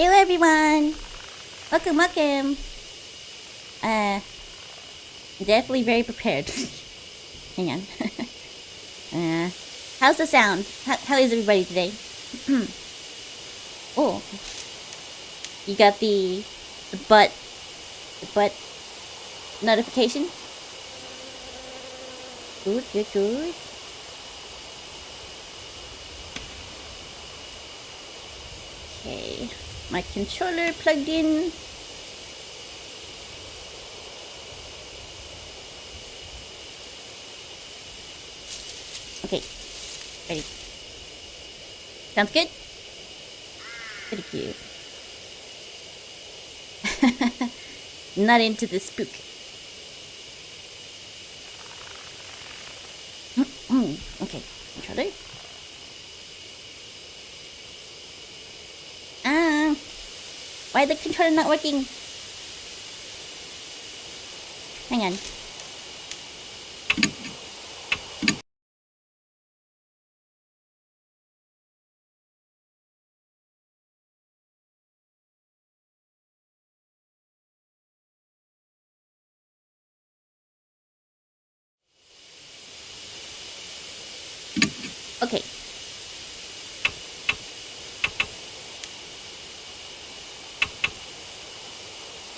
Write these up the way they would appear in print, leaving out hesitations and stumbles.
Hello everyone! Welcome! Definitely very prepared. Hang on. How's the sound? How is everybody today? Oh. You got the butt notification? Good. Okay. My controller plugged in. Okay. Ready. Sounds good? Pretty cute. Not into the spook. Okay. Controller. Why the controller not working? Hang on. Okay.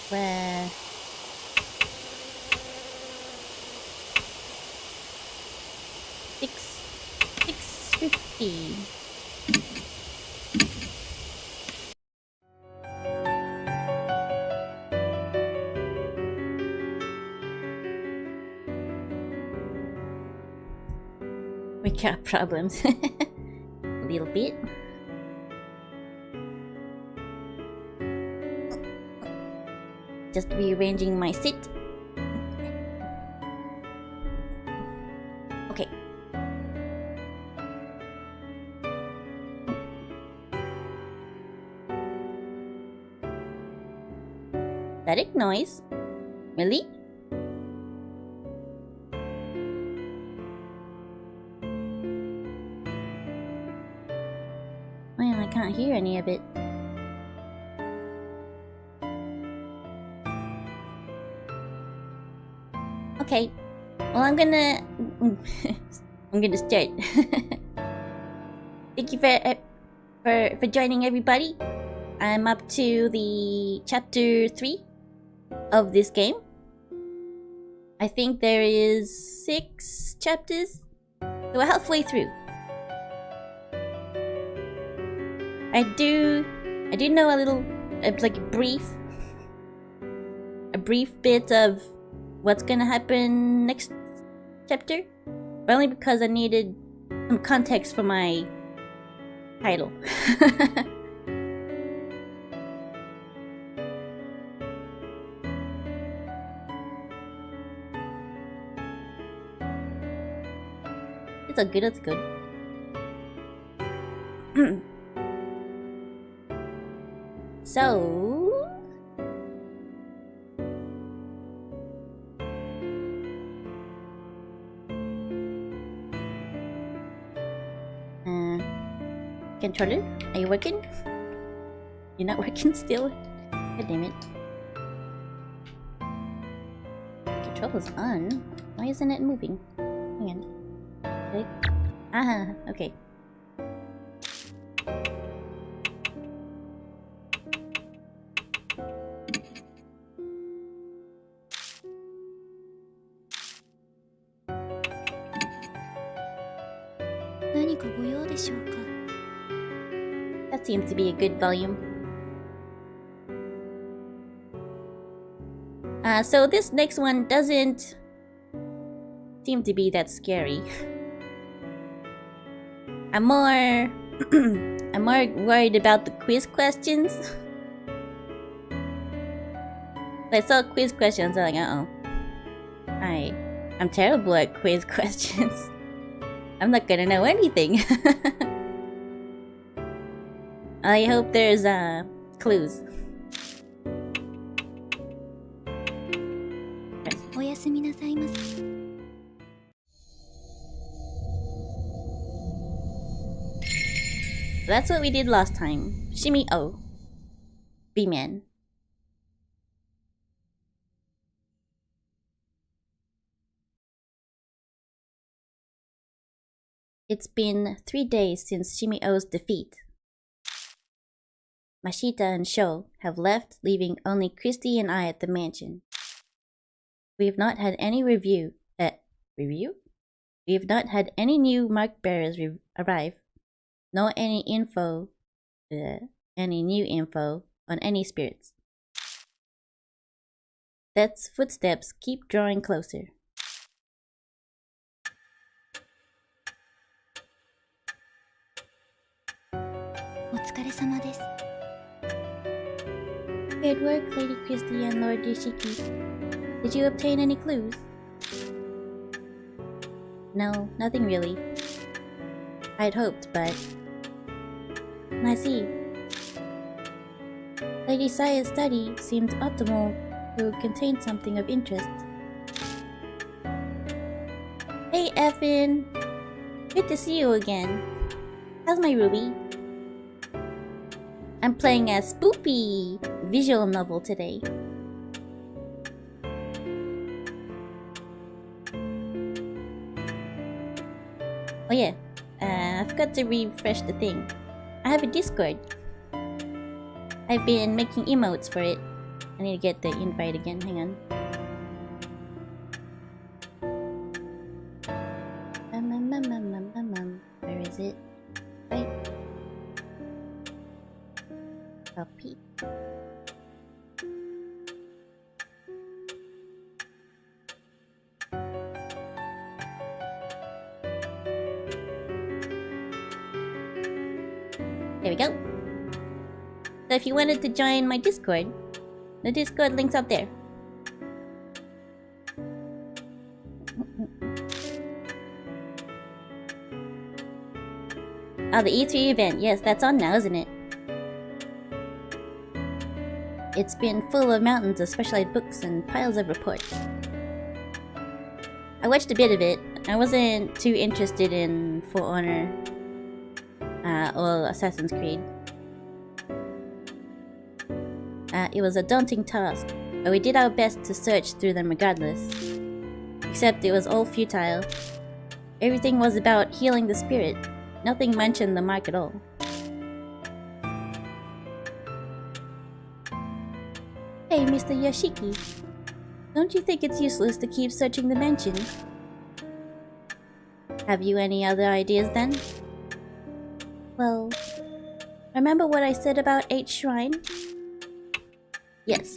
Where? $6.50. We got problems. A little bit. Just rearranging my seat. Okay. Static noise? Really? Well, I can't hear any of it. Okay. Well, I'm gonna start. Thank you for joining, everybody. I'm up to the chapter 3 of this game. I think there is 6 chapters, so we're halfway through. I do know a little, like a brief bit of what's gonna happen next chapter, but only because I needed some context for my title. It's good. So... controller, are you working? You're not working still? God damn it. Controller's on. Why isn't it moving? Hang on. Click. Ah, okay. That seems to be a good volume. So this next one doesn't seem to be that scary. I'm more worried about the quiz questions. I saw quiz questions, I'm like, I'm terrible at quiz questions. I'm not gonna know anything. I hope there's clues. That's what we did last time. Shimmy O. B-Man. It's been 3 days since Shimio's defeat. Mashita and Sho have left, leaving only Christy and I at the mansion. We have not had any review? We have not had any new mark bearers arrive, nor any new info on any spirits. Death's footsteps keep drawing closer. Good work, Lady Christie and Lord Yoshiki. Did you obtain any clues? No, nothing really. I'd hoped, but... I see. Lady Saya's study seemed optimal to contain something of interest. Hey, Effin! Good to see you again. How's my Ruby? I'm playing a spoopy visual novel today. Oh yeah, I forgot to refresh the thing. I have a Discord. I've been making emotes for it. I need to get the invite again, hang on. Where is it? Right. Copy. There we go. So if you wanted to join my Discord, the Discord link's up there. Oh, the E3 event. Yes, that's on now, isn't it? It's been full of mountains of specialized books and piles of reports. I watched a bit of it. I wasn't too interested in For Honor or Assassin's Creed. It was a daunting task, but we did our best to search through them regardless. Except it was all futile. Everything was about healing the spirit. Nothing mentioned the mark at all. Hey, Mr. Yoshiki. Don't you think it's useless to keep searching the mansion? Have you any other ideas then? Well, remember what I said about 8 Shrine? Yes.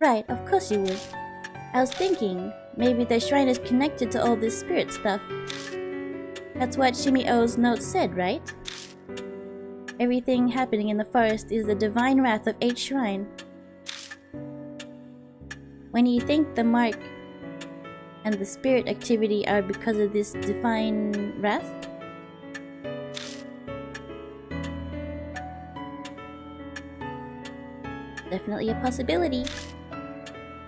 Right, of course you would. I was thinking, maybe the shrine is connected to all this spirit stuff. That's what Shimio's note said, right? Everything happening in the forest is the divine wrath of 8 Shrine. When you think the mark and the spirit activity are because of this divine wrath? Definitely a possibility.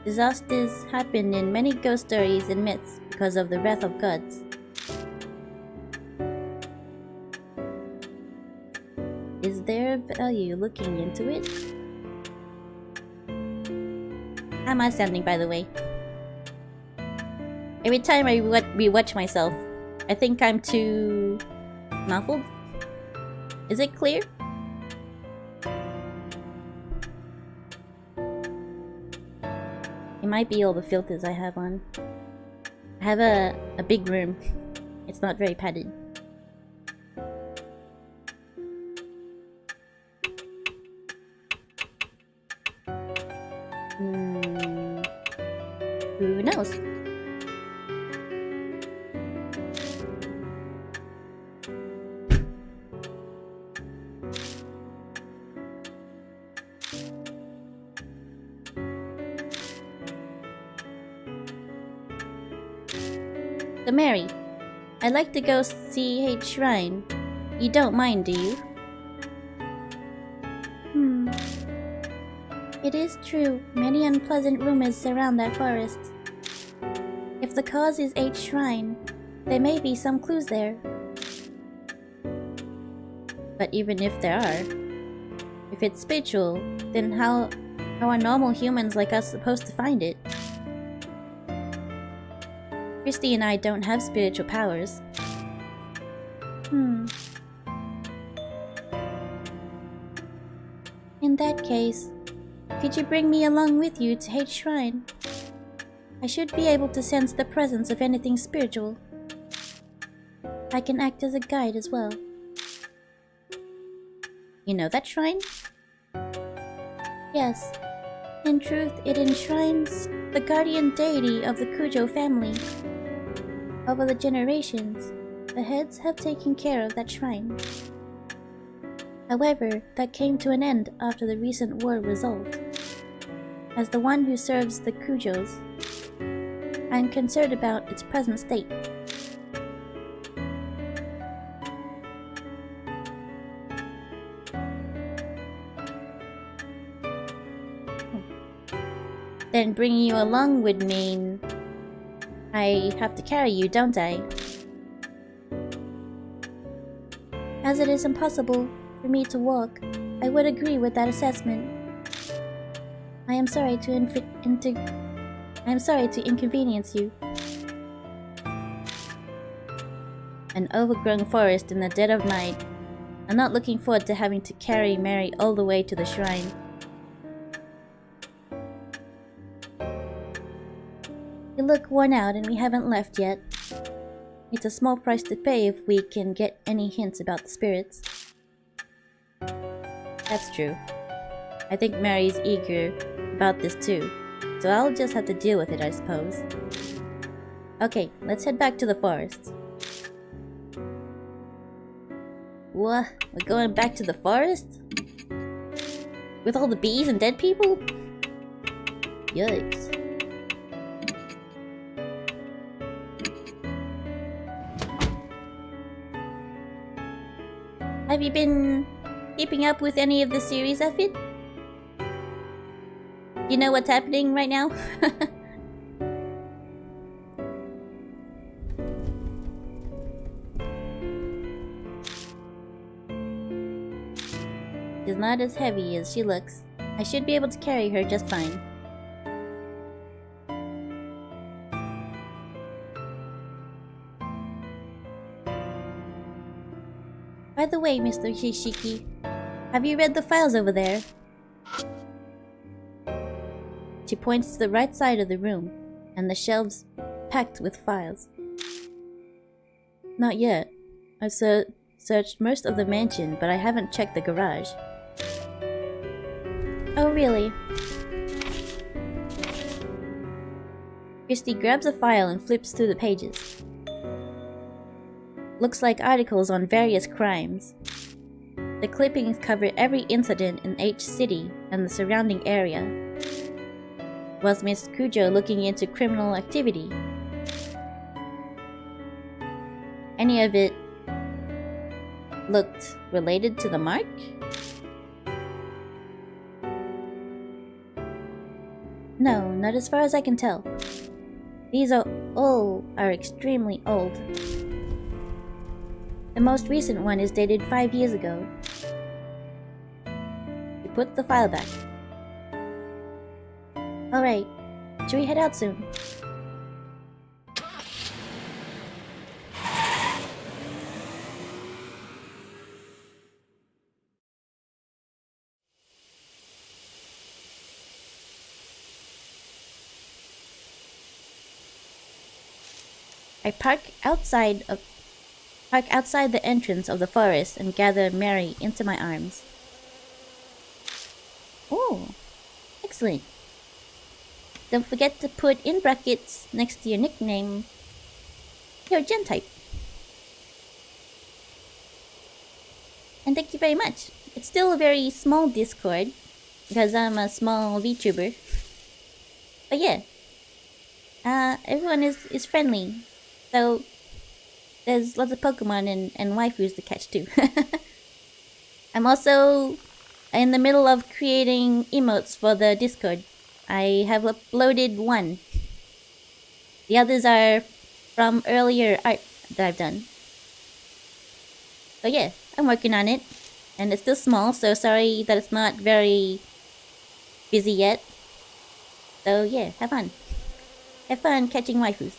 Disasters happen in many ghost stories and myths because of the wrath of gods. Is there value looking into it? How am I sounding, by the way? Every time I rewatch myself, I think I'm too muffled. Is it clear? It might be all the filters I have on. I have a big room. It's not very padded. Who knows? So Mary, I'd like to go see H Shrine. You don't mind, do you? It is true, many unpleasant rumors surround that forest. If the cause is H Shrine, there may be some clues there. But even if there are, if if it's spiritual, then how are normal humans like us supposed to find it? Christy and I don't have spiritual powers. In that case, could you bring me along with you to H Shrine? I should be able to sense the presence of anything spiritual. I can act as a guide as well. You know that shrine? Yes. In truth, it enshrines the guardian deity of the Kujo family. Over the generations, the heads have taken care of that shrine. However, that came to an end after the recent war resolved. As the one who serves the Kujos, I am concerned about its present state. Then bringing you along would mean I have to carry you, don't I? As it is impossible for me to walk, I would agree with that assessment. I am sorry to inconvenience you. An overgrown forest in the dead of night. I'm not looking forward to having to carry Mary all the way to the shrine. You look worn out and we haven't left yet. It's a small price to pay if we can get any hints about the spirits. That's true. I think Mary's eager about this too, so I'll just have to deal with it, I suppose. Okay, let's head back to the forest. What? We're going back to the forest? With all the bees and dead people? Yikes. Have you been keeping up with any of the series, Effie? You know what's happening right now? She's not as heavy as she looks. I should be able to carry her just fine. By the way, Mr. Shishiki, have you read the files over there? She points to the right side of the room, and the shelves packed with files. Not yet. I've searched most of the mansion, but I haven't checked the garage. Oh, really? Christy grabs a file and flips through the pages. Looks like articles on various crimes. The clippings cover every incident in H City and the surrounding area. Was Miss Kujo looking into criminal activity? Any of it looked related to the mark? No, not as far as I can tell. These are all extremely old. The most recent one is dated 5 years ago. We put the file back. Alright, should we head out soon? I park outside the entrance of the forest and gather Mary into my arms. Oh, excellent. Don't forget to put in brackets next to your nickname your gen type. And thank you very much. It's still a very small Discord because I'm a small VTuber. But yeah, everyone is friendly. So there's lots of Pokemon and waifus to catch too. I'm also in the middle of creating emotes for the Discord. I have uploaded one. The others are from earlier art that I've done. So yeah, I'm working on it. And it's still small, so sorry that it's not very busy yet. So yeah, have fun. Have fun catching waifus.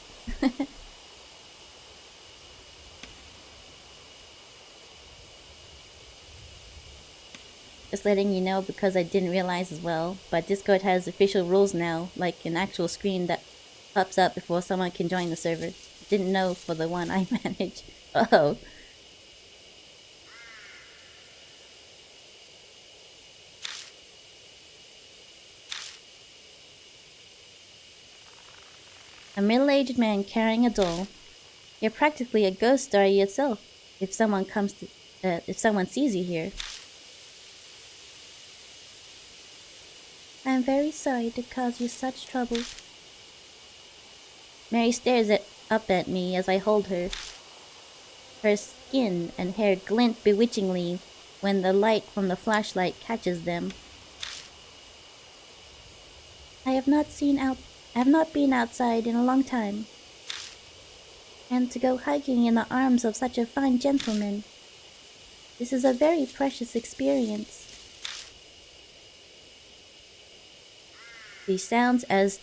Just letting you know because I didn't realize as well, but Discord has official rules now, like an actual screen that pops up before someone can join the server. Didn't know for the one I manage. Oh. A middle-aged man carrying a doll. You're practically a ghost story yourself. If someone sees you here. I'm very sorry to cause you such trouble. Mary stares up at me as I hold her. Her skin and hair glint bewitchingly when the light from the flashlight catches them. I have not been outside in a long time. And to go hiking in the arms of such a fine gentleman. This is a very precious experience. He sounds as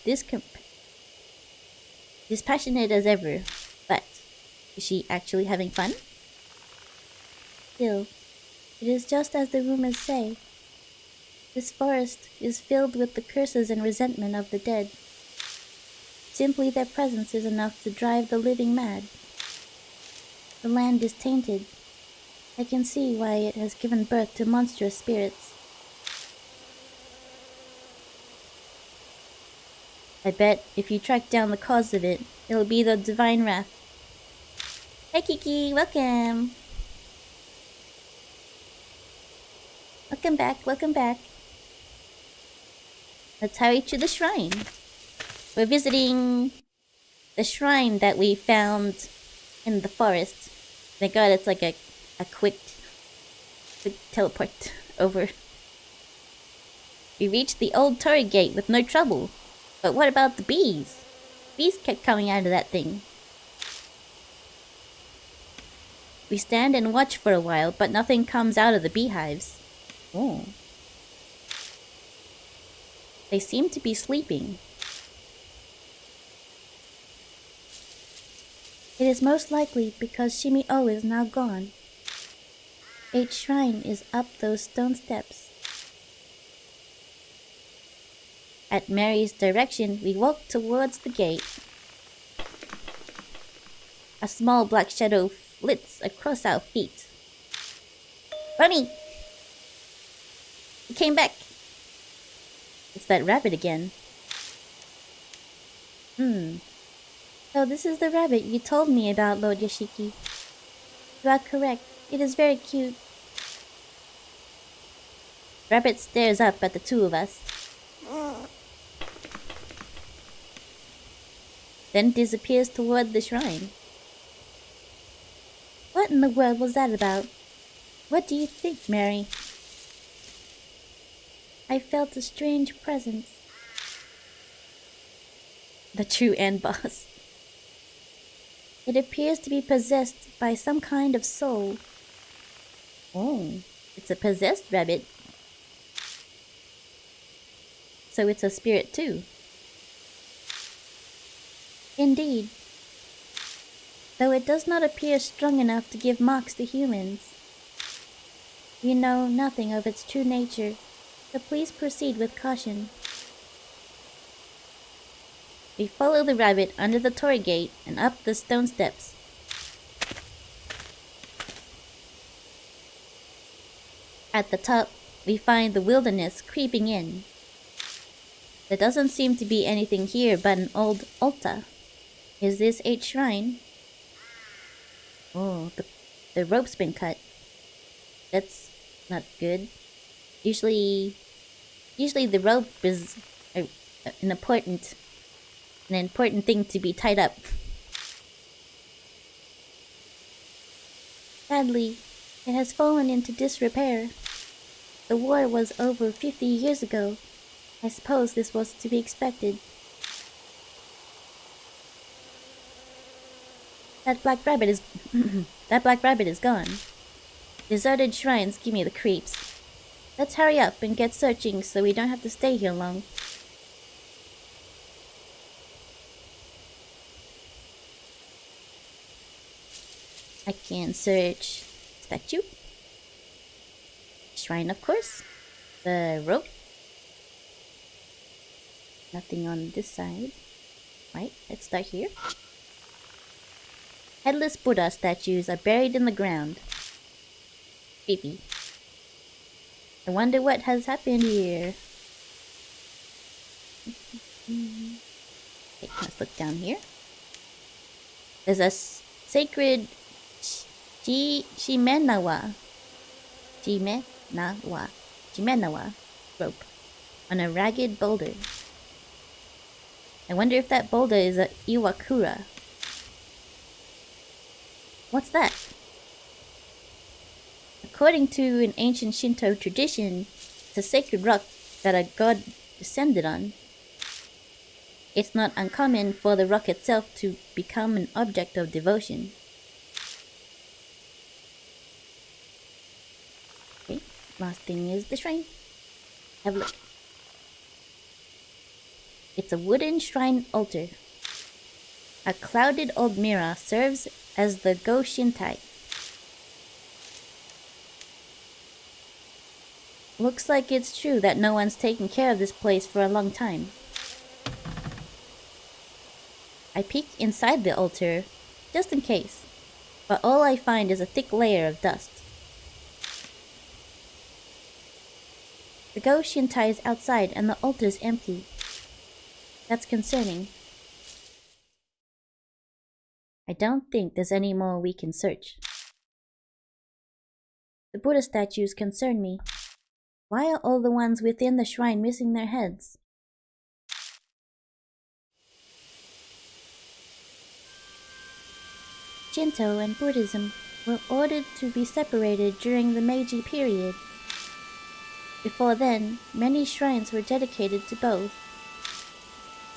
dispassionate as ever, but is she actually having fun? Still, it is just as the rumors say. This forest is filled with the curses and resentment of the dead. Simply their presence is enough to drive the living mad. The land is tainted. I can see why it has given birth to monstrous spirits. I bet if you track down the cause of it, it'll be the divine wrath. Hey Kiki, welcome! Welcome back, welcome back. Let's hurry to the shrine. We're visiting the shrine that we found in the forest. Thank God it's like a quick teleport over. We reached the old turret gate with no trouble. But what about the bees? Bees kept coming out of that thing. We stand and watch for a while, but nothing comes out of the beehives. Oh. They seem to be sleeping. It is most likely because Shimi-O is now gone. H shrine is up those stone steps. At Mary's direction, we walk towards the gate. A small black shadow flits across our feet. Bunny! He came back! It's that rabbit again. So this is the rabbit you told me about, Lord Yoshiki. You are correct. It is very cute. Rabbit stares up at the two of us. Then disappears toward the shrine. What in the world was that about? What do you think, Mary? I felt a strange presence. The true end boss. It appears to be possessed by some kind of soul. Oh, it's a possessed rabbit. So it's a spirit too. Indeed. Though it does not appear strong enough to give marks to humans. We know nothing of its true nature, so please proceed with caution. We follow the rabbit under the torii gate and up the stone steps. At the top, we find the wilderness creeping in. There doesn't seem to be anything here but an old altar. Is this H shrine? Oh, the rope's been cut. That's not good. Usually the rope is an important thing to be tied up. Sadly, it has fallen into disrepair. The war was over 50 years ago. I suppose this was to be expected. That black rabbit is gone. Deserted shrines give me the creeps. Let's hurry up and get searching so we don't have to stay here long. I can search statue. Shrine, of course. The rope. Nothing on this side. Right, let's start here. Headless Buddha statues are buried in the ground. Creepy. I wonder what has happened here. Okay, let's look down here. There's a sacred Shimenawa rope on a ragged boulder. I wonder if that boulder is a Iwakura. What's that? According to an ancient Shinto tradition, it's a sacred rock that a god descended on. It's not uncommon for the rock itself to become an object of devotion. Okay, last thing is the shrine. Have a look. It's a wooden shrine altar. A clouded old mirror serves as the Go Shintai. Looks like it's true that no one's taken care of this place for a long time. I peek inside the altar, just in case, but all I find is a thick layer of dust. The Go Shintai is outside and the altar's empty. That's concerning. I don't think there's any more we can search. The Buddha statues concern me. Why are all the ones within the shrine missing their heads? Shinto and Buddhism were ordered to be separated during the Meiji period. Before then, many shrines were dedicated to both.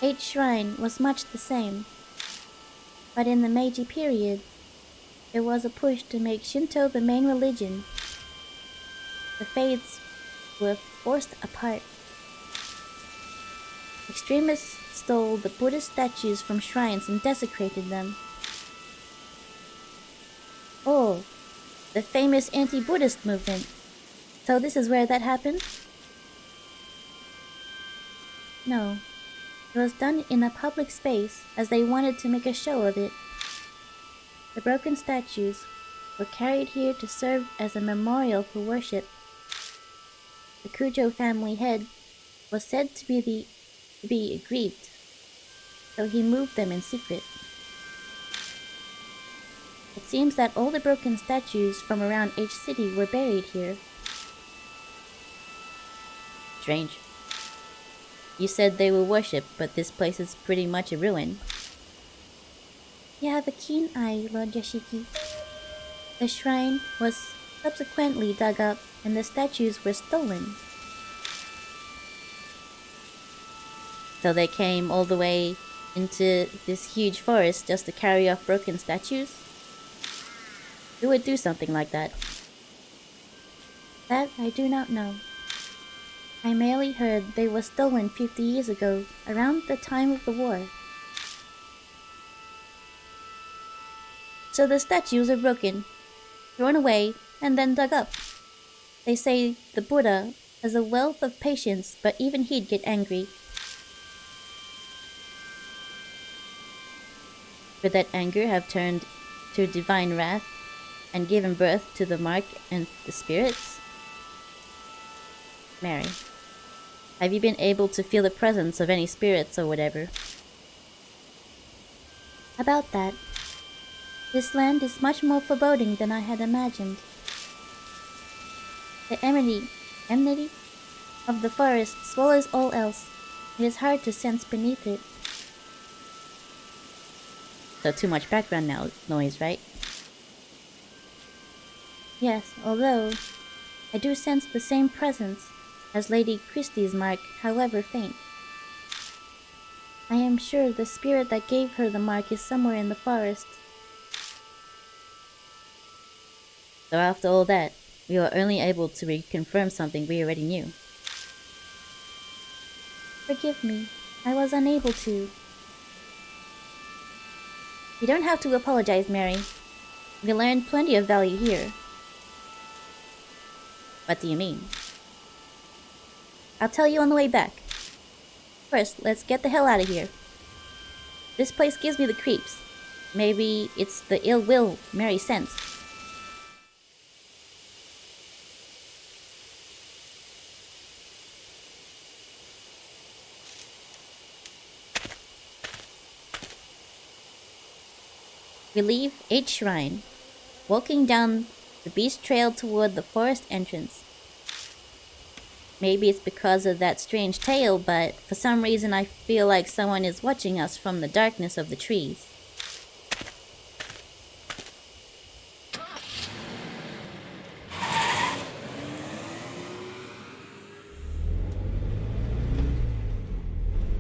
Each shrine was much the same. But in the Meiji period, there was a push to make Shinto the main religion. The faiths were forced apart. Extremists stole the Buddhist statues from shrines and desecrated them. Oh, the famous anti-Buddhist movement. So this is where that happened? No. It was done in a public space as they wanted to make a show of it. The broken statues were carried here to serve as a memorial for worship. The Kujo family head was said to be aggrieved, so he moved them in secret. It seems that all the broken statues from around each city were buried here. Strange. You said they were worshipped, but this place is pretty much a ruin. You have a keen eye, Lord Yoshiki. The shrine was subsequently dug up and the statues were stolen. So they came all the way into this huge forest just to carry off broken statues? Who would do something like that? That I do not know. I merely heard they were stolen 50 years ago, around the time of the war. So the statues are broken, thrown away, and then dug up. They say the Buddha has a wealth of patience, but even he'd get angry. Would that anger have turned to divine wrath and given birth to the mark and the spirits? Mary, have you been able to feel the presence of any spirits or whatever? About that, this land is much more foreboding than I had imagined. The enmity of the forest swallows all else. It is hard to sense beneath it. So too much background noise, right? Yes, although I do sense the same presence as Lady Christie's mark, however faint. I am sure the spirit that gave her the mark is somewhere in the forest. So after all that, We were only able to reconfirm something we already knew. Forgive me. I was unable to. You don't have to apologize, Mary. We learned plenty of value here. What do you mean? I'll tell you on the way back. First, let's get the hell out of here. This place gives me the creeps. Maybe it's the ill will Mary sensed. We leave H Shrine, walking down the beast trail toward the forest entrance. Maybe it's because of that strange tale, but for some reason I feel like someone is watching us from the darkness of the trees.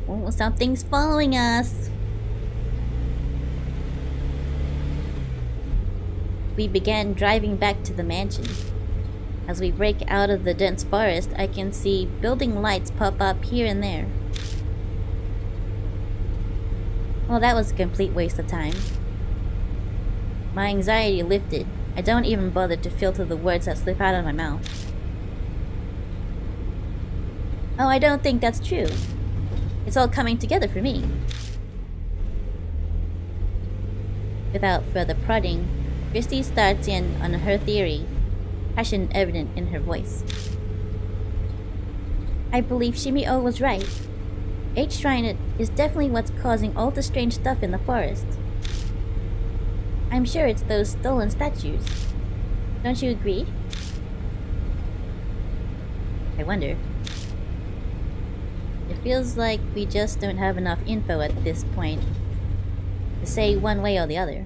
Oh, something's following us. We began driving back to the mansion. As we break out of the dense forest, I can see building lights pop up here and there. Well, that was a complete waste of time. My anxiety lifted. I don't even bother to filter the words that slip out of my mouth. Oh, I don't think that's true. It's all coming together for me. Without further prodding, Christy starts in on her theory, passion evident in her voice. I believe Shimi-O was right. H Shrine is definitely what's causing all the strange stuff in the forest. I'm sure it's those stolen statues. Don't you agree? I wonder. It feels like we just don't have enough info at this point to say one way or the other.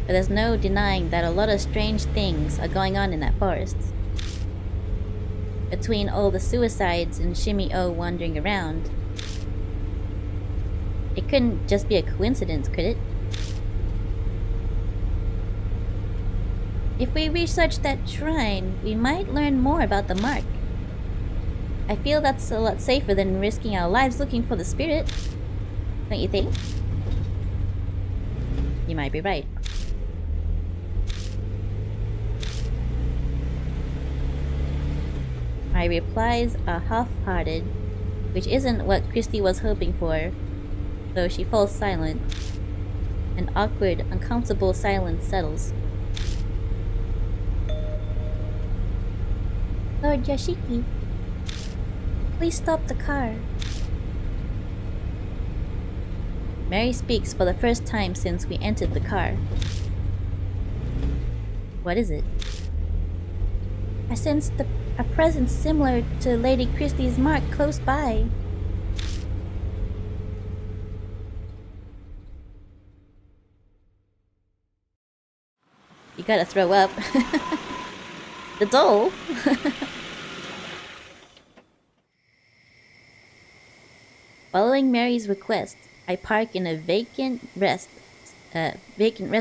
But there's no denying that a lot of strange things are going on in that forest. Between all the suicides and Shimi-O wandering around, it couldn't just be a coincidence, could it? If we research that shrine, we might learn more about the mark. I feel that's a lot safer than risking our lives looking for the spirit. Don't you think? You might be right. My replies are half-hearted, which isn't what Christy was hoping for, though she falls silent. An awkward, uncomfortable silence settles. Lord Yashiki, please stop the car. Mary speaks for the first time since we entered the car. What is it? I sensed a presence similar to Lady Christie's mark close by. You gotta throw up. The doll? Following Mary's request, I park in a vacant rest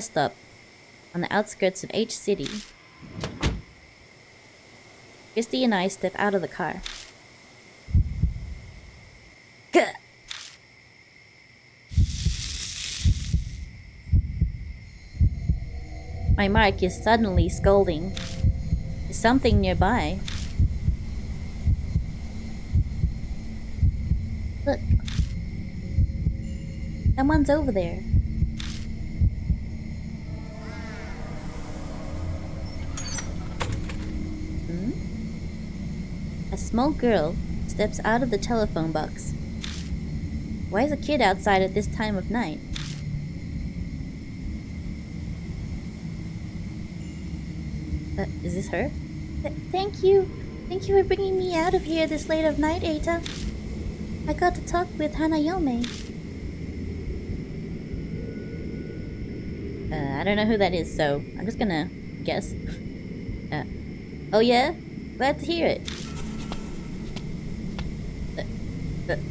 stop on the outskirts of H City. Christy and I step out of the car. Gah! My mark is suddenly scolding. Is something nearby? Look. Someone's over there. A small girl steps out of the telephone box. Why is a kid outside at this time of night? Is this her? Thank you. Thank you for bringing me out of here this late of night, Eita. I got to talk with Hanayome. I don't know who that is, so I'm just gonna guess. Oh yeah? Glad to hear it.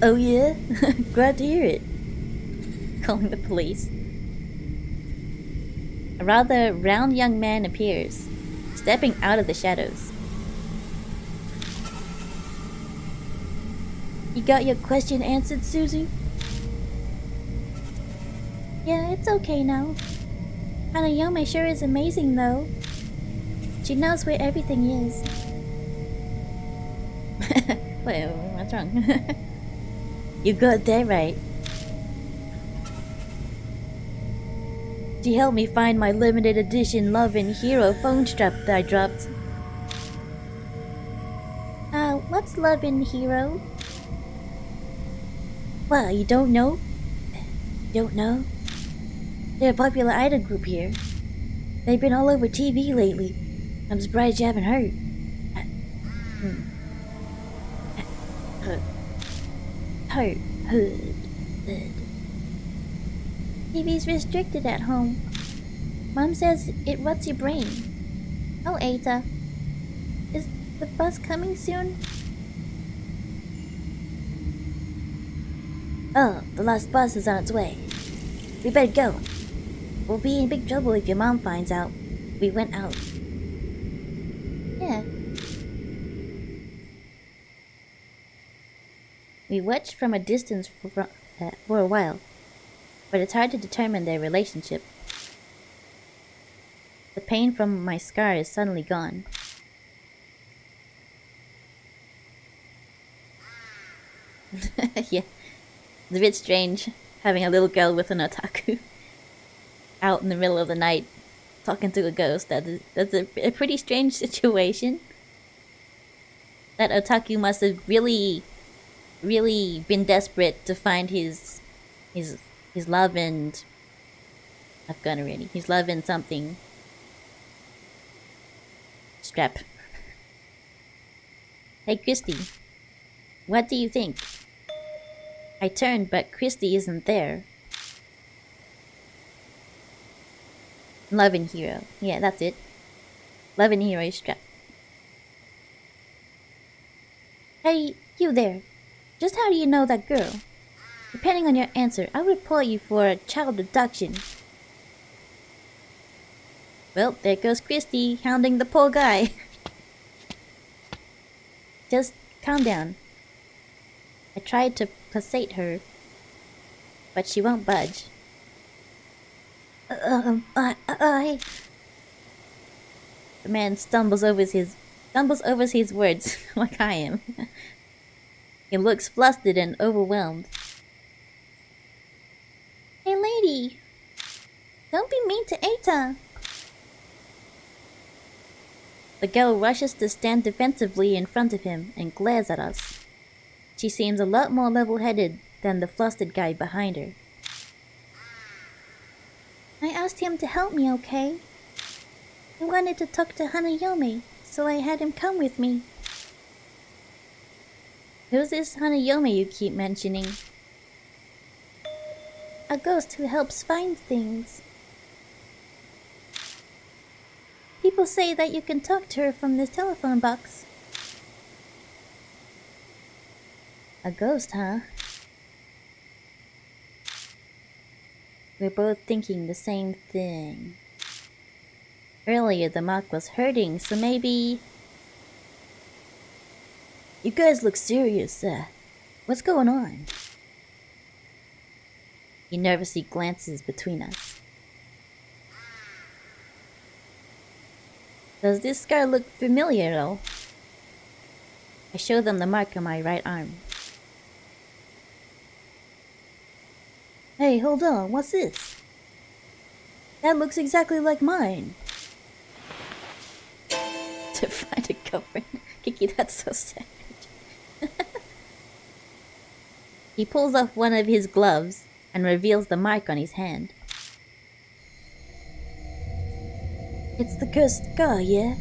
Oh yeah? Glad to hear it. Calling the police. A rather round young man appears, stepping out of the shadows. You got your question answered, Suzu? Yeah, it's okay now. Hanayome sure is amazing, though. She knows where everything is. Wait, what's wrong? You got that right. She helped me find my limited edition Love and Hero phone strap that I dropped. What's Love and Hero? Well, you don't know? Don't know? They're a popular idol group here. They've been all over TV lately. I'm surprised you haven't heard. Heard. TV's restricted at home. Mom says it rots your brain. Oh, Ada. Is the bus coming soon? Oh, the last bus is on its way. We better go. We'll be in big trouble if your mom finds out we went out. Yeah. We watched from a distance for a while, but it's hard to determine their relationship. The pain from my scar is suddenly gone. Yeah, it's a bit strange having a little girl with an otaku out in the middle of the night talking to a ghost. That's a pretty strange situation. That otaku must have really been desperate to find his love and I've gone already. His love and something. Strap. Hey Christy, what do you think? I turned, but Christy isn't there. Love and Hero. Yeah, that's it. Love and Hero strap. Hey, you there. Just how do you know that girl? Depending on your answer, I'll report you for a child abduction. Well, there goes Christy, hounding the poor guy. Just calm down. I tried to placate her, but she won't budge. The man stumbles over his words like I am. He looks flustered and overwhelmed. Hey lady, don't be mean to Eita. The girl rushes to stand defensively in front of him and glares at us. She seems a lot more level-headed than the flustered guy behind her. I asked him to help me, okay? I wanted to talk to Hanayome, so I had him come with me. Who's this Hanayome you keep mentioning? A ghost who helps find things. People say that you can talk to her from this telephone box. A ghost, huh? We're both thinking the same thing. Earlier the mark was hurting, so maybe... You guys look serious, what's going on? He nervously glances between us. Does this scar look familiar at all? I show them the mark on my right arm. Hey, hold on, what's this? That looks exactly like mine. To find a girlfriend. Kiki, that's so savage. He pulls off one of his gloves and reveals the mark on his hand. It's the cursed scar, yeah?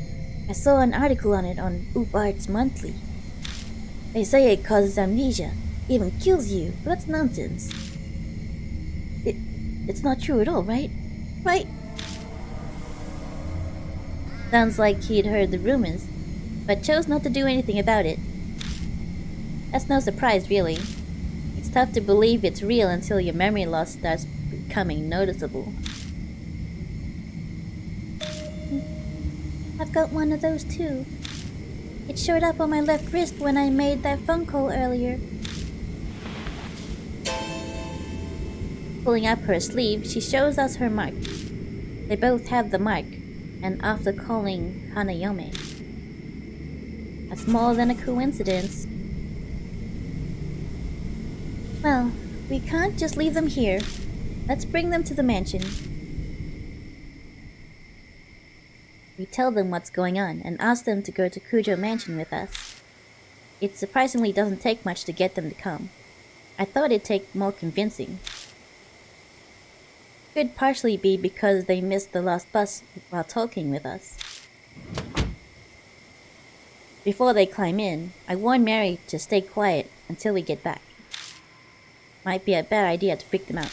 I saw an article on it on Oop Arts Monthly. They say it causes amnesia, even kills you, but that's nonsense. It's not true at all, right? Right? Sounds like he'd heard the rumors, but chose not to do anything about it. That's no surprise, really. It's tough to believe it's real until your memory loss starts becoming noticeable. I've got one of those too. It showed up on my left wrist when I made that phone call earlier. Pulling up her sleeve, she shows us her mark. They both have the mark, and after calling Hanayome. That's more than a coincidence. Well, we can't just leave them here. Let's bring them to the mansion. We tell them what's going on and ask them to go to Kujo Mansion with us. It surprisingly doesn't take much to get them to come. I thought it'd take more convincing. Could partially be because they missed the last bus while talking with us. Before they climb in, I warn Mary to stay quiet until we get back. Might be a bad idea to freak them out.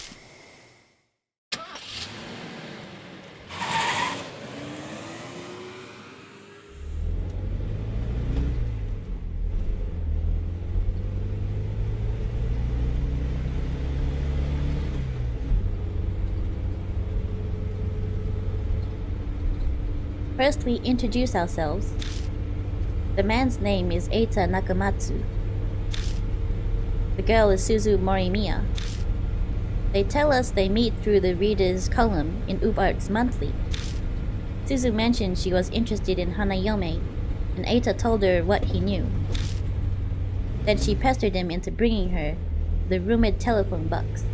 First, we introduce ourselves. The man's name is Eita Nakamatsu. The girl is Suzu Morimiya. They tell us they meet through the reader's column in UbArts Monthly. Suzu mentioned she was interested in Hanayome, and Eita told her what he knew. Then she pestered him into bringing her the rumored telephone box.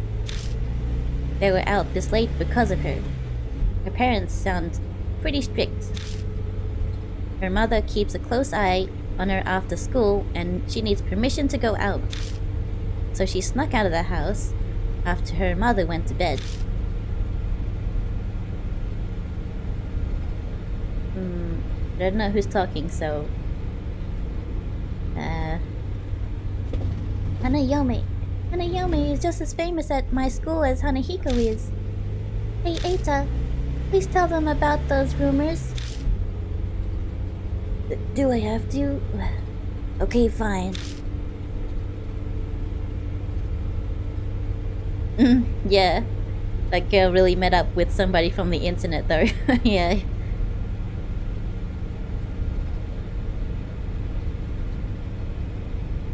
They were out this late because of her. Her parents sound pretty strict. Her mother keeps a close eye on her after school, and she needs permission to go out. So she snuck out of the house after her mother went to bed. I don't know who's talking, so... Hanayome. Hanayome is just as famous at my school as Hanahiko is. Hey, Eita, please tell them about those rumors. Do I have to? Okay, fine. Yeah. That girl really met up with somebody from the internet though. Yeah.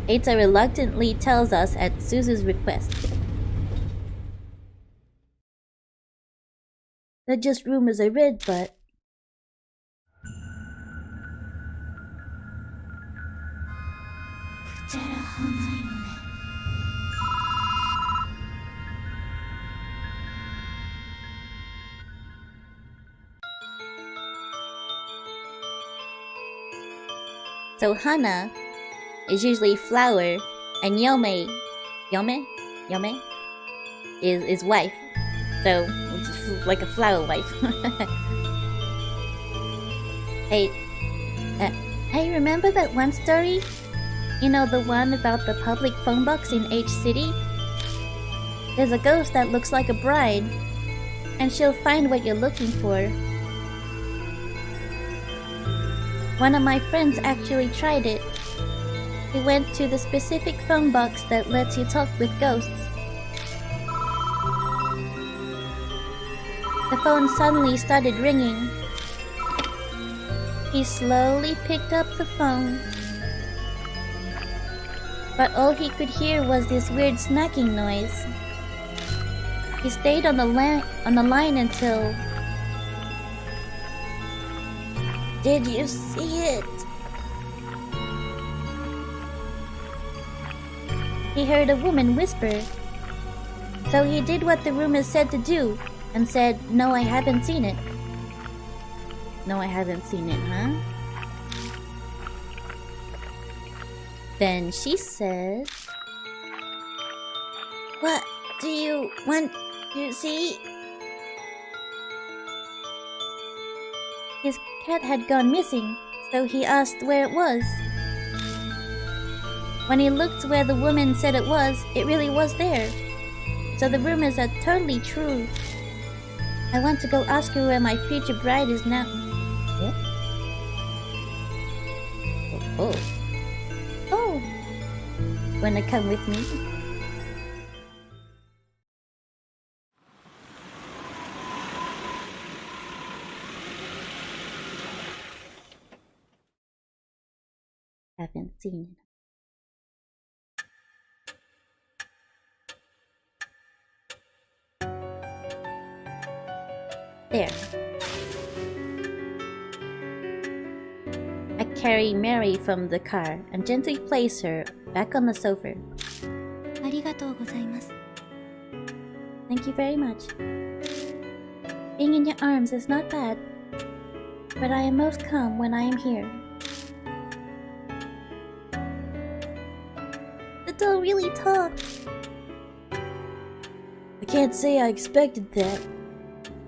Eita reluctantly tells us at Suzu's request. They're just rumors I read, but... So Hana is usually flower, and Yome is wife. So it's like a flower wife. Hey, remember that one story? You know, the one about the public phone box in H City? There's a ghost that looks like a bride, and she'll find what you're looking for. One of my friends actually tried it. He went to the specific phone box that lets you talk with ghosts. The phone suddenly started ringing. He slowly picked up the phone, but all he could hear was this weird snacking noise. He stayed on the line until... Did you see it? He heard a woman whisper. So he did what the rumors said to do and said, "No, I haven't seen it." No, I haven't seen it, huh? Then she said, "What do you want to see?" His cat had gone missing, so he asked where it was. When he looked where the woman said it really was there. So the rumors are totally true. I want to go ask her where my future bride is now. What? Oh. Wanna come with me? haven't seen it. There. I carry Mary from the car and gently place her back on the sofa. ありがとうございます。 Thank you very much. Being in your arms is not bad, but I am most calm when I am here. The doll really talks. I can't say I expected that.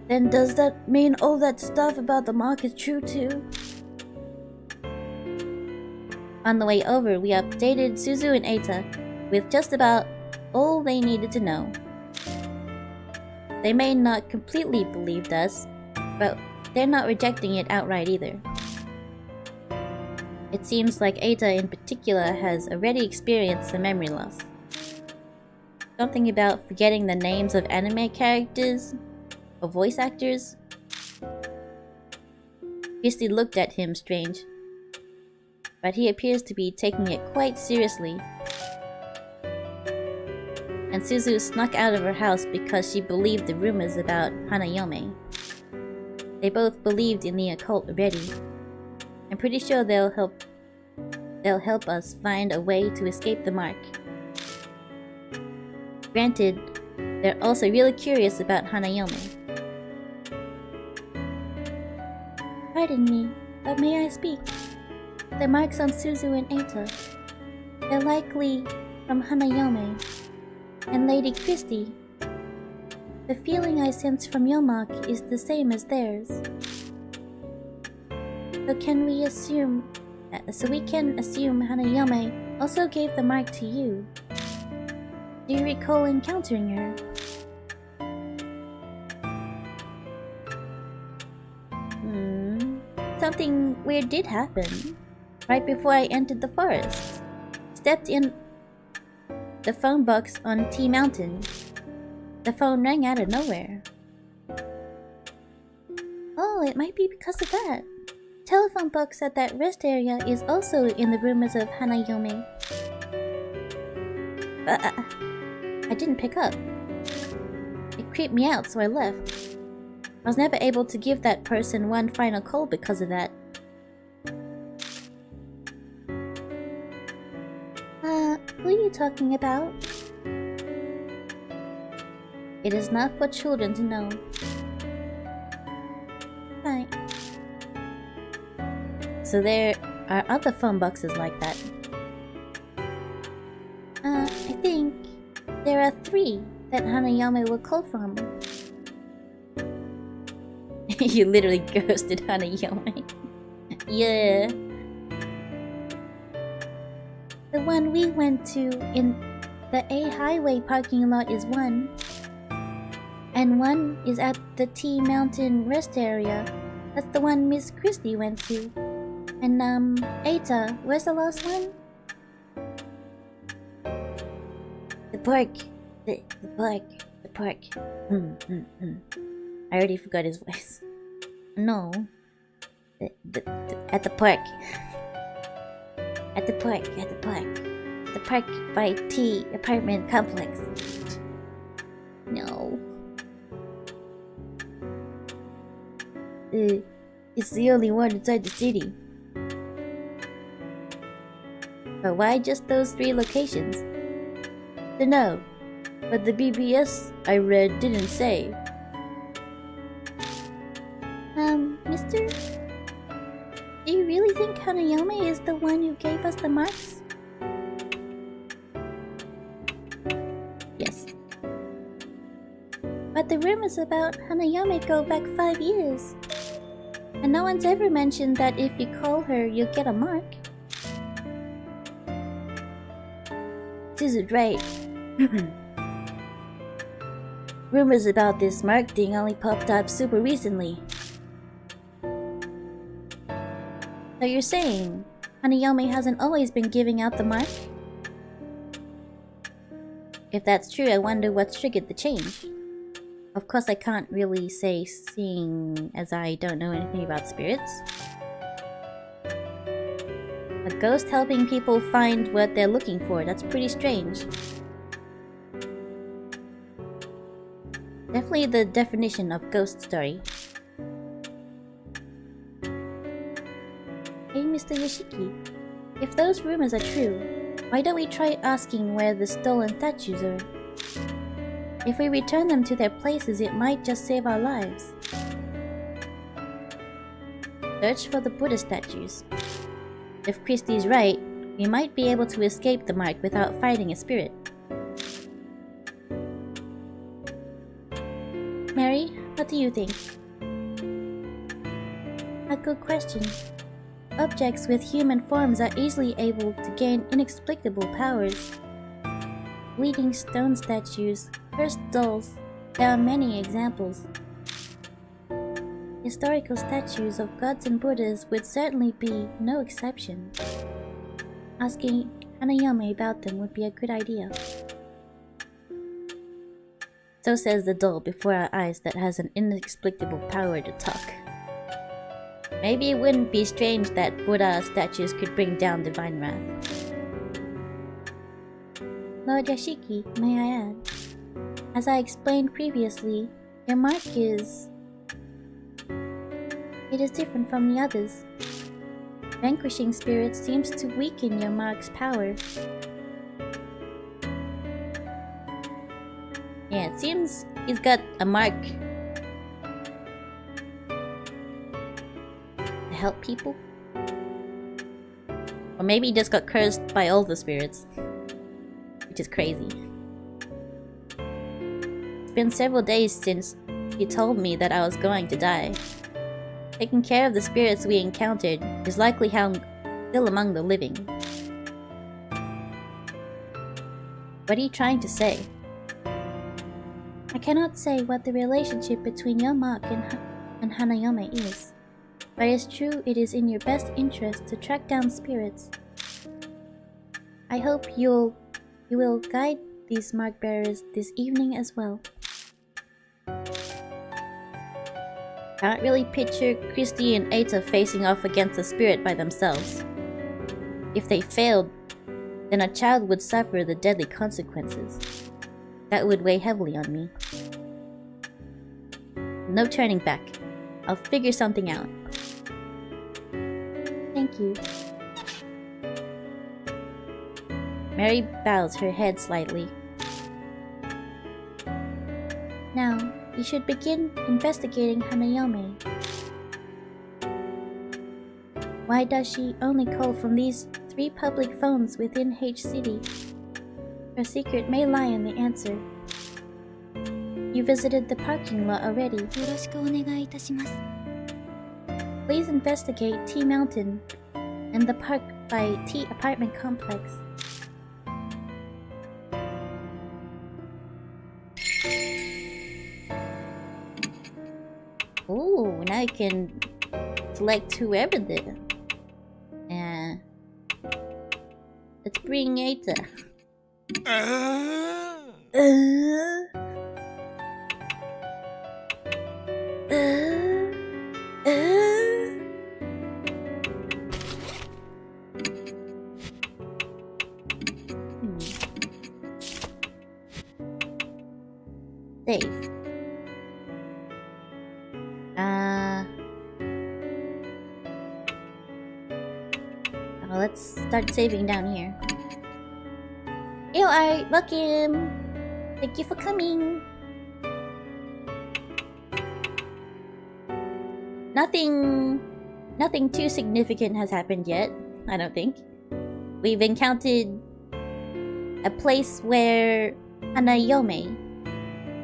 Then does that mean all that stuff about the mark is true too? On the way over, we updated Suzu and Eita with just about all they needed to know. They may not completely believed us, but they're not rejecting it outright either. It seems like Eita in particular has already experienced some memory loss. Something about forgetting the names of anime characters or voice actors. Christy looked at him strange, but he appears to be taking it quite seriously. And Suzu snuck out of her house because she believed the rumors about Hanayome. They both believed in the occult already. I'm pretty sure they'll help us find a way to escape the mark. Granted, they're also really curious about Hanayome. Pardon me, but may I speak? The marks on Suzu and Eita. They're likely from Hanayome and Lady Christie. The feeling I sense from your mark is the same as theirs. So we can assume Hanayome also gave the mark to you. Do you recall encountering her? Something weird did happen. Right before I entered the forest. Stepped in the phone box on T Mountain. The phone rang out of nowhere. Oh, it might be because of that. Telephone box at that rest area is also in the rumors of Hanayome. I didn't pick up. It creeped me out, so I left. I was never able to give that person one final call because of that. Who are you talking about? It is not for children to know. Fine. So there are other phone boxes like that. I think there are 3 that Hanayome will call from. You literally ghosted Hanayome. Yeah. The one we went to in the A Highway parking lot is one. And one is at the T Mountain rest area. That's the one Miss Christie went to. And Eita, where's the last one? The park. The park. The park. I already forgot his voice. No. At the park. At the park. At the park. The park by T apartment complex. No. It's the only one inside the city. But why just those 3 locations? Dunno. But the BBS I read didn't say. Mister? Do you really think Hanayome is the one who gave us the marks? Yes. But the rumors about Hanayome go back 5 years. And no one's ever mentioned that if you call her, you'll get a mark. This is right. Rumors about this mark thing only popped up super recently. So you're saying Hanayome hasn't always been giving out the mark? If that's true, I wonder what triggered the change. Of course, I can't really say seeing as I don't know anything about spirits. But ghost helping people find what they're looking for. That's pretty strange. Definitely the definition of ghost story. Hey, Mr. Yoshiki. If those rumors are true, why don't we try asking where the stolen statues are? If we return them to their places, it might just save our lives. Search for the Buddha statues. If Christie's right, we might be able to escape the mark without fighting a spirit. Mary, what do you think? A good question. Objects with human forms are easily able to gain inexplicable powers. Bleeding stone statues, cursed dolls, there are many examples. Historical statues of gods and Buddhas would certainly be no exception. Asking Hanayome about them would be a good idea. So says the doll before our eyes that has an inexplicable power to talk. Maybe it wouldn't be strange that Buddha statues could bring down divine wrath. Lord Yashiki, may I add, as I explained previously, your mark is... It is different from the others. Vanquishing spirits seems to weaken your mark's power. Yeah, it seems he's got a mark to help people. Or maybe he just got cursed by all the spirits. Which is crazy. It's been several days since he told me that I was going to die. Taking care of the spirits we encountered is likely how I'm still among the living. What are you trying to say? I cannot say what the relationship between your mark and Hanayome is, but it's true it is in your best interest to track down spirits. I hope you will guide these mark bearers this evening as well. Can't really picture Christy and Eita facing off against a spirit by themselves. If they failed, then a child would suffer the deadly consequences. That would weigh heavily on me. No turning back. I'll figure something out. Thank you. Mary bows her head slightly. Now, you should begin investigating Hanayome. Why does she only call from these 3 public phones within H City? Her secret may lie in the answer. You visited the parking lot already. よろしくお願いいたします。 Please investigate T Mountain and the park by T Apartment Complex. Ooh, now you can select whoever the... let's bring Eita. Save. Let's start saving down here. Yo, Art, welcome! Thank you for coming! Nothing too significant has happened yet, I don't think. We've encountered a place where Hanayome,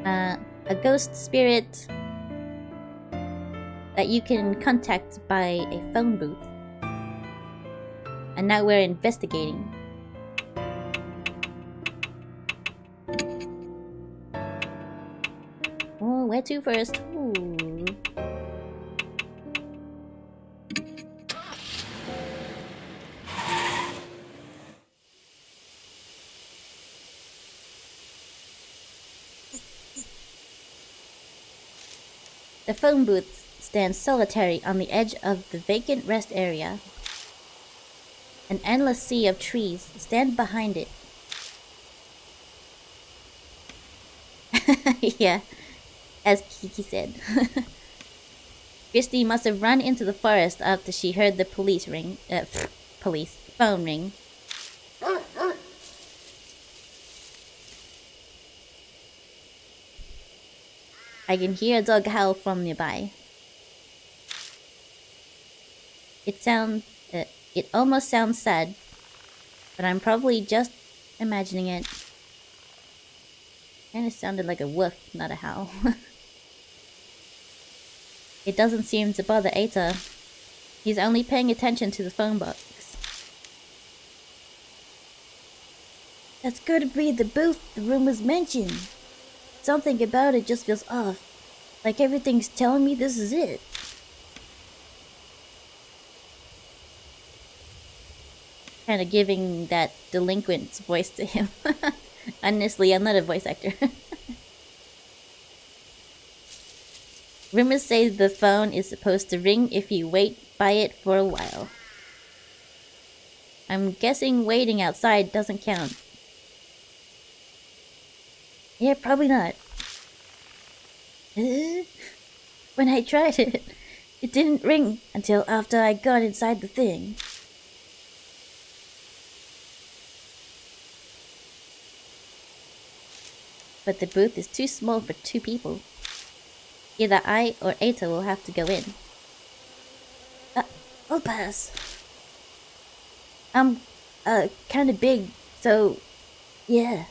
a ghost spirit that you can contact by a phone booth. And now we're investigating. Oh, where to first? Ooh. The phone booth stands solitary on the edge of the vacant rest area. An endless sea of trees. Stand behind it. Yeah, as Kiki said. Christy must have run into the forest after she heard the phone ring. I can hear a dog howl from nearby. It almost sounds sad, but I'm probably just imagining it. Kinda sounded like a woof, not a howl. It doesn't seem to bother Eta. He's only paying attention to the phone box. That's gotta be the booth the room was mentioned. Something about it just feels off. Like everything's telling me this is it. Kinda giving that delinquent's voice to him. Honestly, I'm not a voice actor. Rumors say the phone is supposed to ring if you wait by it for a while. I'm guessing waiting outside doesn't count. Yeah, probably not. When I tried it, it didn't ring until after I got inside the thing. But the booth is too small for 2 people. Either I or Eta will have to go in. I'll pass. I'm, kinda big, so, yeah.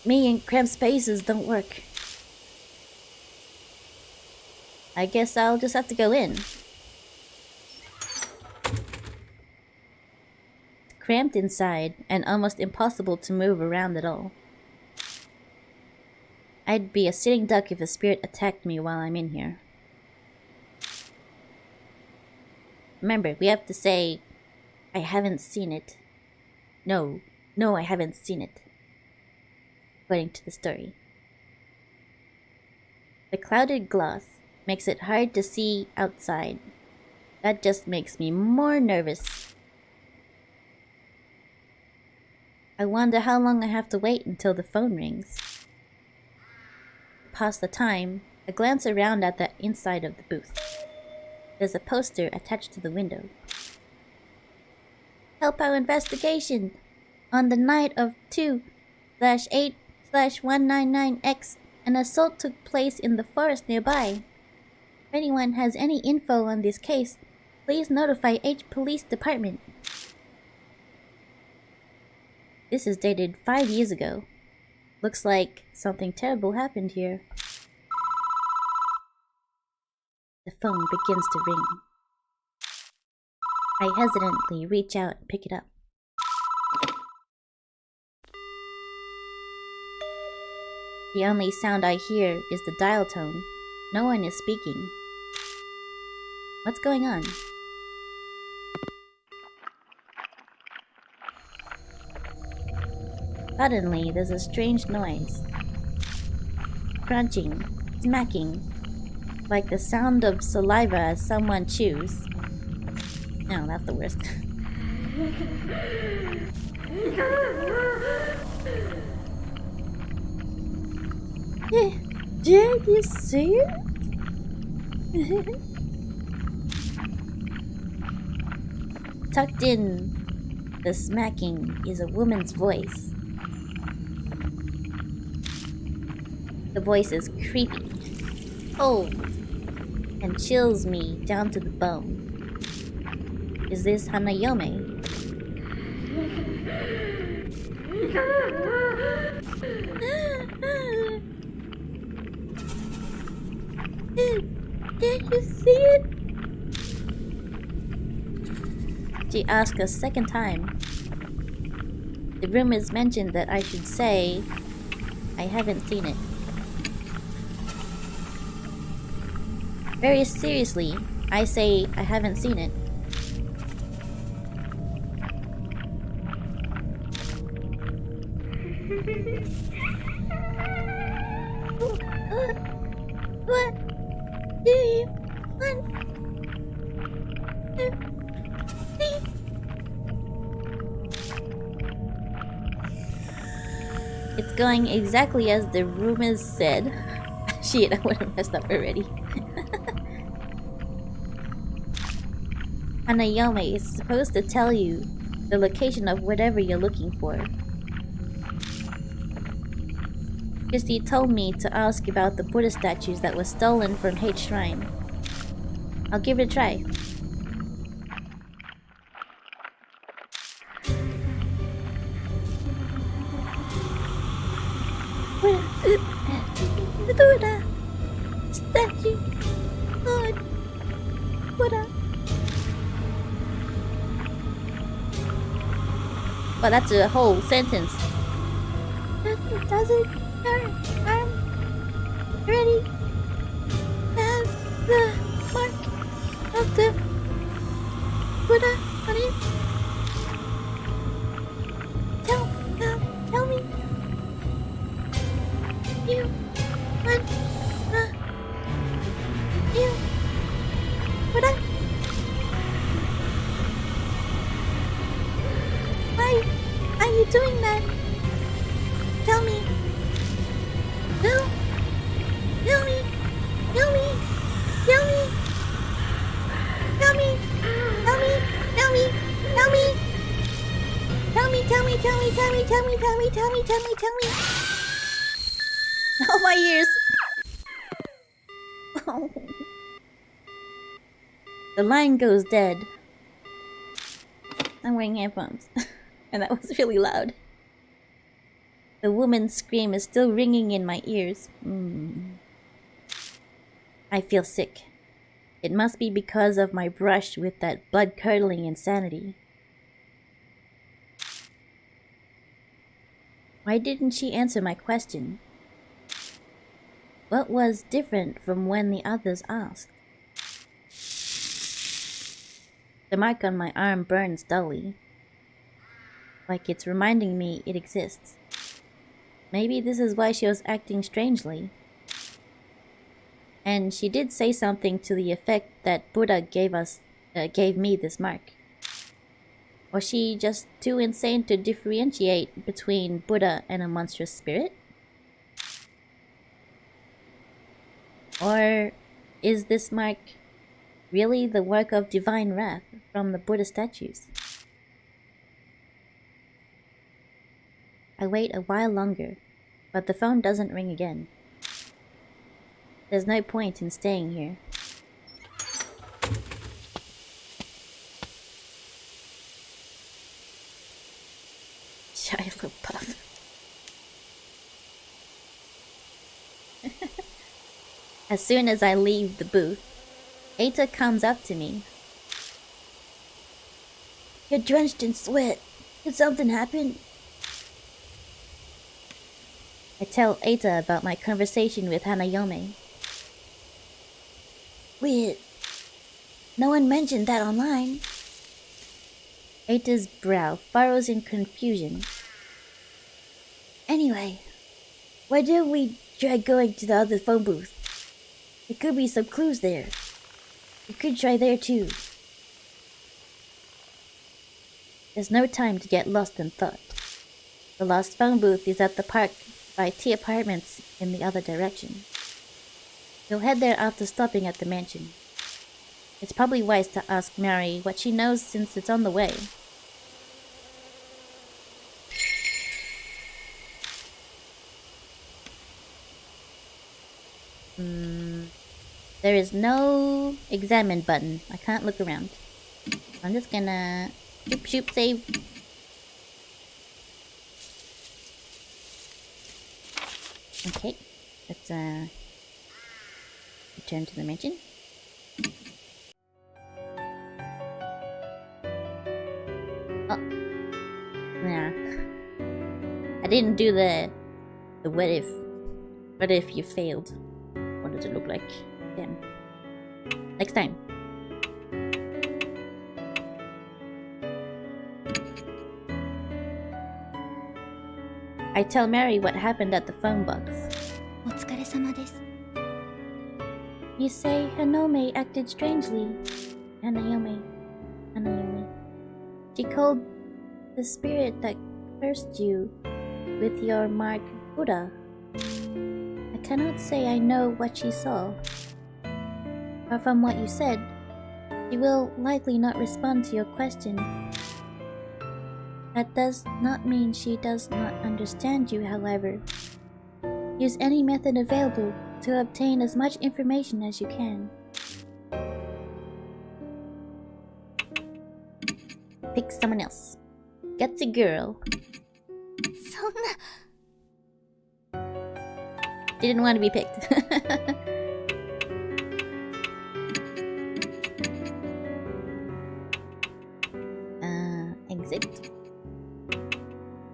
Me and cramped spaces don't work. I guess I'll just have to go in. It's cramped inside and almost impossible to move around at all. I'd be a sitting duck if a spirit attacked me while I'm in here. Remember, we have to say, I haven't seen it. No, I haven't seen it. According to the story. The clouded glass makes it hard to see outside. That just makes me more nervous. I wonder how long I have to wait until the phone rings. Past the time, I glance around at the inside of the booth. There's a poster attached to the window. Help our investigation! On the night of 2/8/199X, an assault took place in the forest nearby. If anyone has any info on this case, please notify H Police Department. This is dated 5 years ago. Looks like something terrible happened here. The phone begins to ring. I hesitantly reach out and pick it up. The only sound I hear is the dial tone. No one is speaking. What's going on? Suddenly, there's a strange noise. Crunching, smacking, like the sound of saliva as someone chews. No, that's the worst. Did you see it? Tucked in the smacking is a woman's voice. The voice is creepy, cold, and chills me down to the bone. Is this Hanayome? Did you see it? She asked a second time. The rumors mentioned that I should say I haven't seen it. Very seriously, I say I haven't seen it. What do you want to see? going exactly as the rumors said. Shit, I would have messed up already. Hanayome is supposed to tell you the location of whatever you're looking for. Christy told me to ask about the Buddha statues that were stolen from Hate Shrine. I'll give it a try. The Buddha statue. God. Buddha. Well, that's a whole sentence. Does it? I'm ready. Have the mark of the Buddha on it. Tell me. You want you Buddha? Why are you doing that? Tell me. No. Tell me. Tell me. Tell me. Tell me. Tell me. Tell me. Tell me. Tell me. Tell me. Tell me. Tell me. Tell me. Tell me. Tell me. Tell me. Tell me. Oh, my ears. Oh. The line goes dead. I'm wearing headphones. And that was really loud. The woman's scream is still ringing in my ears. I feel sick. It must be because of my brush with that blood-curdling insanity. Why didn't she answer my question? What was different from when the others asked? The mark on my arm burns dully, like it's reminding me it exists. Maybe this is why she was acting strangely. And she did say something to the effect that Buddha gave me this mark. Was she just too insane to differentiate between Buddha and a monstrous spirit? Or is this mark really the work of divine wrath from the Buddha statues? I wait a while longer, but the phone doesn't ring again. There's no point in staying here. Shia LaBeouf. As soon as I leave the booth, Eita comes up to me. You're drenched in sweat. Did something happen? I tell Eita about my conversation with Hanayome. Weird. No one mentioned that online. Eita's brow furrows in confusion. Anyway, why don't we try going to the other phone booth? There could be some clues there. You could try there too. There's no time to get lost in thought. The lost phone booth is at the park by T Apartments in the other direction. We'll head there after stopping at the mansion. It's probably wise to ask Mary what she knows since it's on the way. There is no examine button. I can't look around. I'm just gonna shoop save. Okay, let's return to the mansion. Oh, nah. I didn't do the what if. What if you failed? What does it look like? Damn. Next time. I tell Mary what happened at the phone box. お疲れ様です。 You say Hanome acted strangely. Hanayome. She called the spirit that cursed you with your mark Buddha. I cannot say I know what she saw. But from what you said, she will likely not respond to your question. That does not mean she does not understand you, however. Use any method available to obtain as much information as you can. Pick someone else. Get the girl. そんな Didn't want to be picked. Exit.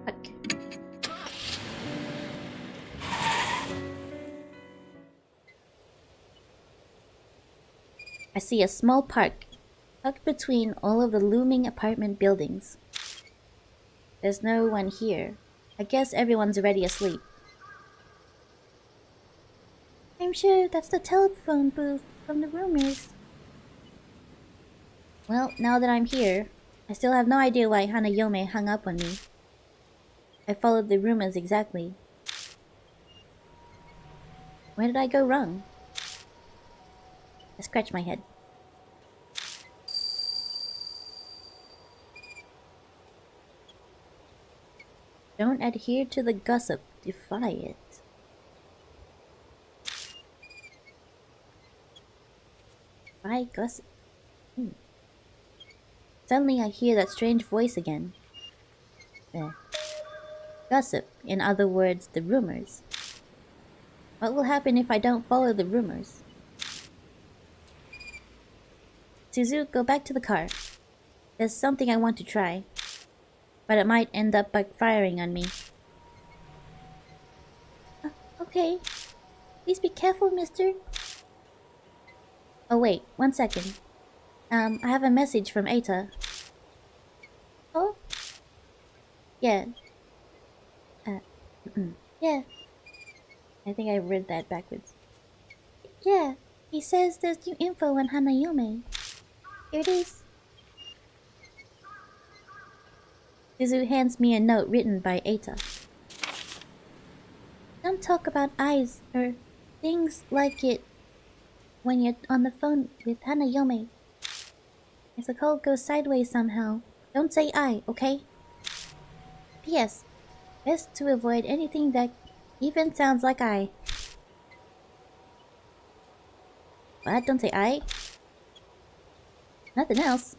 Okay. I see a small park tucked between all of the looming apartment buildings. There's no one here. I guess everyone's already asleep. I'm sure that's the telephone booth from the rumors. Well, now that I'm here, I still have no idea why Hanayome hung up on me. I followed the rumors exactly. Where did I go wrong? I scratch my head. Don't adhere to the gossip, defy it. Defy gossip. Suddenly I hear that strange voice again. There. Gossip, in other words, the rumors. What will happen if I don't follow the rumors? Suzu, go back to the car. There's something I want to try, but it might end up backfiring on me. Okay. Please be careful, mister. Oh wait, 1 second. I have a message from Eita. Oh? Yeah. Yeah. I think I read that backwards. Yeah, he says there's new info on Hanayome. Here it is. Suzu hands me a note written by Eita. Don't talk about eyes or things like it when you're on the phone with Hanayome. If the call goes sideways somehow, don't say I, okay? P.S. Best to avoid anything that even sounds like I. What? Don't say I? Nothing else?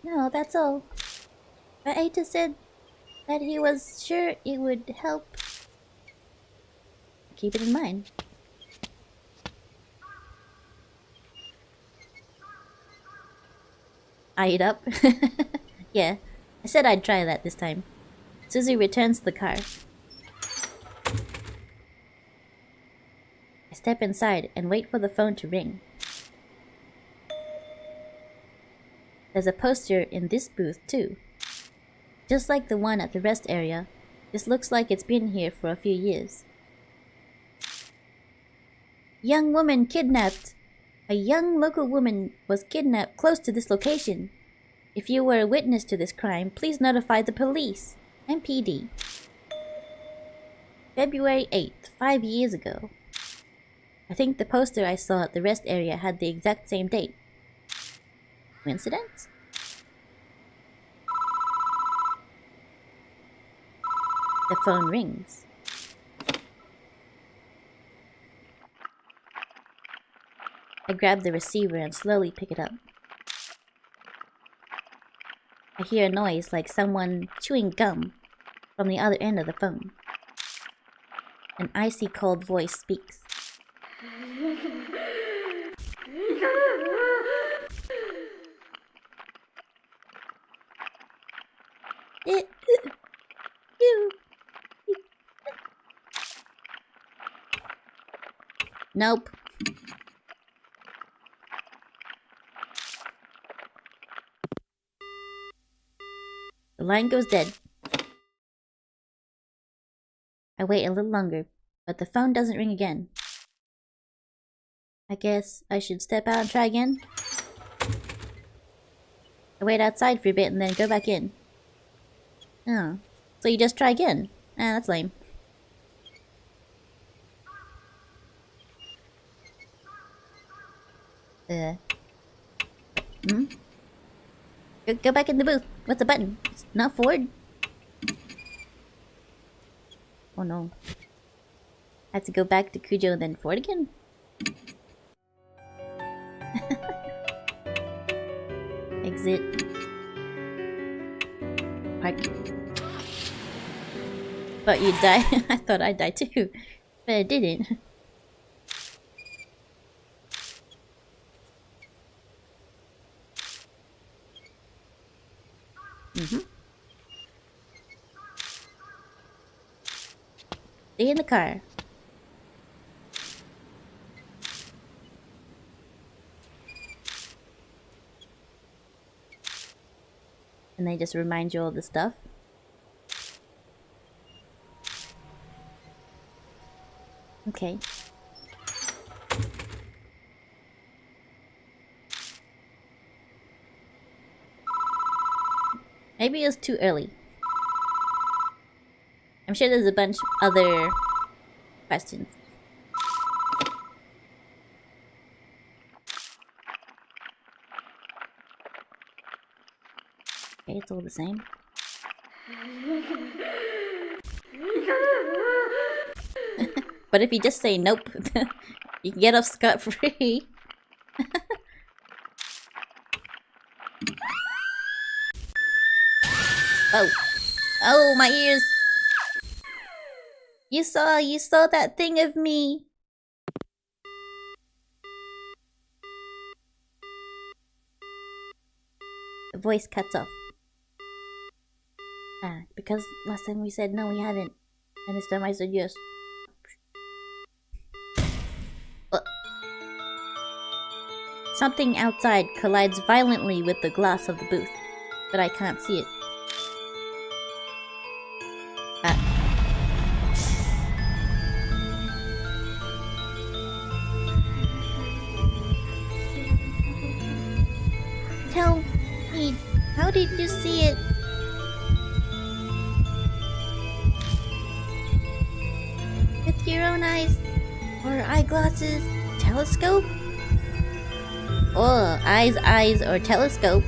No, that's all. But Eita said that he was sure it would help. Keep it in mind. Eye it up. Yeah, I said I'd try that this time. Suzu returns to the car. I step inside and wait for the phone to ring. There's a poster in this booth too. Just like the one at the rest area, this looks like it's been here for a few years. Young woman kidnapped! A young local woman was kidnapped close to this location. If you were a witness to this crime, please notify the police. MPD. February 8th, 5 years ago. I think the poster I saw at the rest area had the exact same date. Coincidence? The phone rings. I grab the receiver and slowly pick it up. I hear a noise like someone chewing gum from the other end of the phone. An icy cold voice speaks. Nope. The line goes dead. I wait a little longer, but the phone doesn't ring again. I guess I should step out and try again. I wait outside for a bit and then go back in. Oh, so you just try again? Ah, that's lame. Uh. Hmm? Go back in the booth. What's the button? It's not forward. Oh no. I have to go back to Cujo and then forward again? Exit. Park. But you died. I thought I died too. But I didn't. Mm-hmm. Stay in the car. And they just remind you all the stuff. Okay. Maybe it was too early. I'm sure there's a bunch other questions. Okay, it's all the same. But if you just say nope, you can get off scot-free. Oh. Oh, my ears! You saw that thing of me! The voice cuts off. Ah, because last time we said no, we haven't. And this time I said yes. Something outside collides violently with the glass of the booth, but I can't see it. Tell me, how did you see it? With your own eyes? Or eyeglasses? Telescope? Oh, eyes, or telescope.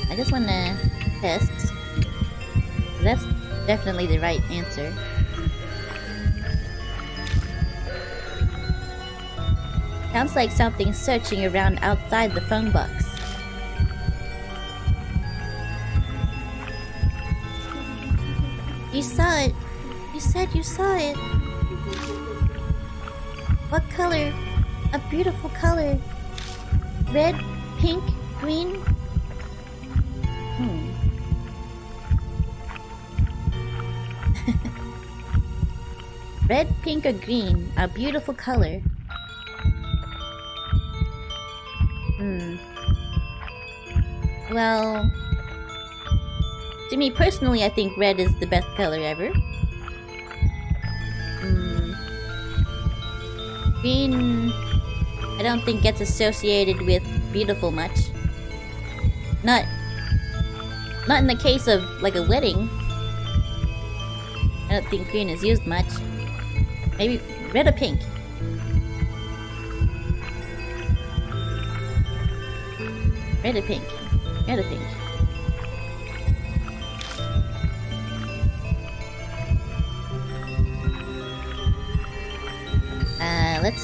I just wanna test. That's definitely the right answer. Sounds like something searching around outside the phone box. You saw it. You said you saw it. What color? A beautiful color. Red, pink, green. Red, pink, or green. A beautiful color. Well, to me personally, I think red is the best color ever. Green, I don't think gets associated with beautiful much. Not in the case of like a wedding. I don't think green is used much. Maybe red or pink. Red or pink. Red or pink.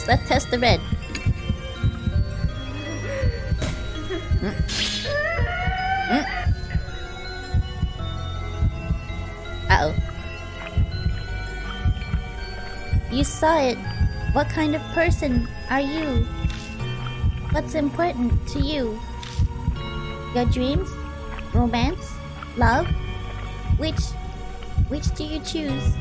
Let's test the red. Uh-oh. You saw it. What kind of person are you? What's important to you? Your dreams? Romance? Love? Which do you choose?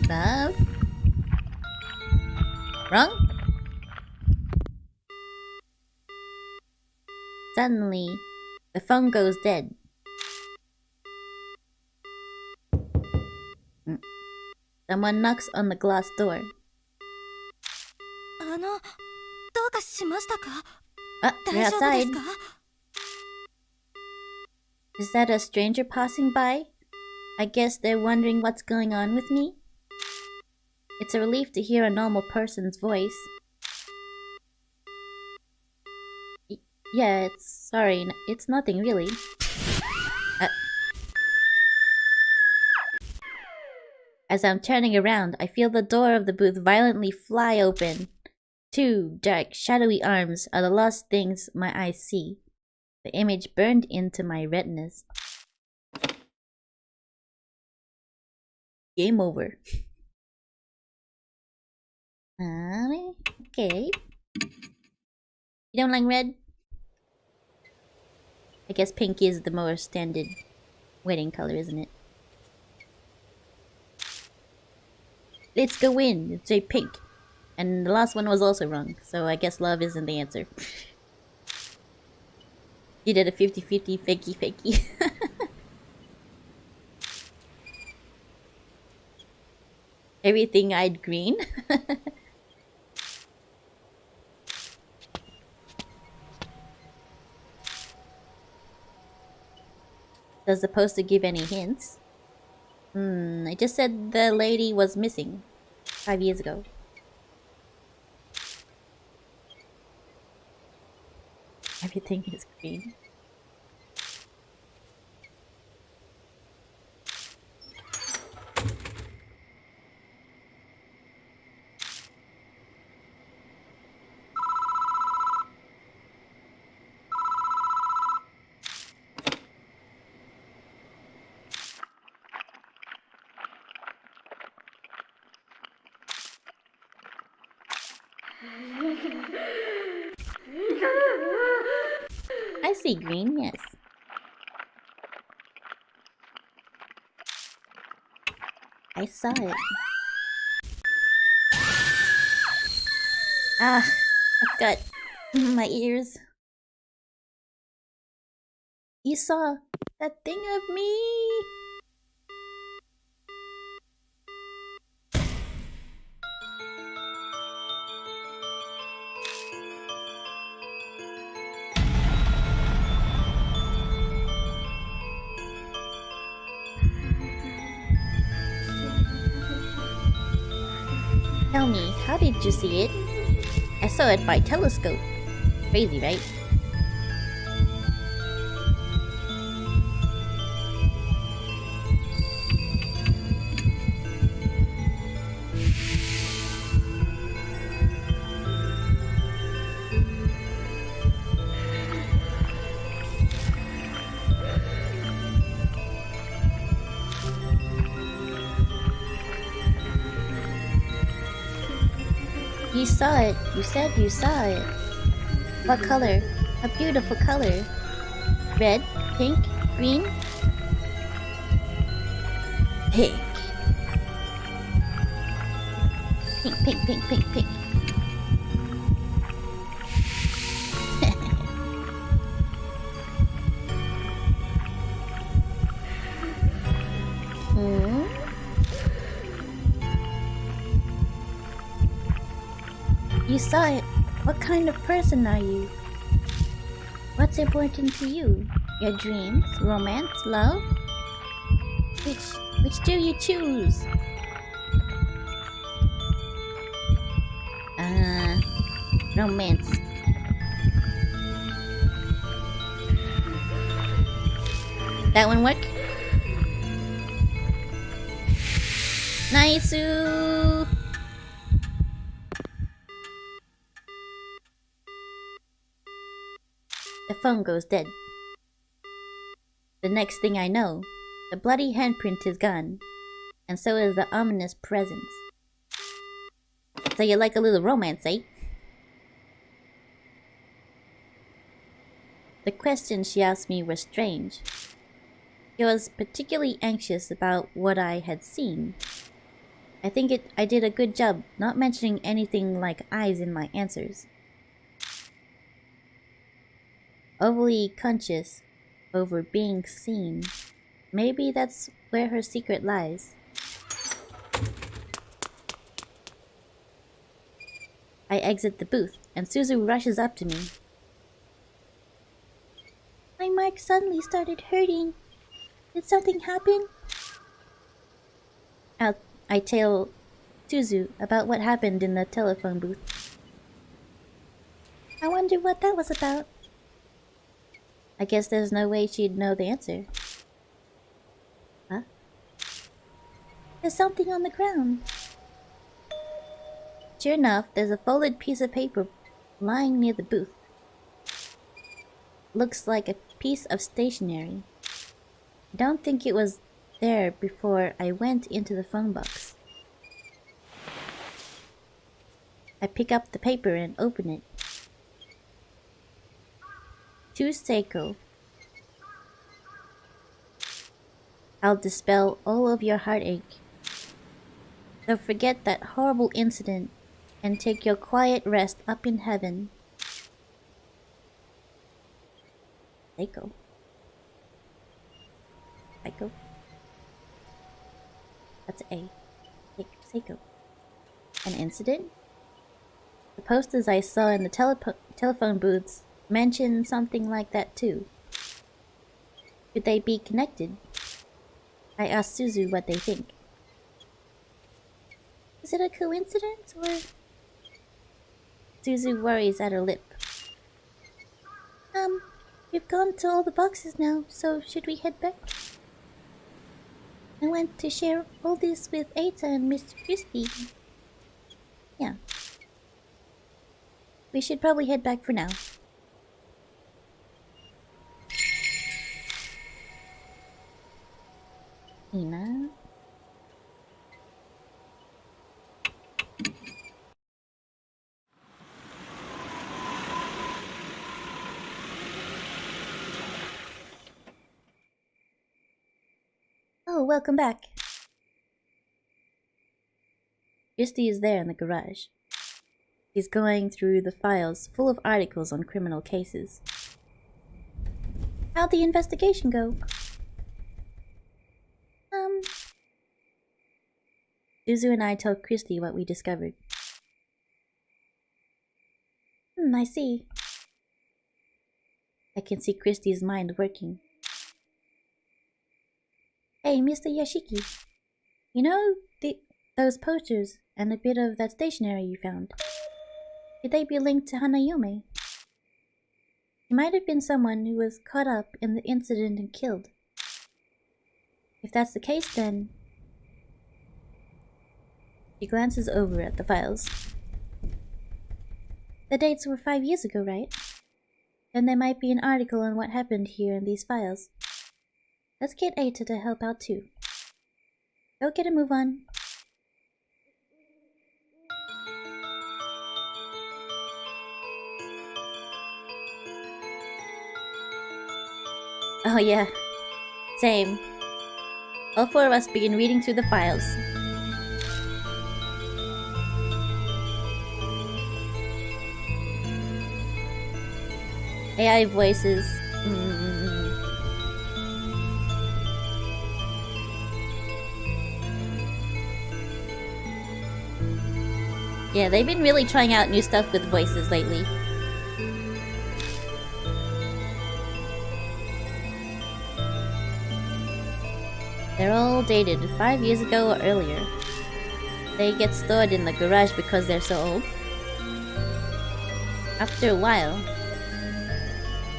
Love? Wrong? Suddenly, the phone goes dead. Someone knocks on the glass door. どうかしましたか？ You're 大丈夫です outside. か？ Is that a stranger passing by? I guess they're wondering what's going on with me. It's a relief to hear a normal person's voice. Yeah, it's nothing really. As I'm turning around, I feel the door of the booth violently fly open. Two dark, shadowy arms are the last things my eyes see. The image burned into my retinas. Game over. Okay. You don't like red? I guess pink is the more standard wedding color, isn't it? Let's go in. It's a pink. And the last one was also wrong, so I guess love isn't the answer. You did a 50-50 fakey. Everything eyed green. Does the poster give any hints? I just said the lady was missing 5 years ago. Everything is green. I see green, yes. I saw it. Ah, I've got my ears. You saw that thing of me. Tell me, how did you see it? I saw it by telescope. Crazy, right? You saw it. You said you saw it. What color? A beautiful color. Red, pink, green? Pink. Pink. You saw it. What kind of person are you? What's important to you? Your dreams, romance, love? Which do you choose? Romance. That one work? Nice. The phone goes dead. The next thing I know, the bloody handprint is gone, and so is the ominous presence. So you like a little romance, eh? The questions she asked me were strange. She was particularly anxious about what I had seen. I think I did a good job not mentioning anything like eyes in my answers. Overly conscious over being seen. Maybe that's where her secret lies. I exit the booth, and Suzu rushes up to me. My mark suddenly started hurting. Did something happen? I tell Suzu about what happened in the telephone booth. I wonder what that was about. I guess there's no way she'd know the answer. Huh? There's something on the ground. Sure enough, there's a folded piece of paper lying near the booth. Looks like a piece of stationery. I don't think it was there before I went into the phone box. I pick up the paper and open it. To Seiko. I'll dispel all of your heartache. So forget that horrible incident and take your quiet rest up in heaven. Seiko. Seiko. That's A. Seiko. An incident? The posters I saw in the telephone booths mention something like that too. Could they be connected? I asked Suzu what they think. Is it a coincidence or... Suzu worries at her lip. We've gone to all the boxes now, so should we head back? I want to share all this with Eita and Mr. Christie. Yeah. We should probably head back for now. Ina. Oh, welcome back. Christie is there in the garage. He's going through the files full of articles on criminal cases. How'd the investigation go? Suzu and I tell Christie what we discovered. I see. I can see Christie's mind working. Hey, Mr. Yashiki. You know those posters and a bit of that stationery you found? Could they be linked to Hanayome? She might have been someone who was caught up in the incident and killed. If that's the case, then... She glances over at the files. The dates were 5 years ago, right? Then there might be an article on what happened here in these files. Let's get Eita to help out too. Go get a move on. Oh yeah, same. All four of us begin reading through the files. AI voices. Yeah, they've been really trying out new stuff with voices lately. They're all dated 5 years ago or earlier. They get stored in the garage because they're so old. After a while...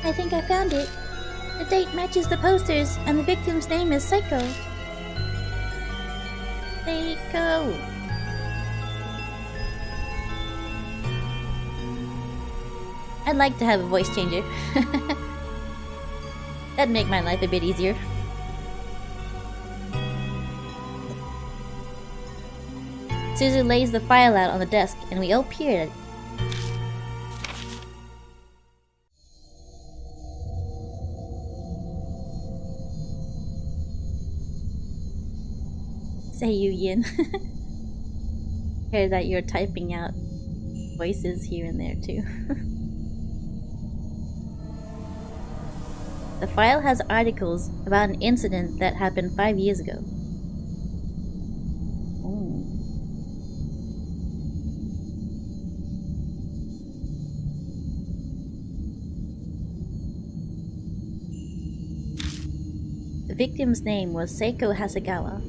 I think I found it. The date matches the posters and the victim's name is Seiko. Seiko. I'd like to have a voice changer. That'd make my life a bit easier. Suzu lays the file out on the desk and we all peer at it. Say you, Yin. Hear that you're typing out voices here and there too. The file has articles about an incident that happened 5 years ago. victim's name was Seiko Hasegawa.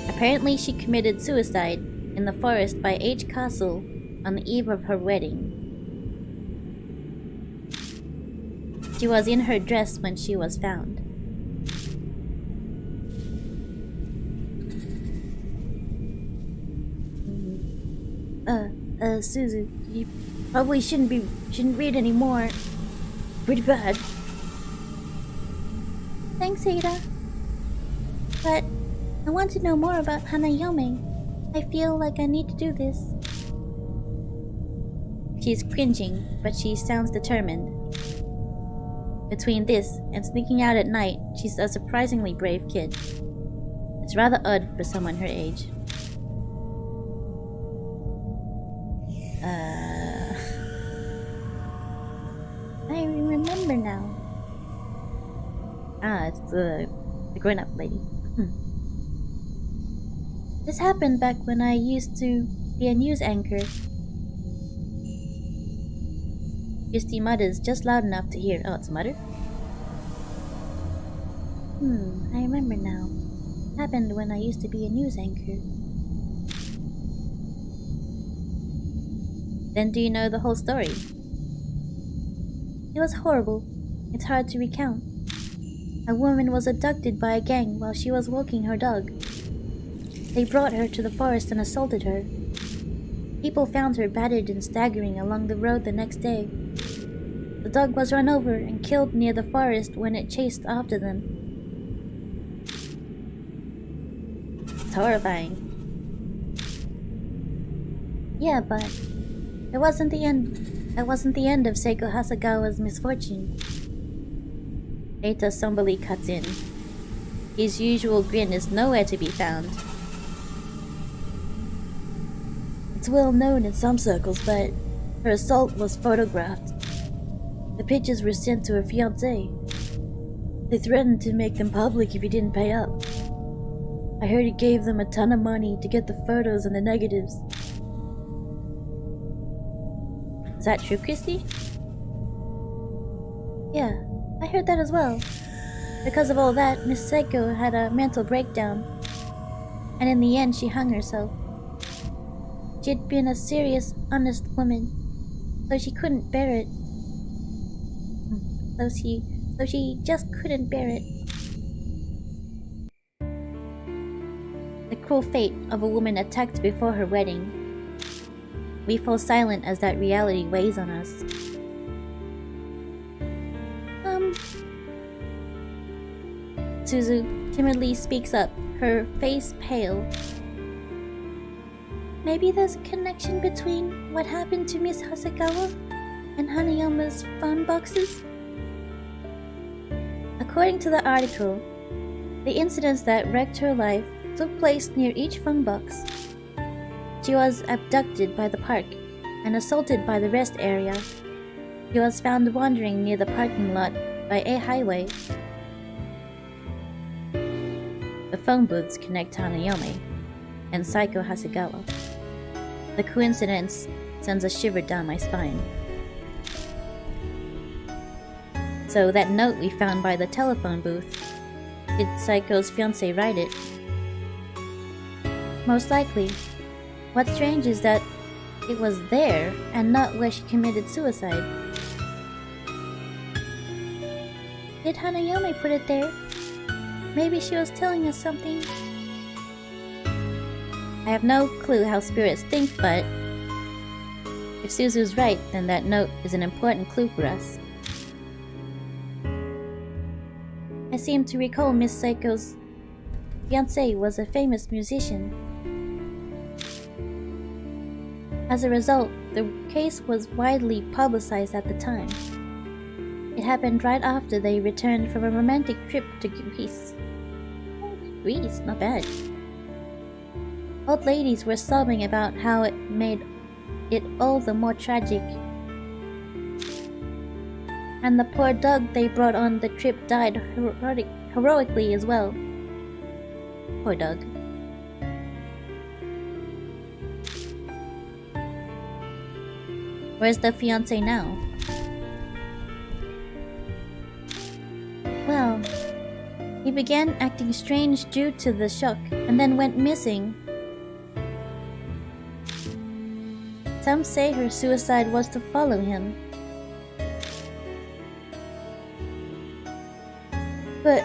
Apparently, she committed suicide in the forest by H Castle on the eve of her wedding. She was in her dress when she was found. Suzu, you probably shouldn't read anymore. Pretty bad. Thanks, Ada. But I want to know more about Hanayome. I feel like I need to do this. She's cringing, but she sounds determined. Between this and sneaking out at night, she's a surprisingly brave kid. It's rather odd for someone her age. I remember now. It's the grown-up lady. This happened back when I used to be a news anchor. Christy mutters just loud enough to hear. Oh, it's a mutter? I remember now. It happened when I used to be a news anchor. Then do you know the whole story? It was horrible. It's hard to recount. A woman was abducted by a gang while she was walking her dog. They brought her to the forest and assaulted her. People found her battered and staggering along the road the next day. The dog was run over and killed near the forest when it chased after them. It's horrifying. Yeah, but it wasn't the end. That wasn't the end of Seiko Hasegawa's misfortune. Eita somberly cuts in. His usual grin is nowhere to be found. It's well known in some circles, but her assault was photographed. The pictures were sent to her fiancé. They threatened to make them public if he didn't pay up. I heard he gave them a ton of money to get the photos and the negatives. Is that true, Christy? Yeah, I heard that as well. Because of all that, Miss Seiko had a mental breakdown. And in the end, she hung herself. She'd been a serious, honest woman, so she couldn't bear it. So she just couldn't bear it. The cruel fate of a woman attacked before her wedding. We fall silent as that reality weighs on us. Suzu timidly speaks up, her face pale. Maybe there's a connection between what happened to Miss Hasegawa and Hanayoma's phone boxes? According to the article, the incidents that wrecked her life took place near each phone box. She was abducted by the park and assaulted by the rest area. She was found wandering near the parking lot by a highway. The phone booths connect Hanayome and Seiko Hasegawa. The coincidence sends a shiver down my spine. So that note we found by the telephone booth, did Seiko's fiancé write it? Most likely. What's strange is that it was there and not where she committed suicide. Did Hanayome put it there? Maybe she was telling us something. I have no clue how spirits think, but if Suzu's right, then that note is an important clue for us. I seem to recall Miss Seiko's fiancé was a famous musician. As a result, the case was widely publicized at the time. It happened right after they returned from a romantic trip to Greece. Greece, not bad. Old ladies were sobbing about how it made it all the more tragic. And the poor dog they brought on the trip died heroically as well. Poor dog. Where's the fiancé now? He began acting strange due to the shock and then went missing. Some say her suicide was to follow him. But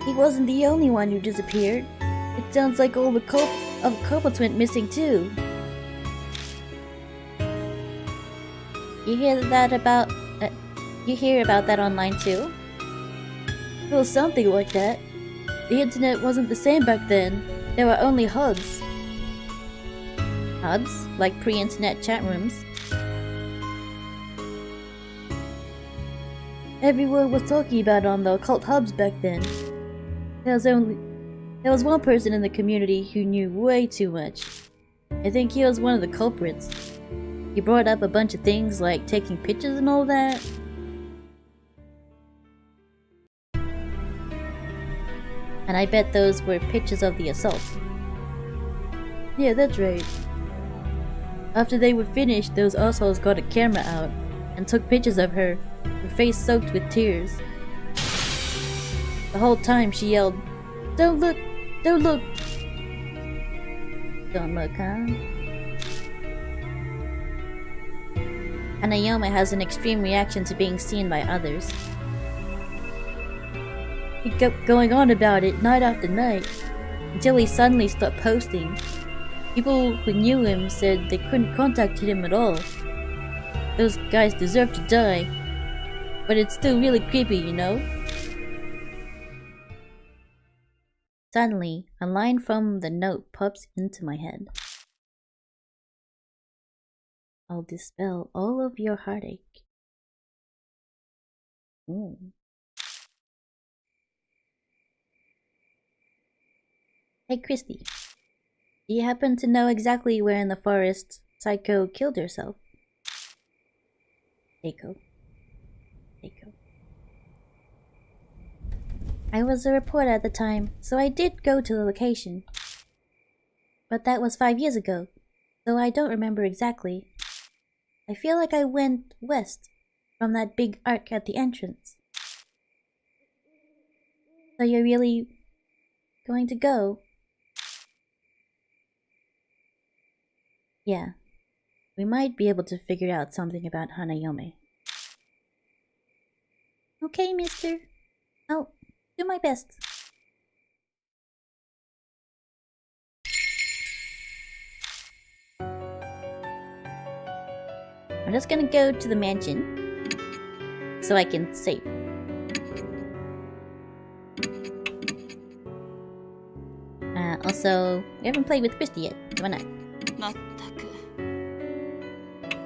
he wasn't the only one who disappeared. It sounds like all the culprits went missing too. You hear about that online too? Well, something like that. The internet wasn't the same back then. There were only hubs. Hubs? Like pre-internet chat rooms? Everyone was talking about it on the occult hubs back then. There was one person in the community who knew way too much. I think he was one of the culprits. He brought up a bunch of things like taking pictures and all that. And I bet those were pictures of the assault. Yeah, that's right. After they were finished, those assholes got a camera out and took pictures of her face soaked with tears. The whole time she yelled, "Don't look! Don't look!" Don't look, huh? Hanayome has an extreme reaction to being seen by others. He kept going on about it night after night, until he suddenly stopped posting. People who knew him said they couldn't contact him at all. Those guys deserve to die. But it's still really creepy, you know? Suddenly, a line from the note pops into my head. I'll dispel all of your heartache. Ooh. Hey Christy, do you happen to know exactly where in the forest Psycho killed herself? Eiko. I was a reporter at the time, so I did go to the location. But that was 5 years ago, so I don't remember exactly. I feel like I went west from that big arc at the entrance. So you're really going to go? Yeah, we might be able to figure out something about Hanayome. Okay, mister. I'll do my best. I'm just gonna go to the mansion so I can save. Also, we haven't played with Christy yet. Why not?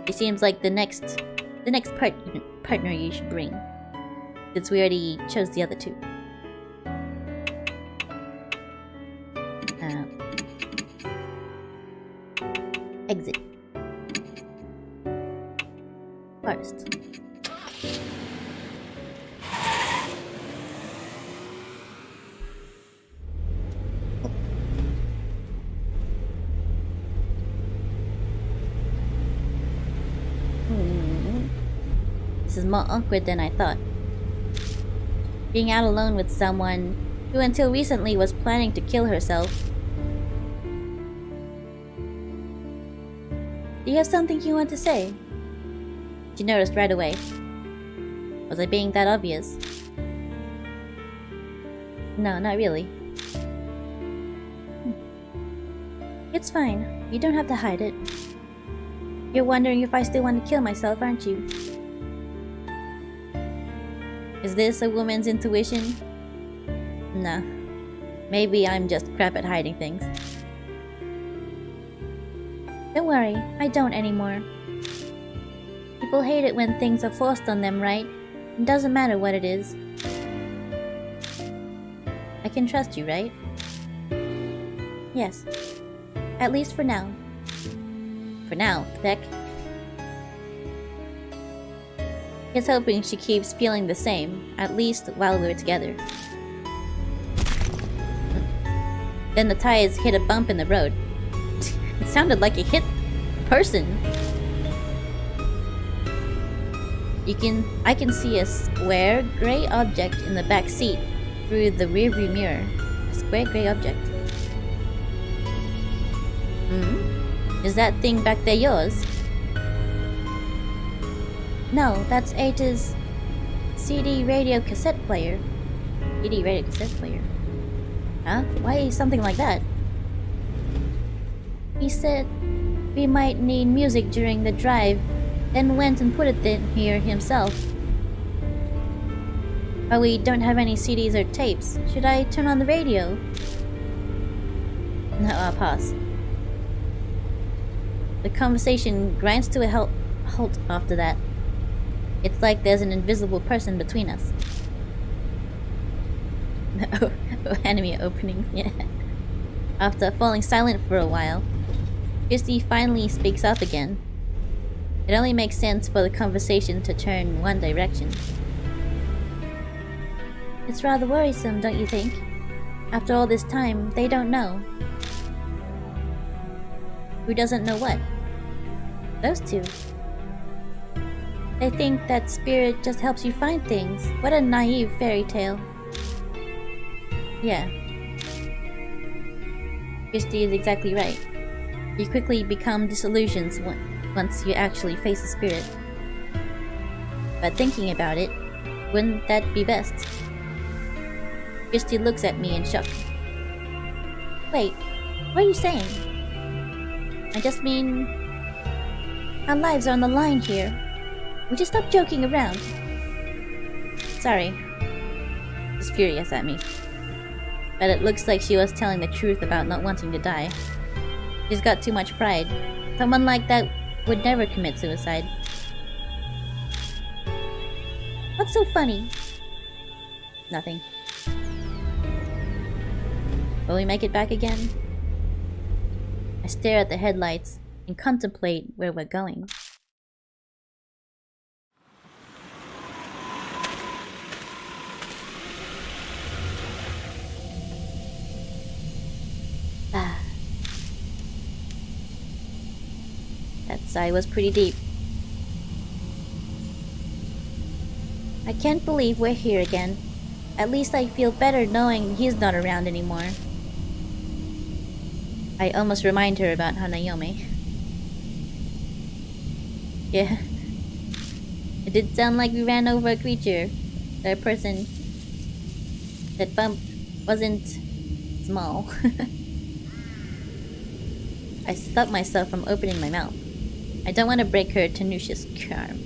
It seems like the next partner you should bring, since we already chose the other two. Exit. Forest. This is more awkward than I thought. Being out alone with someone who until recently was planning to kill herself. Do you have something you want to say? She noticed right away. Was I being that obvious? No, not really. It's fine. You don't have to hide it. You're wondering if I still want to kill myself, aren't you? Is this a woman's intuition? Nah. Maybe I'm just crap at hiding things. Don't worry, I don't anymore. People hate it when things are forced on them, right? It doesn't matter what it is. I can trust you, right? Yes. At least for now. For now, Beck. He's hoping she keeps feeling the same, at least while we're together. Then the tires hit a bump in the road. It sounded like it hit a person. I can see a square gray object in the back seat, through the rearview mirror. A square grey object. Is that thing back there yours? No, that's Ata's CD radio cassette player. CD radio cassette player. Huh? Why something like that? He said we might need music during the drive, then went and put it in here himself. But we don't have any CDs or tapes. Should I turn on the radio? No, I'll pass. The conversation grinds to a halt after that. It's like there's an invisible person between us. Anime opening, yeah. After falling silent for a while, Christy finally speaks up again. It only makes sense for the conversation to turn one direction. It's rather worrisome, don't you think? After all this time, they don't know. Who doesn't know what? Those two. They think that spirit just helps you find things. What a naive fairy tale. Yeah. Christy is exactly right. You quickly become disillusioned once you actually face a spirit. But thinking about it, wouldn't that be best? Christy looks at me in shock. Wait, what are you saying? I just mean... our lives are on the line here. Would you stop joking around? Sorry. She's furious at me. But it looks like she was telling the truth about not wanting to die. She's got too much pride. Someone like that would never commit suicide. What's so funny? Nothing. Will we make it back again? I stare at the headlights and contemplate where we're going. That sigh was pretty deep. I can't believe we're here again. At least I feel better knowing he's not around anymore. I almost remind her about Hanayome. Yeah. It did sound like we ran over a creature. Or a person. That bump wasn't small. I stop myself from opening my mouth. I don't want to break her tenacious charm.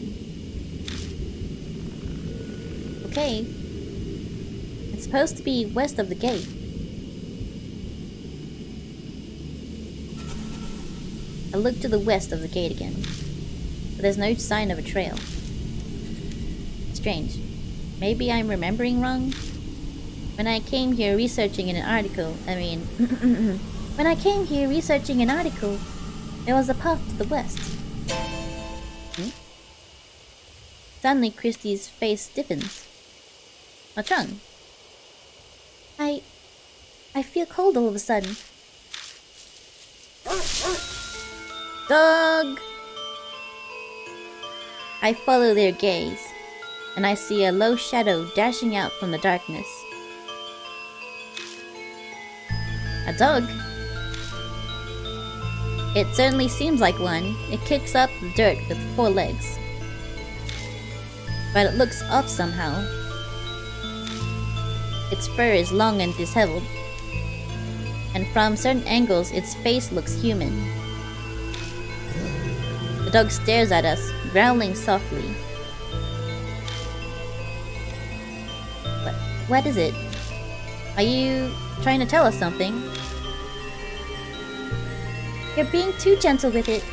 Okay. It's supposed to be west of the gate. I look to the west of the gate again, but there's no sign of a trail. Strange. Maybe I'm remembering wrong? When I came here researching an article, when I came here researching an article, there was a path to the west. Suddenly Christie's face stiffens. What's wrong? I feel cold all of a sudden. Dog! I follow their gaze, and I see a low shadow dashing out from the darkness. A dog? It certainly seems like one. It kicks up the dirt with 4 legs. But it looks off somehow. Its fur is long and disheveled, and from certain angles its face looks human. The dog stares at us, growling softly. What is it? Are you trying to tell us something? You're being too gentle with it.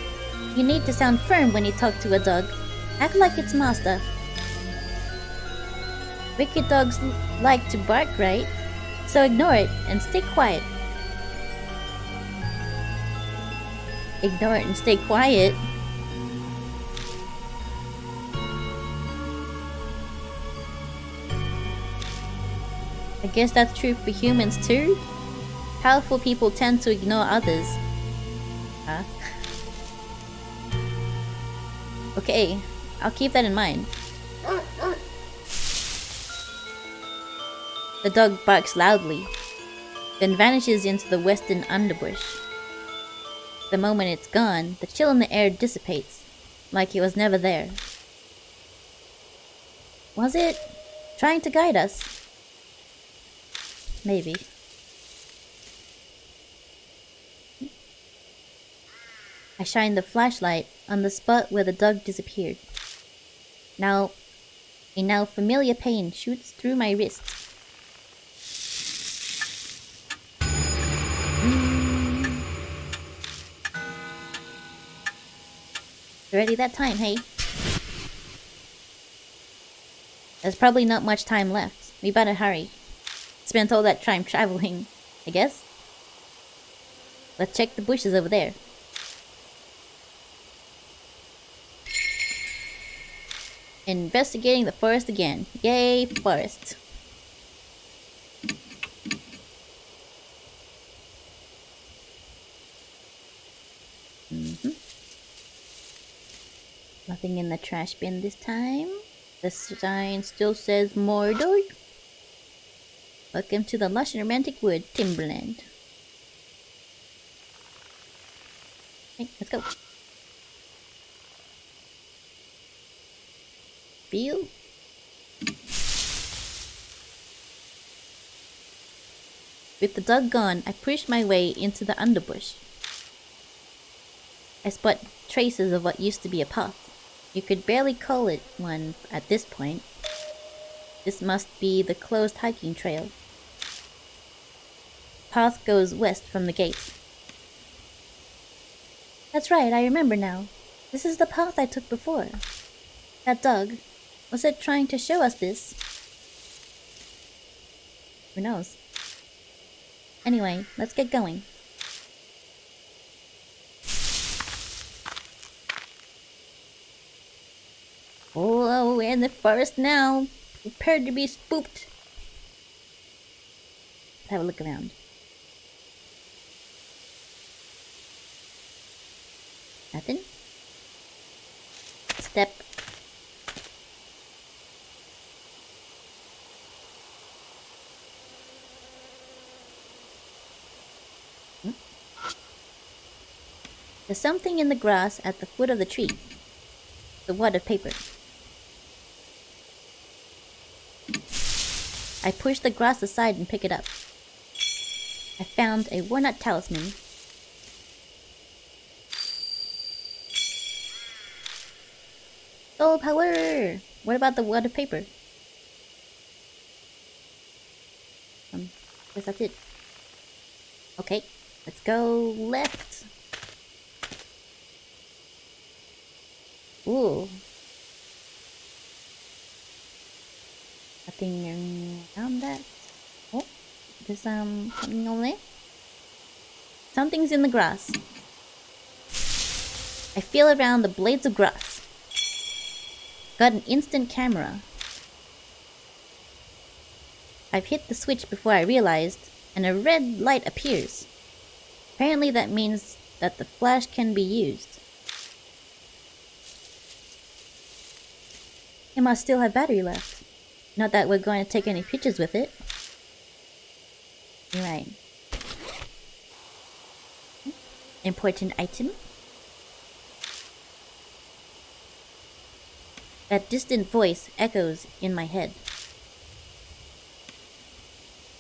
You need to sound firm when you talk to a dog. Act like its master. Wicked dogs like to bark, right? So ignore it and stay quiet. Ignore it and stay quiet? I guess that's true for humans too? Powerful people tend to ignore others. Huh? Okay, I'll keep that in mind. The dog barks loudly, then vanishes into the western underbush. The moment it's gone, the chill in the air dissipates, like it was never there. Was it trying to guide us? Maybe. I shined the flashlight on the spot where the dog disappeared. A now familiar pain shoots through my wrist. Already that time, hey? There's probably not much time left. We better hurry. Spent all that time traveling, I guess. Let's check the bushes over there. Investigating the forest again. Yay, forest. Nothing in the trash bin this time. The sign still says Mordor. Welcome to the lush and romantic wood, Timberland. Okay, let's go. Feel. With the dog gone, I pushed my way into the underbush. I spot traces of what used to be a path. You could barely call it one at this point. This must be the closed hiking trail. Path goes west from the gate. That's right, I remember now. This is the path I took before. That dog, was it trying to show us this? Who knows? Anyway, let's get going. Oh, we're in the forest now. Prepare to be spooked. Let's have a look around. Nothing. Step. There's something in the grass at the foot of the tree. The wad of paper. I push the grass aside and pick it up. I found a walnut talisman. Soul power! What about the wad of paper? Guess that's it. Okay, let's go left. Ooh. Nothing around that. Oh, there's something over there. Something's in the grass. I feel around the blades of grass. Got an instant camera. I've hit the switch before I realized, and a red light appears. Apparently that means that the flash can be used. It must still have battery left. Not that we're going to take any pictures with it. You're right. Important item. That distant voice echoes in my head.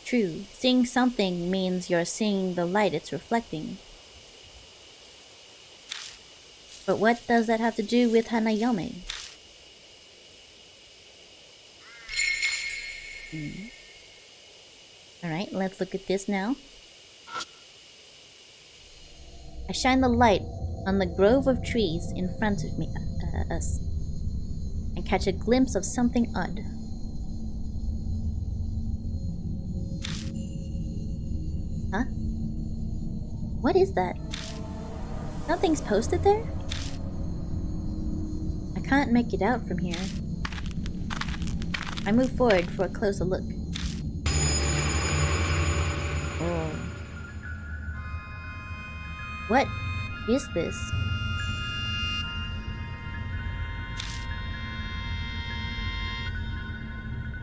True, seeing something means you're seeing the light it's reflecting. But what does that have to do with Hanayome? Alright, let's look at this now. I shine the light on the grove of trees in front of us, and catch a glimpse of something odd. Huh? What is that? Something's posted there? I can't make it out from here. I move forward for a closer look. Oh. What is this?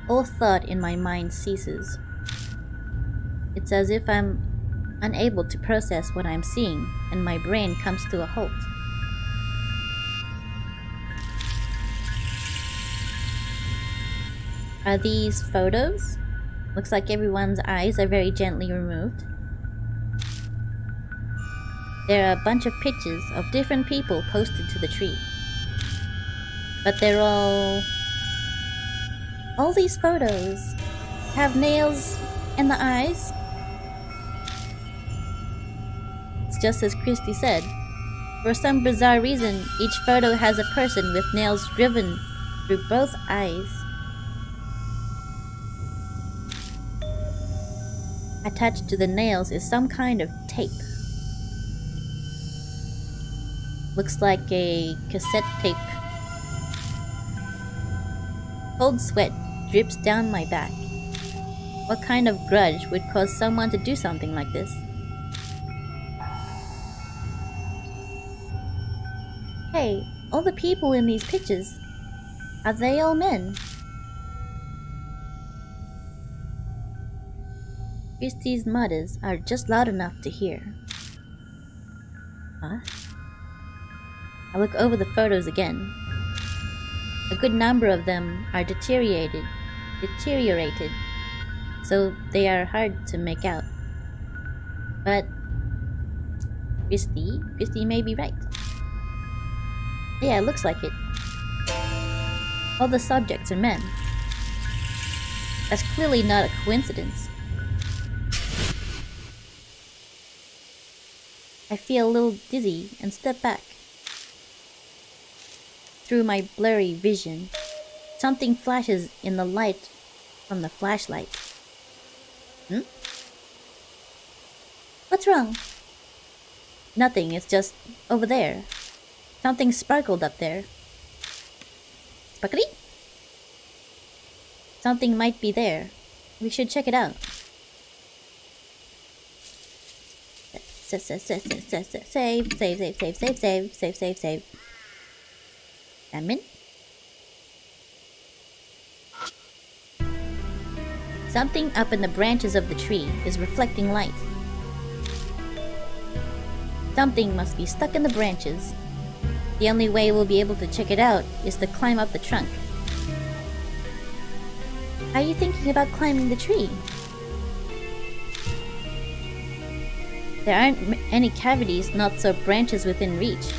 All thought in my mind ceases. It's as if I'm unable to process what I'm seeing, and my brain comes to a halt. Are these photos? Looks like everyone's eyes are very gently removed. There are a bunch of pictures of different people posted to the tree. But they're all these photos have nails in the eyes. It's just as Christy said. For some bizarre reason, each photo has a person with nails driven through both eyes. Attached to the nails is some kind of tape. Looks like a cassette tape. Cold sweat drips down my back. What kind of grudge would cause someone to do something like this? Hey, all the people in these pictures, are they all men? Christie's mutters are just loud enough to hear. Huh? I look over the photos again. A good number of them are deteriorated, so they are hard to make out. But Christy may be right. Yeah, it looks like it. All the subjects are men. That's clearly not a coincidence. I feel a little dizzy and step back. Through my blurry vision, something flashes in the light from the flashlight. What's wrong? Nothing, it's just over there. Something sparkled up there. Sparkly? Something might be there. We should check it out. Save. Admin? Something up in the branches of the tree is reflecting light. Something must be stuck in the branches. The only way we'll be able to check it out is to climb up the trunk. Are you thinking about climbing the tree? There aren't any cavities, not so branches within reach.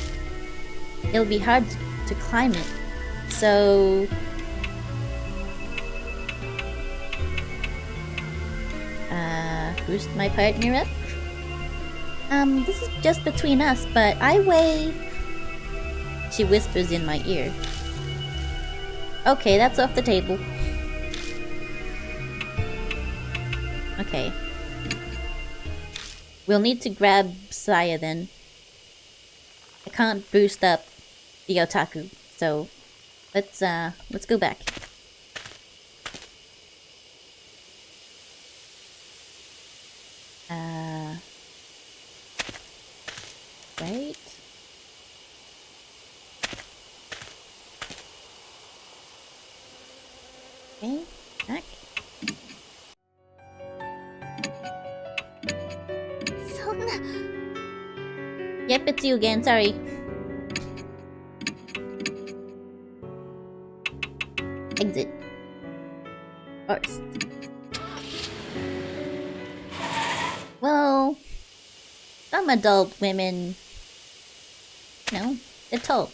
It'll be hard to climb it, so... boost my partner up? This is just between us, but I weigh... She whispers in my ear. Okay, that's off the table. Okay. We'll need to grab Saya then. I can't boost up the otaku, so let's go back. Right. Okay, back. Yep, it's you again, sorry. Exit. First. Well, some adult women, you know, they're tall.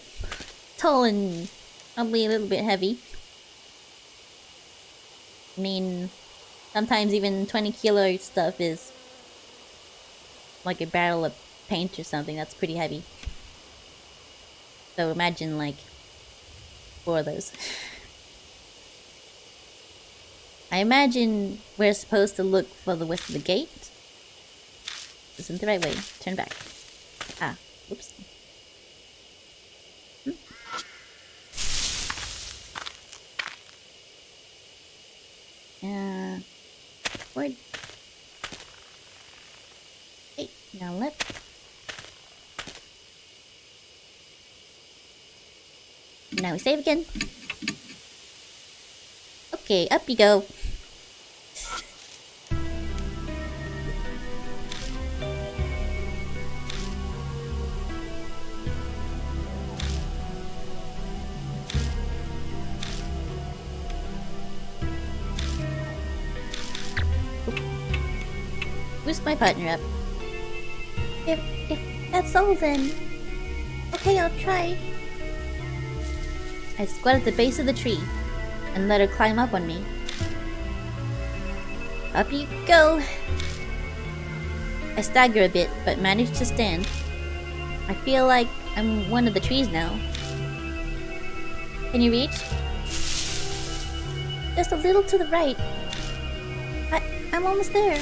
Tall and probably a little bit heavy. I mean, sometimes even 20-kilo stuff is like a barrel of paint or something. That's pretty heavy. So imagine like 4 of those. I imagine we're supposed to look for the west of the gate. This isn't the right way. Turn back. Ah, whoops. Forward. Okay, now left. Now we save again. Okay, up you go. boost my partner up. If that's all, then... Okay, I'll try. I squat at the base of the tree and let her climb up on me. Up you go! I stagger a bit, but manage to stand. I feel like I'm one of the trees now. Can you reach? Just a little to the right. I'm almost there.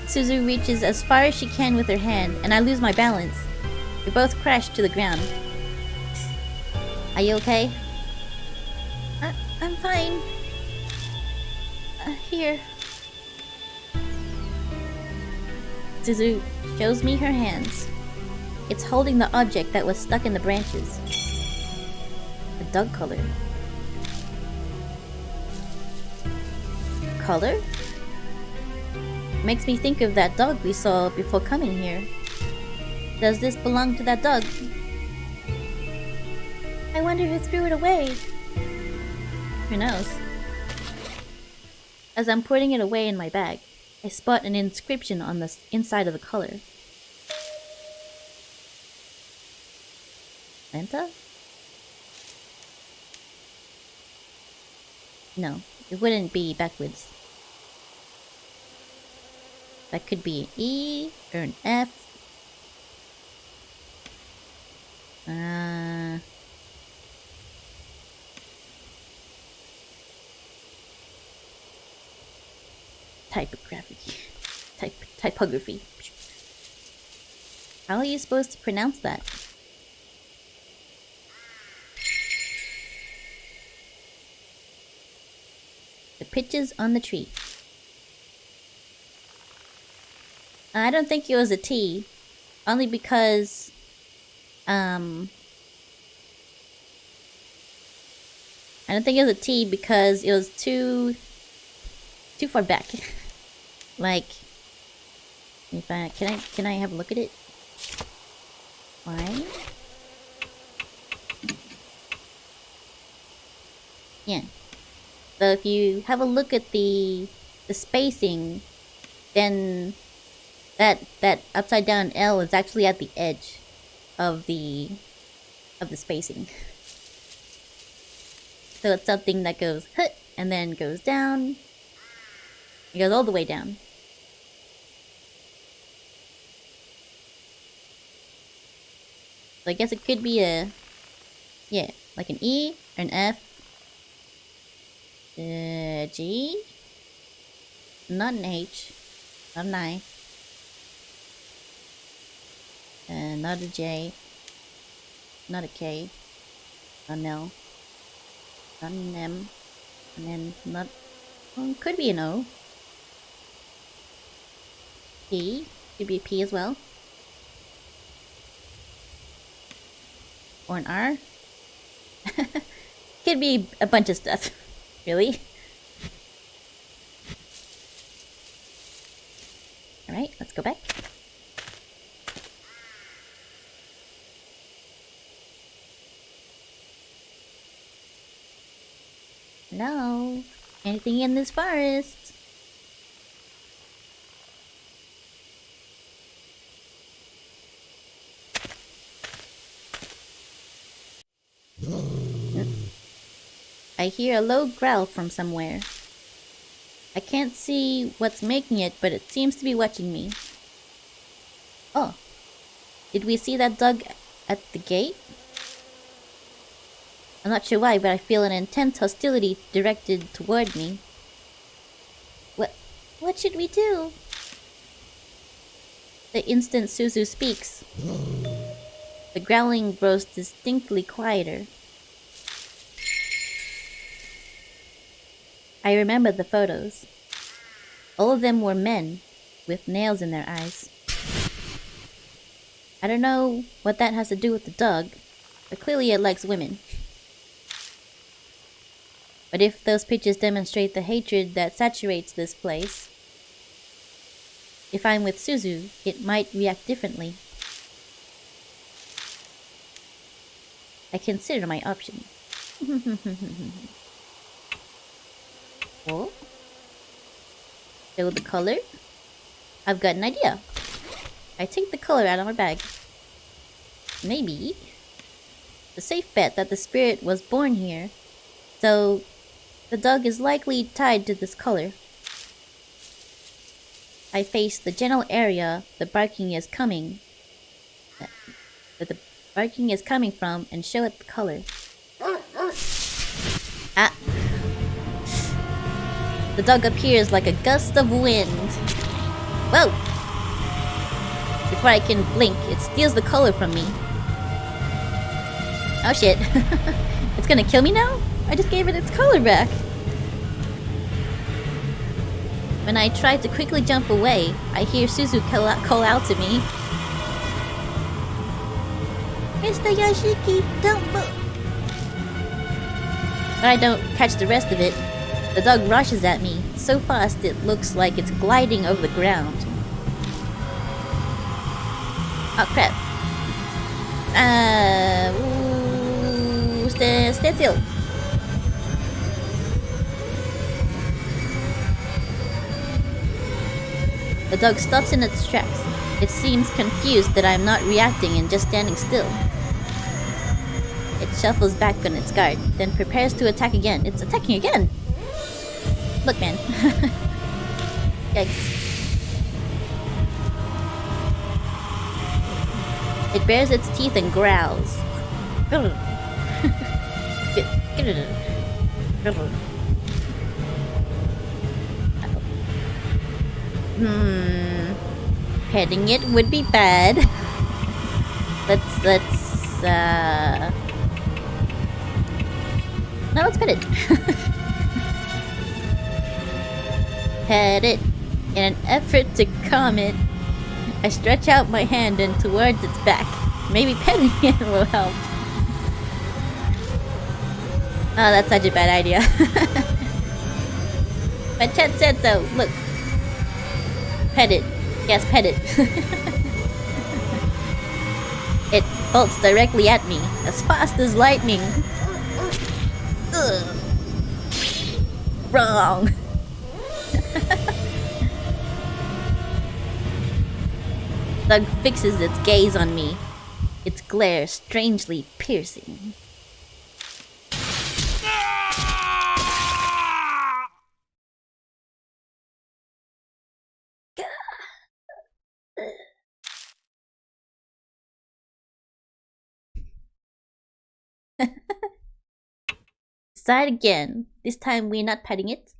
Suzu reaches as far as she can with her hand, and I lose my balance. We both crash to the ground. Are you okay? I'm fine. Here. Suzu shows me her hands. It's holding the object that was stuck in the branches. A dog collar. Collar? Makes me think of that dog we saw before coming here. Does this belong to that dog? I wonder who threw it away. Who knows? As I'm putting it away in my bag, I spot an inscription on the inside of the collar. Santa? No, it wouldn't be backwards. That could be an E or an F. Typography. How are you supposed to pronounce that? The pitches on the tree. I don't think it was a T, only because I don't think it was a T because it was too far back. Like, if can I have a look at it? Why? Yeah. So if you have a look at the spacing, then that upside down L is actually at the edge of the spacing. So it's something that goes and then goes down. It goes all the way down. So I guess it could be a, yeah, like an E or an F. G. Not an H. Not an I. Not a J. Not a K. Not an L. Not an M. And then not... Well, could be an O. P. Could be a P as well. Or an R. Could be a bunch of stuff. Really? Alright, let's go back. Hello? Anything in this forest? I hear a low growl from somewhere. I can't see what's making it, but it seems to be watching me. Oh. Did we see that dog at the gate? I'm not sure why, but I feel an intense hostility directed toward me. What should we do? The instant Suzu speaks, the growling grows distinctly quieter. I remember the photos. All of them were men, with nails in their eyes. I don't know what that has to do with the dog, but clearly it likes women. But if those pictures demonstrate the hatred that saturates this place, if I'm with Suzu, it might react differently. I consider my options. Oh? show the color. I've got an idea. I take the color out of my bag. Maybe the safe bet that the spirit was born here, so the dog is likely tied to this color. I face the general area the barking is coming from and show it the color. Ah. The dog appears like a gust of wind. Whoa! Before I can blink, it steals the color from me. Oh shit. It's gonna kill me now? I just gave it its color back. When I try to quickly jump away, I hear Suzu call out to me. Mr. Yoshiki, don't move! But I don't catch the rest of it. The dog rushes at me, so fast it looks like it's gliding over the ground. Oh crap. Stand still. The dog stops in its tracks. It seems confused that I'm not reacting and just standing still. It shuffles back on its guard, then prepares to attack again. It's attacking again! Look, man. Yikes. It bares its teeth and growls. Petting it would be bad. Let's no, let's pet it. Pet it. In an effort to calm it, I stretch out my hand and towards its back. Maybe petting it will help. Oh, that's such a bad idea. But Chet said so. Look. Pet it. Yes, pet it. It bolts directly at me, as fast as lightning. Ugh. Wrong. Doug fixes its gaze on me, its glare strangely piercing. Decide again. This time we're not petting it.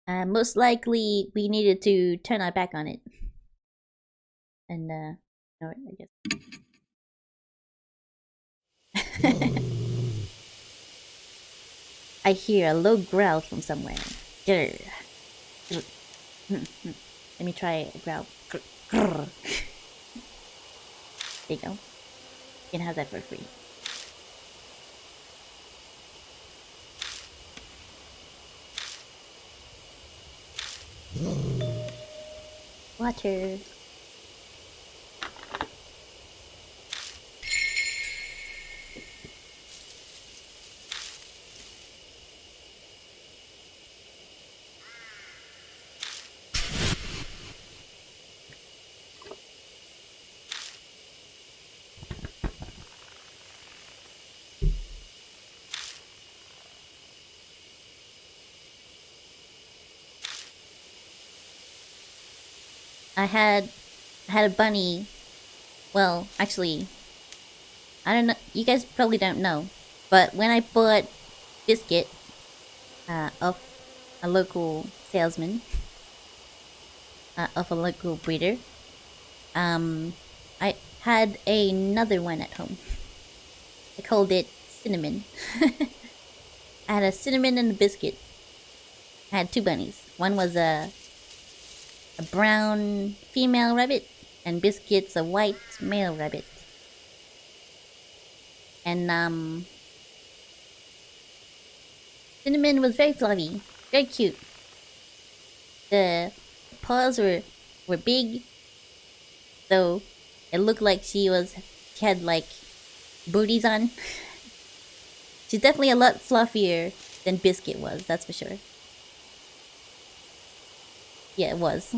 Most likely we needed to turn our back on it. And no, I guess. I hear a low growl from somewhere. Grr. Let me try a growl. There you go. You can have that for free. Water. I had a bunny. Well, actually, I don't know. You guys probably don't know, but when I bought Biscuit off a local salesman, of a local breeder, I had another one at home. I called it Cinnamon. I had a Cinnamon and a Biscuit. I had two bunnies. One was a brown female rabbit, and Biscuit's a white male rabbit. And Cinnamon was very fluffy, very cute. The paws were big, so it looked like she had like booties on. She's definitely a lot fluffier than Biscuit was, that's for sure. Yeah, it was.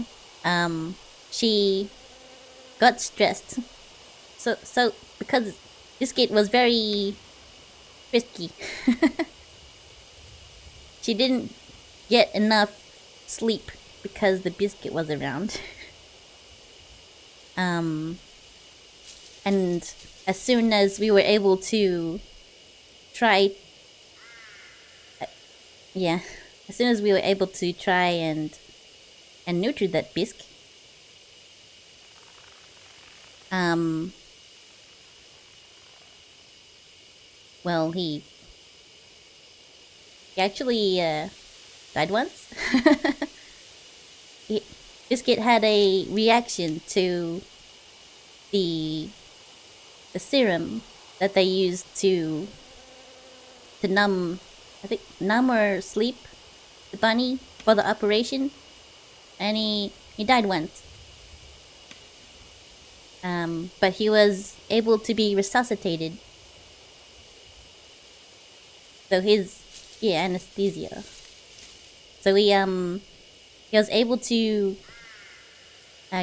She got stressed. So because Biscuit was very frisky, she didn't get enough sleep because the Biscuit was around. And as soon as we were able to try, yeah, as soon as we were able to try and neuter that Biscuit, well, he actually died once. Biscuit had a reaction to the serum that they used to numb, I think, numb or sleep the bunny for the operation, and he died once. But he was able to be resuscitated. So anesthesia. So he was able to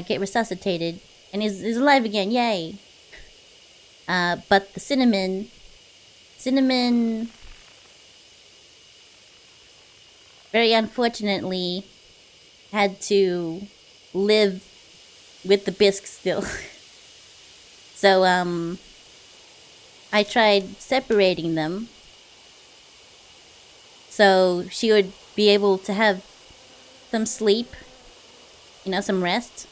get resuscitated, and he's alive again, yay! But the cinnamon, very unfortunately, had to live with the bisque still. So I tried separating them, so she would be able to have some sleep, some rest.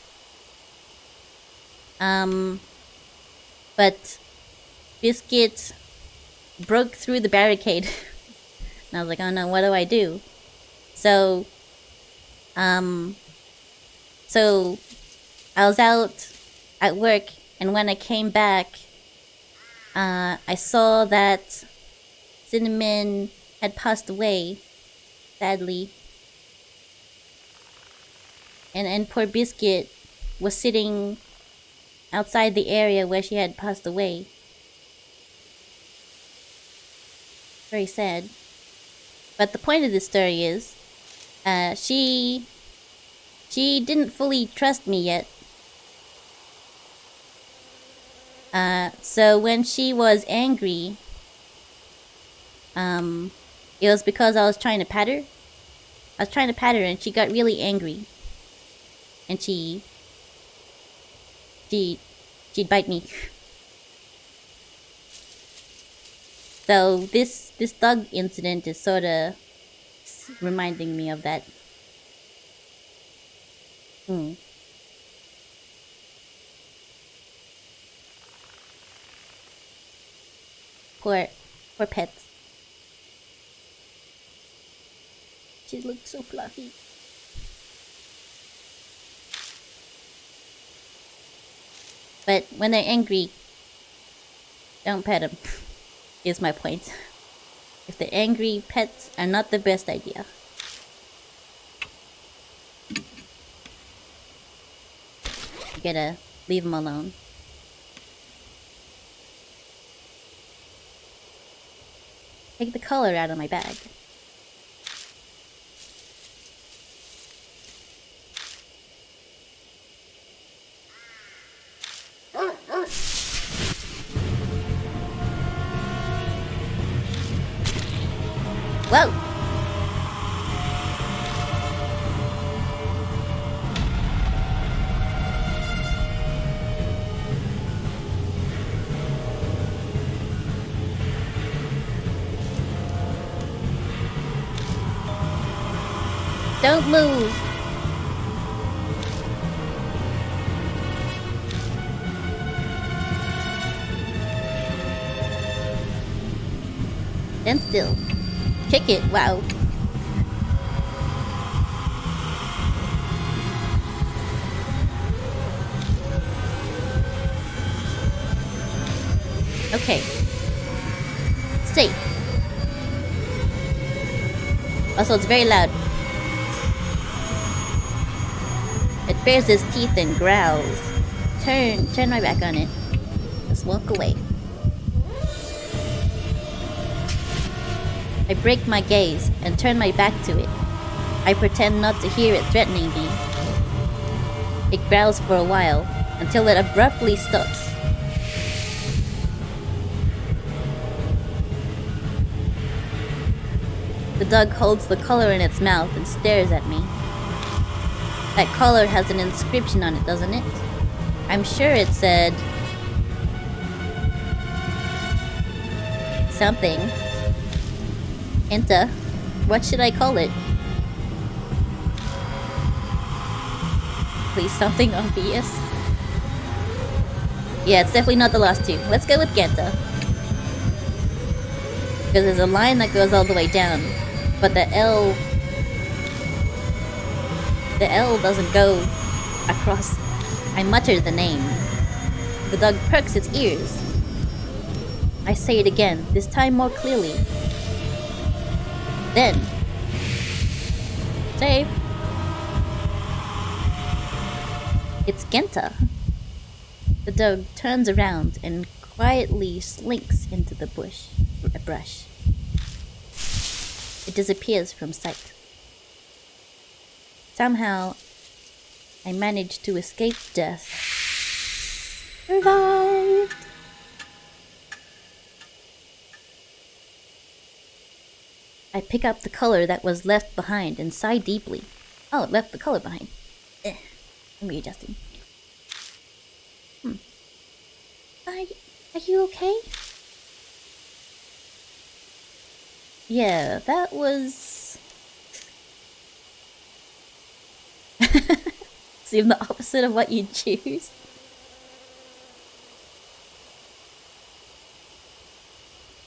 But Biscuit broke through the barricade. And I was like, oh no, what do I do? So I was out at work, and when I came back, I saw that Cinnamon had passed away, sadly. And poor Biscuit was sitting outside the area where she had passed away. Very sad. But the point of this story is, she didn't fully trust me yet. So when she was angry, it was because I was trying to pat her. I was trying to pat her, and she got really angry. And she'd bite me. So this dog incident is sort of reminding me of that. Poor pets. She looks so fluffy. But when they're angry, don't pet them, is my point. If they're angry, pets are not the best idea. You gotta leave them alone. Take the color out of my bag. Whoa! Don't move! Stand still. Kick it, wow. Okay. Safe. Also, it's very loud. It bares its teeth and growls. Turn my back on it. Just walk away. I break my gaze and turn my back to it. I pretend not to hear it threatening me. It growls for a while, until it abruptly stops. The dog holds the collar in its mouth and stares at me. That collar has an inscription on it, doesn't it? I'm sure it said... something. Enta. What should I call it? Please, something obvious. Yeah, it's definitely not the last two. Let's go with Genta. Because there's a line that goes all the way down. But the L doesn't go across. I mutter the name. The dog perks its ears. I say it again, this time more clearly. Then... save. It's Genta. The dog turns around and quietly slinks into the brush. It disappears from sight. Somehow, I managed to escape death. Survived! I pick up the color that was left behind and sigh deeply. Oh, it left the color behind. I'm readjusting. Are you okay? Yeah, that was... seem the opposite of what you'd choose.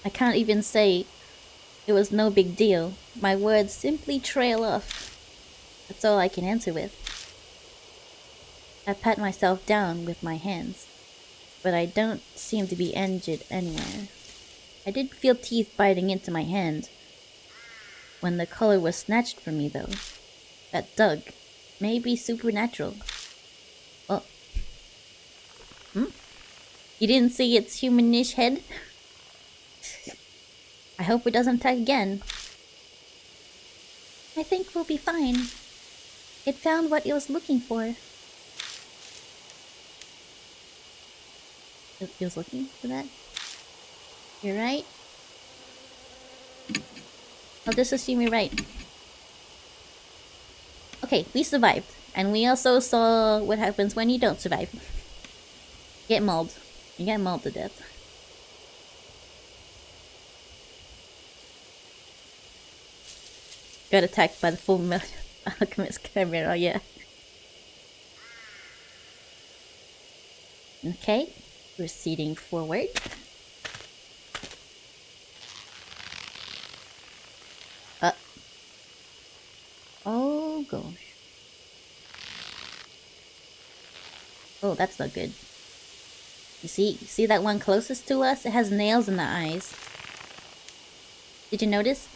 I can't even say it was no big deal. My words simply trail off. That's all I can answer with. I pat myself down with my hands, but I don't seem to be injured anywhere. I did feel teeth biting into my hand when the color was snatched from me, though. That dog may be supernatural. Oh. You didn't see its humanish head? I hope it doesn't attack again. I think we'll be fine. It found what it was looking for. It was looking for that? You're right. I'll just assume you're right. Okay, we survived. And we also saw what happens when you don't survive. Get mauled. You get mauled to death. Got attacked by the full alchemist chimera, yeah. Okay, proceeding forward. Oh gosh. Oh, that's not good. You see that one closest to us? It has nails in the eyes. Did you notice?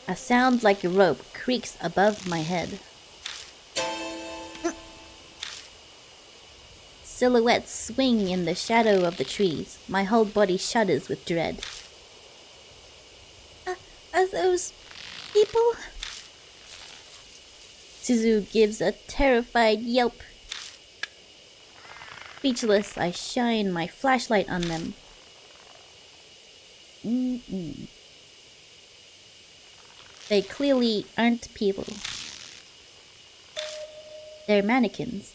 A sound like a rope creaks above my head. Silhouettes swing in the shadow of the trees. My whole body shudders with dread. Are those people? Suzu gives a terrified yelp. Speechless, I shine my flashlight on them. They clearly aren't people. They're mannequins.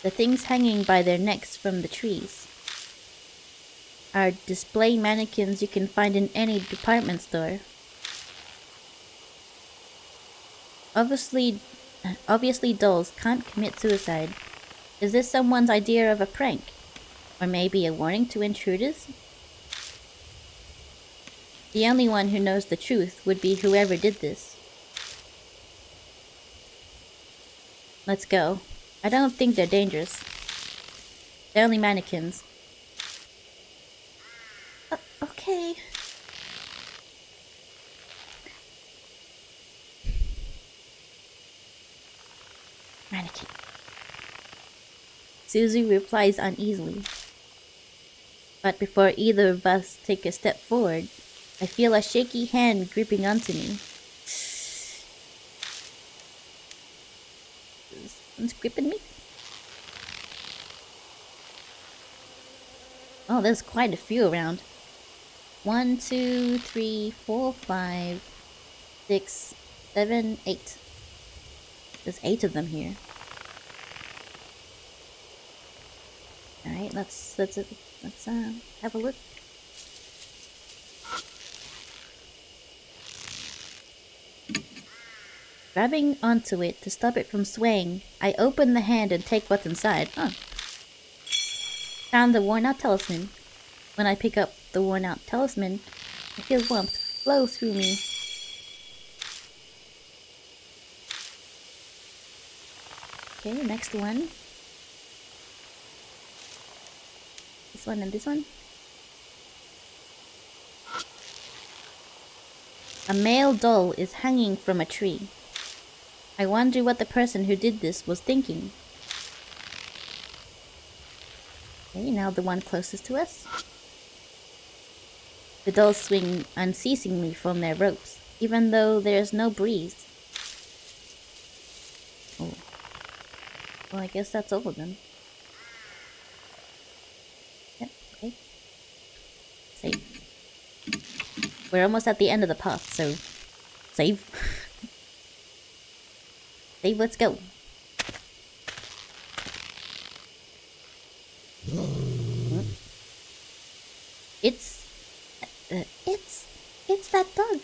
The things hanging by their necks from the trees are display mannequins you can find in any department store. Obviously dolls can't commit suicide. Is this someone's idea of a prank? Or maybe a warning to intruders? The only one who knows the truth would be whoever did this. Let's go. I don't think they're dangerous. They're only mannequins. Okay. Mannequin. Suzu replies uneasily. But before either of us take a step forward, I feel a shaky hand gripping onto me. Someone's gripping me? Oh, there's quite a few around. 1, 2, 3, 4, 5, 6, 7, 8. There's 8 of them here. Alright, let's have a look. Grabbing onto it to stop it from swaying, I open the hand and take what's inside. Huh. Found the worn-out talisman. When I pick up the worn-out talisman, I feel warmth flow through me. Okay, next one. This one and this one. A male doll is hanging from a tree. I wonder what the person who did this was thinking. Okay, now the one closest to us. The dolls swing unceasingly from their ropes, even though there's no breeze. Oh. Well, I guess that's all of them. Yep, okay. Save. We're almost at the end of the path, so... Save. Save, let's go. It's that dog.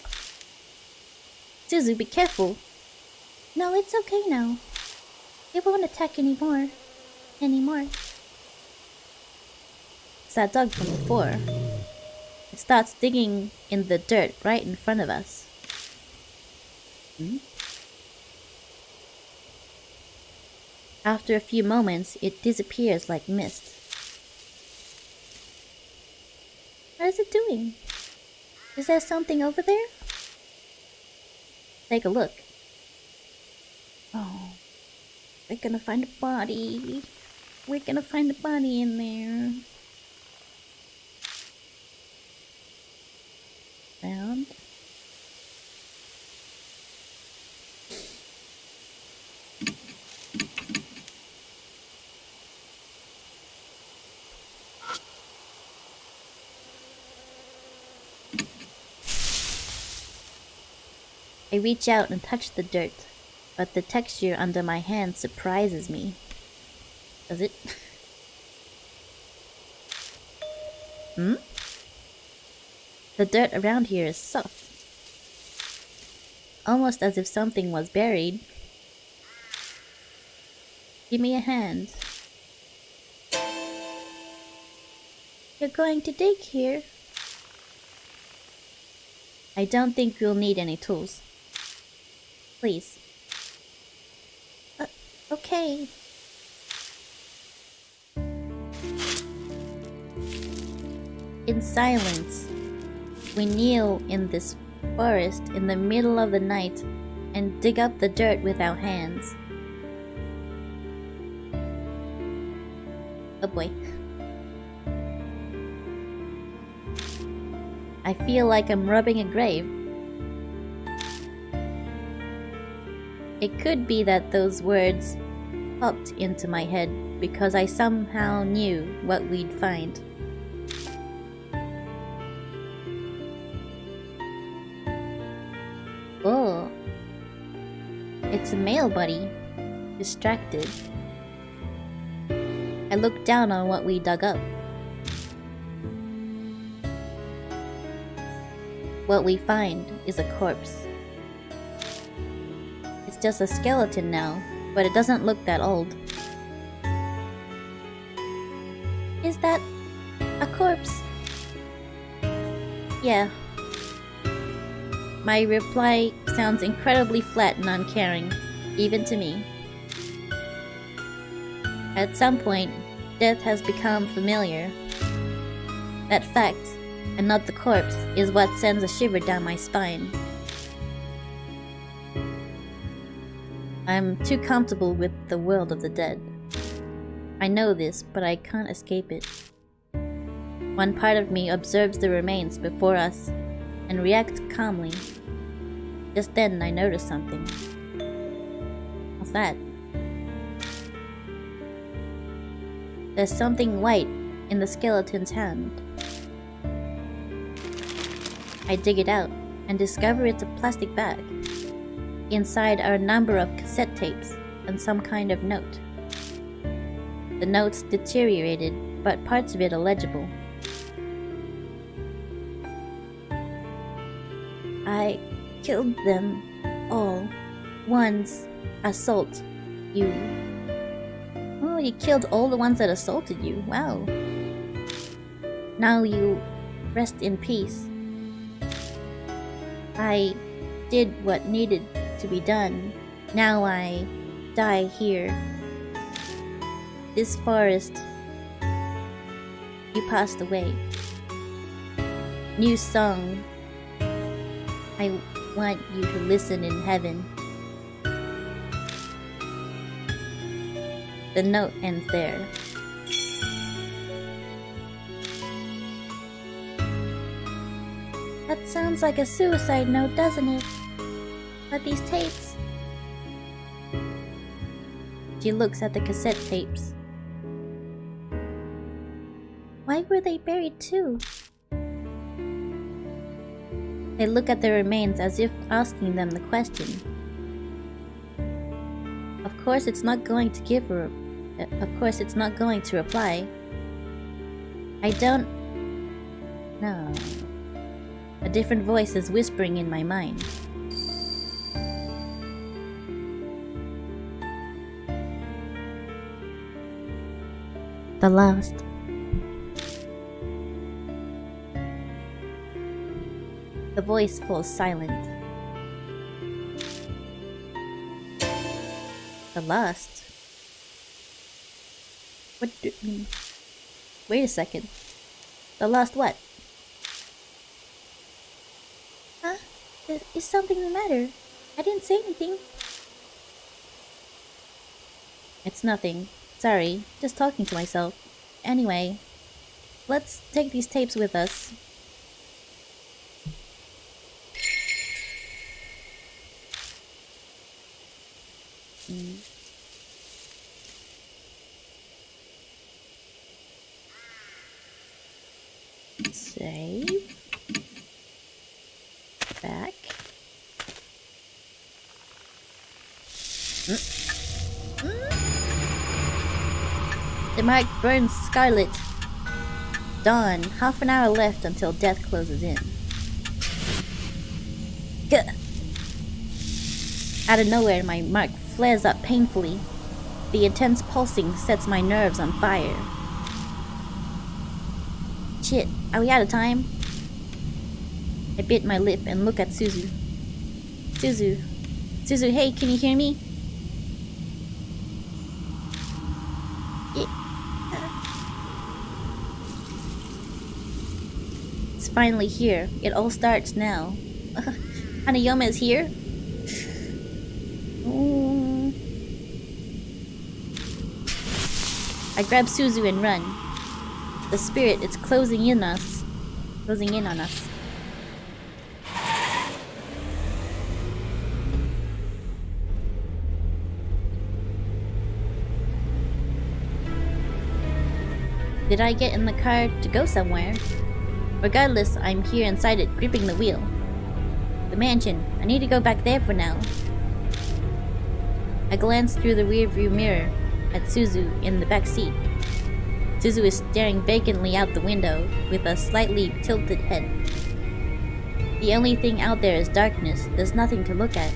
Suzu, be careful. No, it's okay now. It won't attack anymore. It's that dog from before. It starts digging in the dirt right in front of us. After a few moments, it disappears like mist. What is it doing? Is there something over there? Take a look. Oh, we're gonna find a body. We're gonna find a body in there. Found. I reach out and touch the dirt, but the texture under my hand surprises me. Does it? The dirt around here is soft. Almost as if something was buried. Give me a hand. You're going to dig here? I don't think we'll need any tools. Please. Okay. In silence, we kneel in this forest in the middle of the night and dig up the dirt with our hands. Oh boy. I feel like I'm rubbing a grave. It could be that those words popped into my head because I somehow knew what we'd find. Oh, it's a male body, distracted. I look down on what we dug up. What we find is a corpse. It's just a skeleton now, but it doesn't look that old. Is that a corpse? Yeah. My reply sounds incredibly flat and uncaring, even to me. At some point, death has become familiar. That fact, and not the corpse, is what sends a shiver down my spine. I'm too comfortable with the world of the dead. I know this, but I can't escape it. One part of me observes the remains before us, and react calmly. Just then I noticed something. What's that? There's something white in the skeleton's hand. I dig it out and discover it's a plastic bag. Inside are a number of cassette tapes and some kind of note. The note's deteriorated, but parts of it are legible. I killed them all. Once. Assault you. Oh, you killed all the ones that assaulted you. Wow. Now you rest in peace. I did what needed to be done. Now I die here. This forest. You passed away. New song. I want you to listen in heaven. The note ends there. That sounds like a suicide note, doesn't it? But these tapes... She looks at the cassette tapes. Why were they buried too? They look at the remains as if asking them the question. Of course it's not going to give her... Of course it's not going to reply. I don't... No. A different voice is whispering in my mind. The last. The voice falls silent. The last? What do you mean? Wait a second. The last what? Huh? Is something the matter? I didn't say anything. It's nothing. Sorry, just talking to myself. Anyway, let's take these tapes with us. Save. Back. The mark burns scarlet. Dawn. Half an hour left until death closes in. Gah! Out of nowhere, my mark flares up painfully. The intense pulsing sets my nerves on fire. Shit, are we out of time? I bit my lip and look at Suzu. Suzu, hey, can you hear me? It's finally here. It all starts now. Hanayoma is here? Ooh. I grab Suzu and run. The spirit is closing in on us. Did I get in the car to go somewhere? Regardless, I'm here inside it, gripping the wheel. The mansion. I need to go back there for now. I glance through the rearview mirror at Suzu in the back seat. Suzu is staring vacantly out the window with a slightly tilted head. The only thing out there is darkness. There's nothing to look at.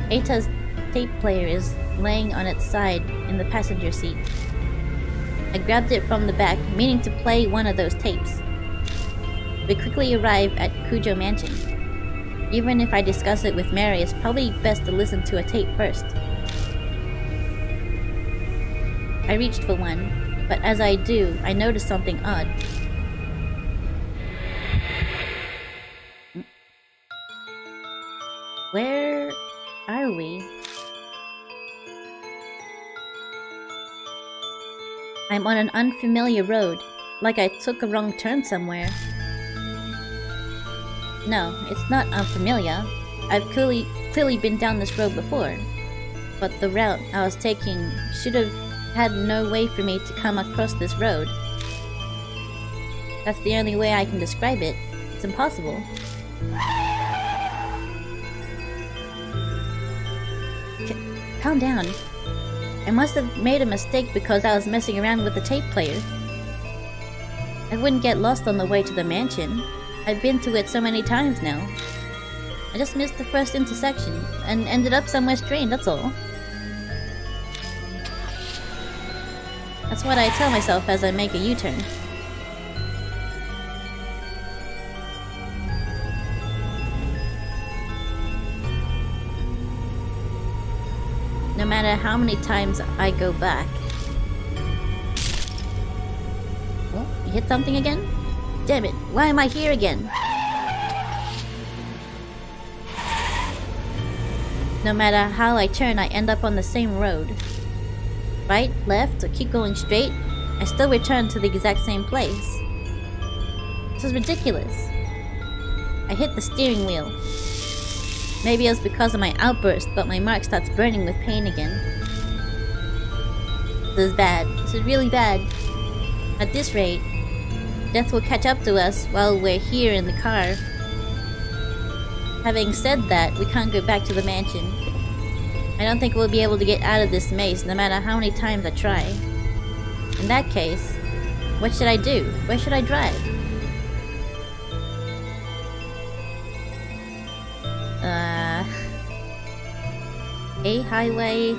Eita's tape player is laying on its side in the passenger seat. I grabbed it from the back, meaning to play one of those tapes. We quickly arrive at Kujo Mansion. Even if I discuss it with Mary, it's probably best to listen to a tape first. I reached for one, but as I do, I notice something odd. Where are we? I'm on an unfamiliar road, like I took a wrong turn somewhere. No, it's not unfamiliar. I've clearly been down this road before. But the route I was taking should have had no way for me to come across this road. That's the only way I can describe it. It's impossible. Calm down. I must have made a mistake because I was messing around with the tape player. I wouldn't get lost on the way to the mansion. I've been to it so many times now. I just missed the first intersection and ended up somewhere strange, that's all. That's what I tell myself as I make a U-turn. No matter how many times I go back. Oh, you hit something again? Damn it, why am I here again? No matter how I turn, I end up on the same road. Right, left, or keep going straight, I still return to the exact same place. This is ridiculous. I hit the steering wheel. Maybe it was because of my outburst, but my mark starts burning with pain again. This is bad. This is really bad. At this rate, death will catch up to us while we're here in the car. Having said that, we can't go back to the mansion. I don't think we'll be able to get out of this maze no matter how many times I try. In that case, what should I do? Where should I drive? A highway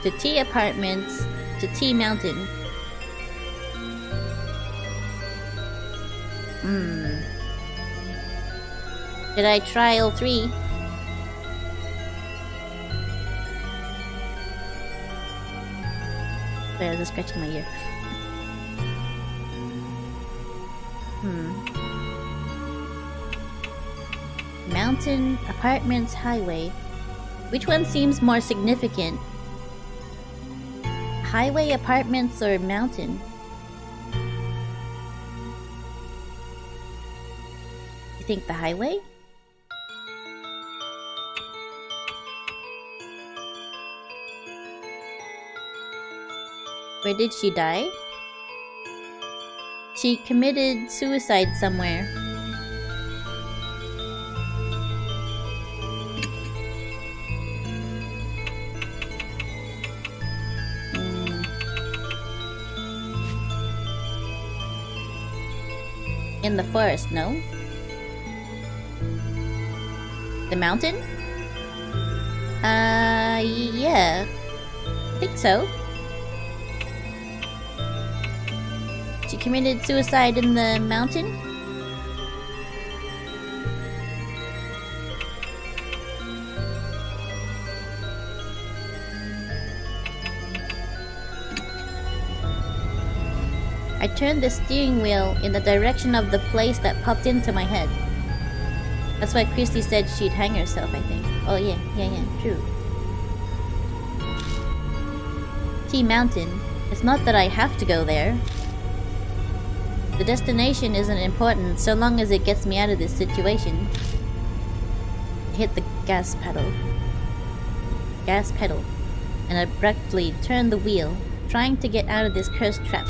to T apartments to T mountain. Did I try all three? Sorry, I was just scratching my ear. Mountain, apartments, highway. Which one seems more significant? Highway, apartments, or mountain? You think the highway? Where did she die? She committed suicide somewhere. In the forest, no? The mountain? Yeah. I think so. She committed suicide in the mountain? I turned the steering wheel in the direction of the place that popped into my head. That's why Christy said she'd hang herself, I think. Oh yeah, true. T Mountain. It's not that I have to go there. The destination isn't important so long as it gets me out of this situation. I hit the gas pedal, and abruptly turned the wheel, trying to get out of this cursed trap.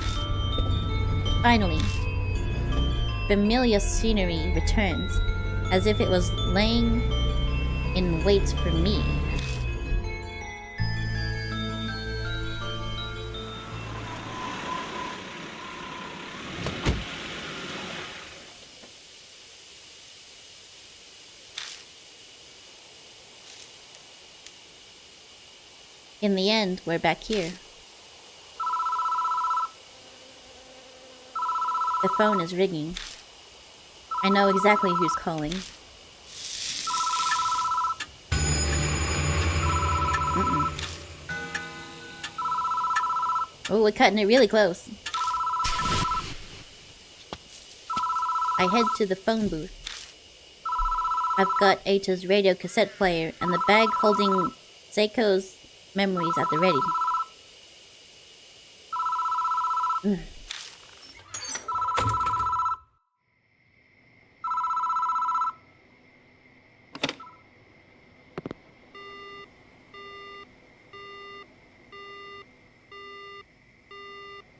Finally, familiar scenery returns, as if it was laying in wait for me. In the end, we're back here. The phone is ringing. I know exactly who's calling. Oh, we're cutting it really close. I head to the phone booth. I've got Ata's radio cassette player and the bag holding Seiko's memories at the ready.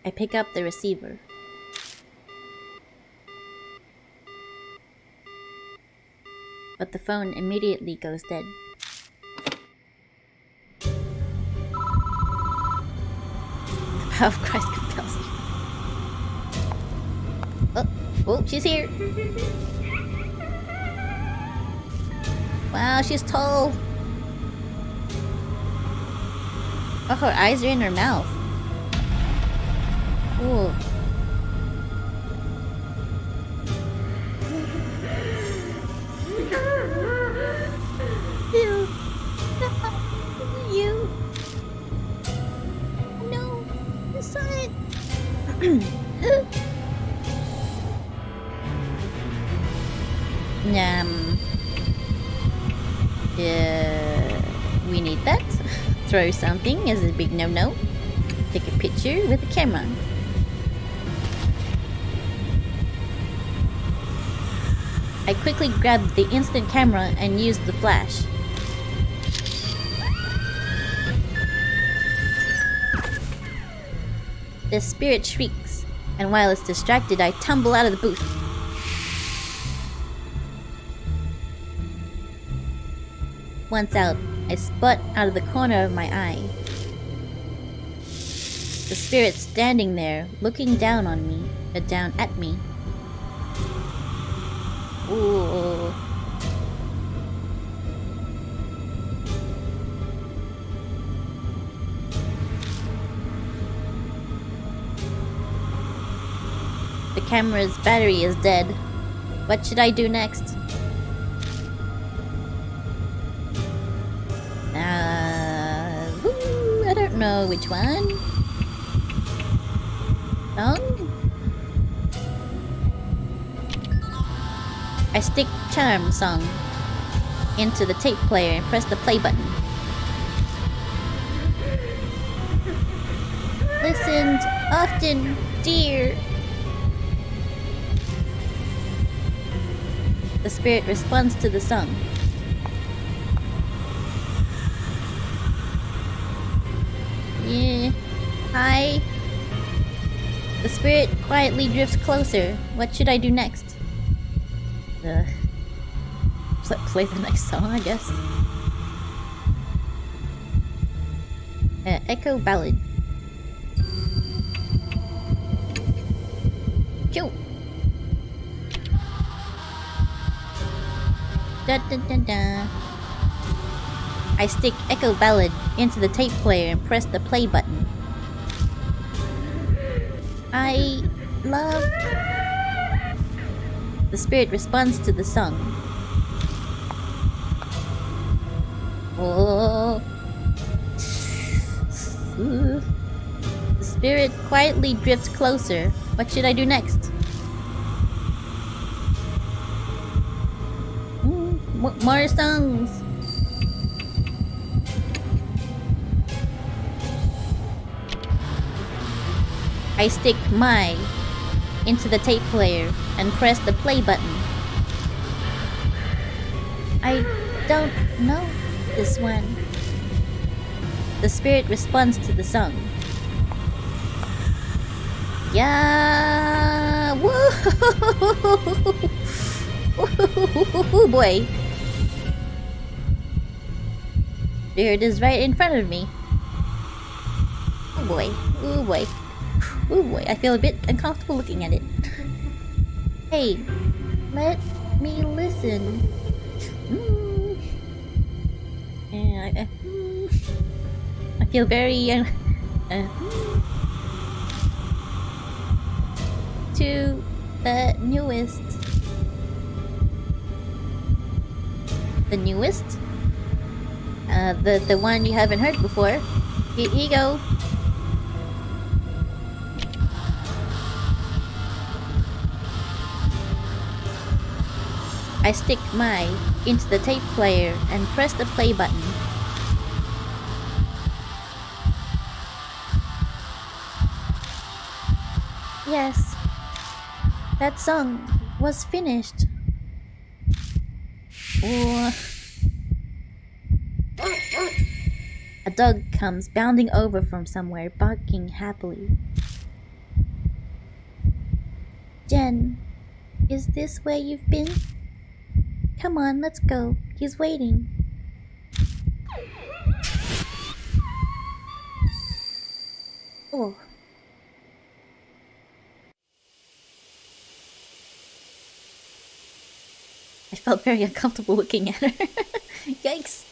I pick up the receiver. But the phone immediately goes dead. The power of Christ compels me. Oh, she's here! Wow, she's tall! Oh, her eyes are in her mouth. Ooh. You. No, I saw it. We need that. Throw something is a big no-no. Take a picture with a camera. I quickly grabbed the instant camera and used the flash. The spirit shrieks, and while it's distracted, I tumble out of the booth. Once out, I spot out of the corner of my eye. The spirit standing there, looking down on me, down at me. Ooh. The camera's battery is dead. What should I do next? I don't know which one. Song? I stick Charm Song into the tape player and press the play button. Listened often, dear. The spirit responds to the song. Yeah. Hi. The spirit quietly drifts closer. What should I do next? Play the next song, I guess. Echo Ballad. Cute. Da da da da. I stick Echo Ballad into the tape player and press the play button. I love. The spirit responds to the song. Oh. The spirit quietly drifts closer. What should I do next? More songs. I stick my into the tape player and press the play button. I don't know this one. The spirit responds to the song. Yeah! Whoa! Whoa, boy! There it is right in front of me. Oh boy! Oh boy! Oh boy! I feel a bit uncomfortable looking at it. Hey, let me listen. I feel very to the newest. The newest? The one you haven't heard before. Here you go. I stick my into the tape player and press the play button. Yes, that song was finished. Ooh. A dog comes bounding over from somewhere, barking happily. den. Is this where you've been? Come on, let's go. He's waiting. Oh. I felt very uncomfortable looking at her. Yikes.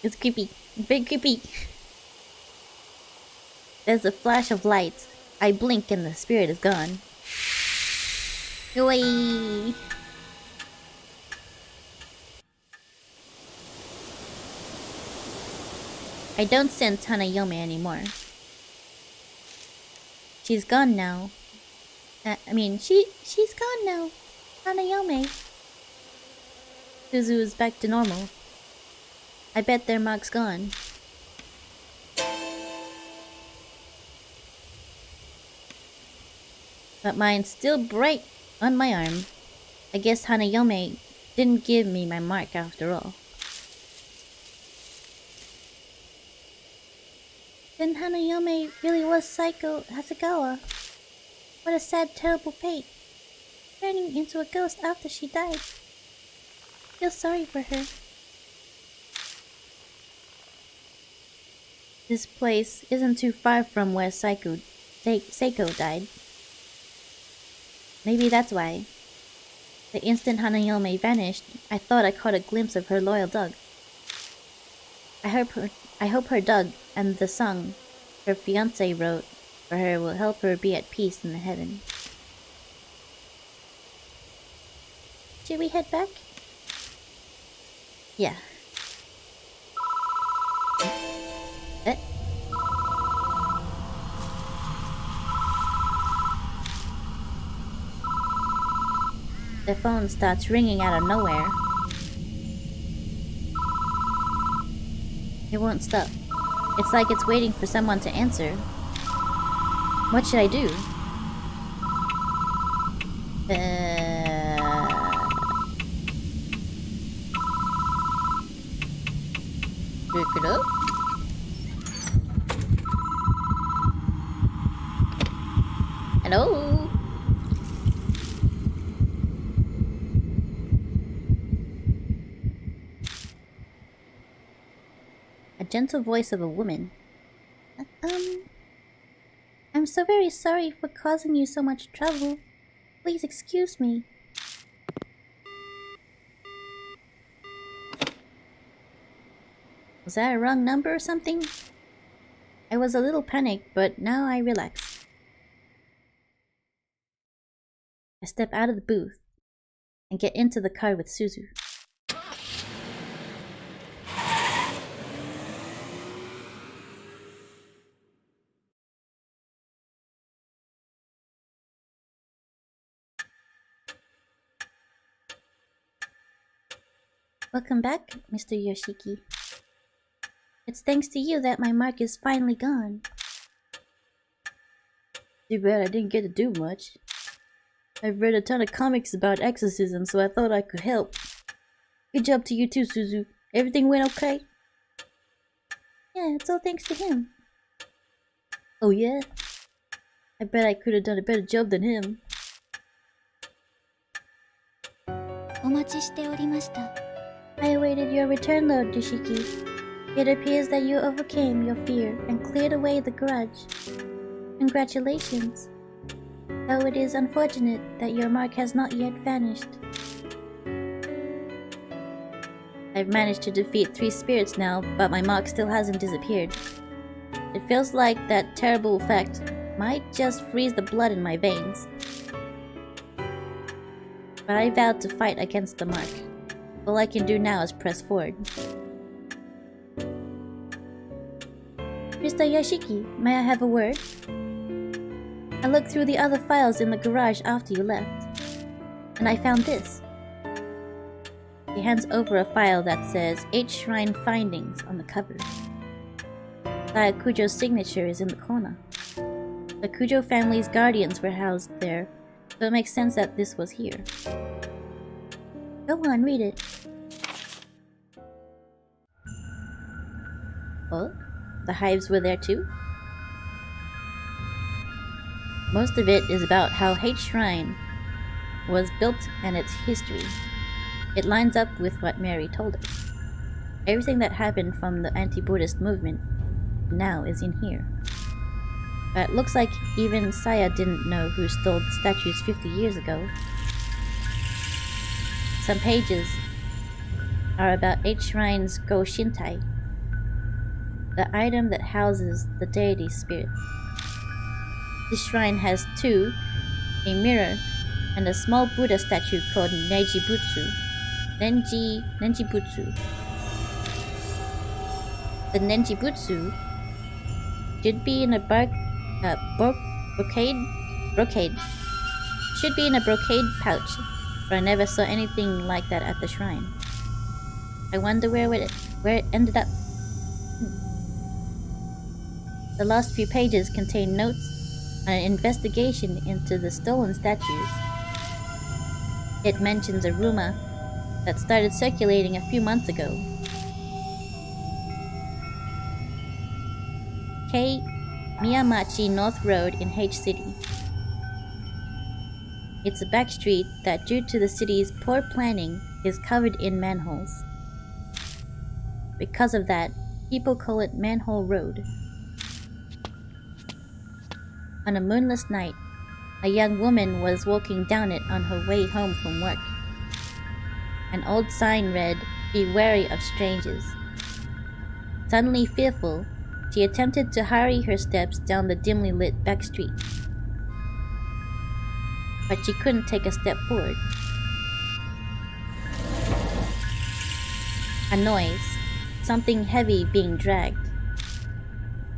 It's creepy. Very creepy. There's a flash of light. I blink and the spirit is gone. Away. I don't sense Hanayome anymore. She's gone now. She's gone now. Hanayome. Suzu is back to normal. I bet their mark's gone. But mine's still bright on my arm. I guess Hanayome didn't give me my mark after all. Then Hanayome really was Psycho Hasegawa. What a sad, terrible fate. Turning into a ghost after she died. Feel sorry for her. This place isn't too far from where Seiko died. Maybe that's why. The instant Hanayome vanished, I thought I caught a glimpse of her loyal dog. I hope her dog and the song her fiancé wrote for her will help her be at peace in the heaven. Should we head back? Yeah. The phone starts ringing out of nowhere. It won't stop. It's like it's waiting for someone to answer. What should I do? Pick it up. Hello? A gentle voice of a woman. I'm so very sorry for causing you so much trouble. Please excuse me. Was that a wrong number or something? I was a little panicked, but now I relax. I step out of the booth and get into the car with Suzu. Welcome back, Mr. Yoshiki. It's thanks to you that my mark is finally gone. Too bad I didn't get to do much. I've read a ton of comics about exorcism, so I thought I could help. Good job to you too, Suzu. Everything went okay? Yeah, it's all thanks to him. Oh yeah? I bet I could have done a better job than him. お待ちしておりました。I awaited your return, Lord Yoshiki. It appears that you overcame your fear and cleared away the grudge. Congratulations. Though it is unfortunate that your mark has not yet vanished. I've managed to defeat 3 spirits now, but my mark still hasn't disappeared. It feels like that terrible effect might just freeze the blood in my veins. But I vowed to fight against the mark. All I can do now is press forward. Mr. Yoshiki, may I have a word? I looked through the other files in the garage after you left, and I found this. He hands over a file that says 8 Shrine Findings on the cover. Kujo's signature is in the corner. The Kujo family's guardians were housed there, so it makes sense that this was here. Go on, read it. Oh? The hives were there too? Most of it is about how Hate Shrine was built and its history. It lines up with what Mary told us. Everything that happened from the anti-Buddhist movement now is in here. But it looks like even Saya didn't know who stole the statues 50 years ago. Some pages are about H Shrine's Go Shintai, the item that houses the deity's spirit. This shrine has two, a mirror, and a small Buddha statue called Nenjibutsu. Nenjibutsu. The Nenjibutsu should be in a brocade. Should be in a brocade pouch, but I never saw anything like that at the shrine. I wonder where it ended up. The last few pages contain notes on an investigation into the stolen statues. It mentions a rumor that started circulating a few months ago. K. Miyamachi North Road in H City. It's a back street that, due to the city's poor planning, is covered in manholes. Because of that, people call it Manhole Road. On a moonless night, a young woman was walking down it on her way home from work. An old sign read, "Be wary of strangers." Suddenly fearful, she attempted to hurry her steps down the dimly lit back street. But she couldn't take a step forward. A noise, something heavy being dragged,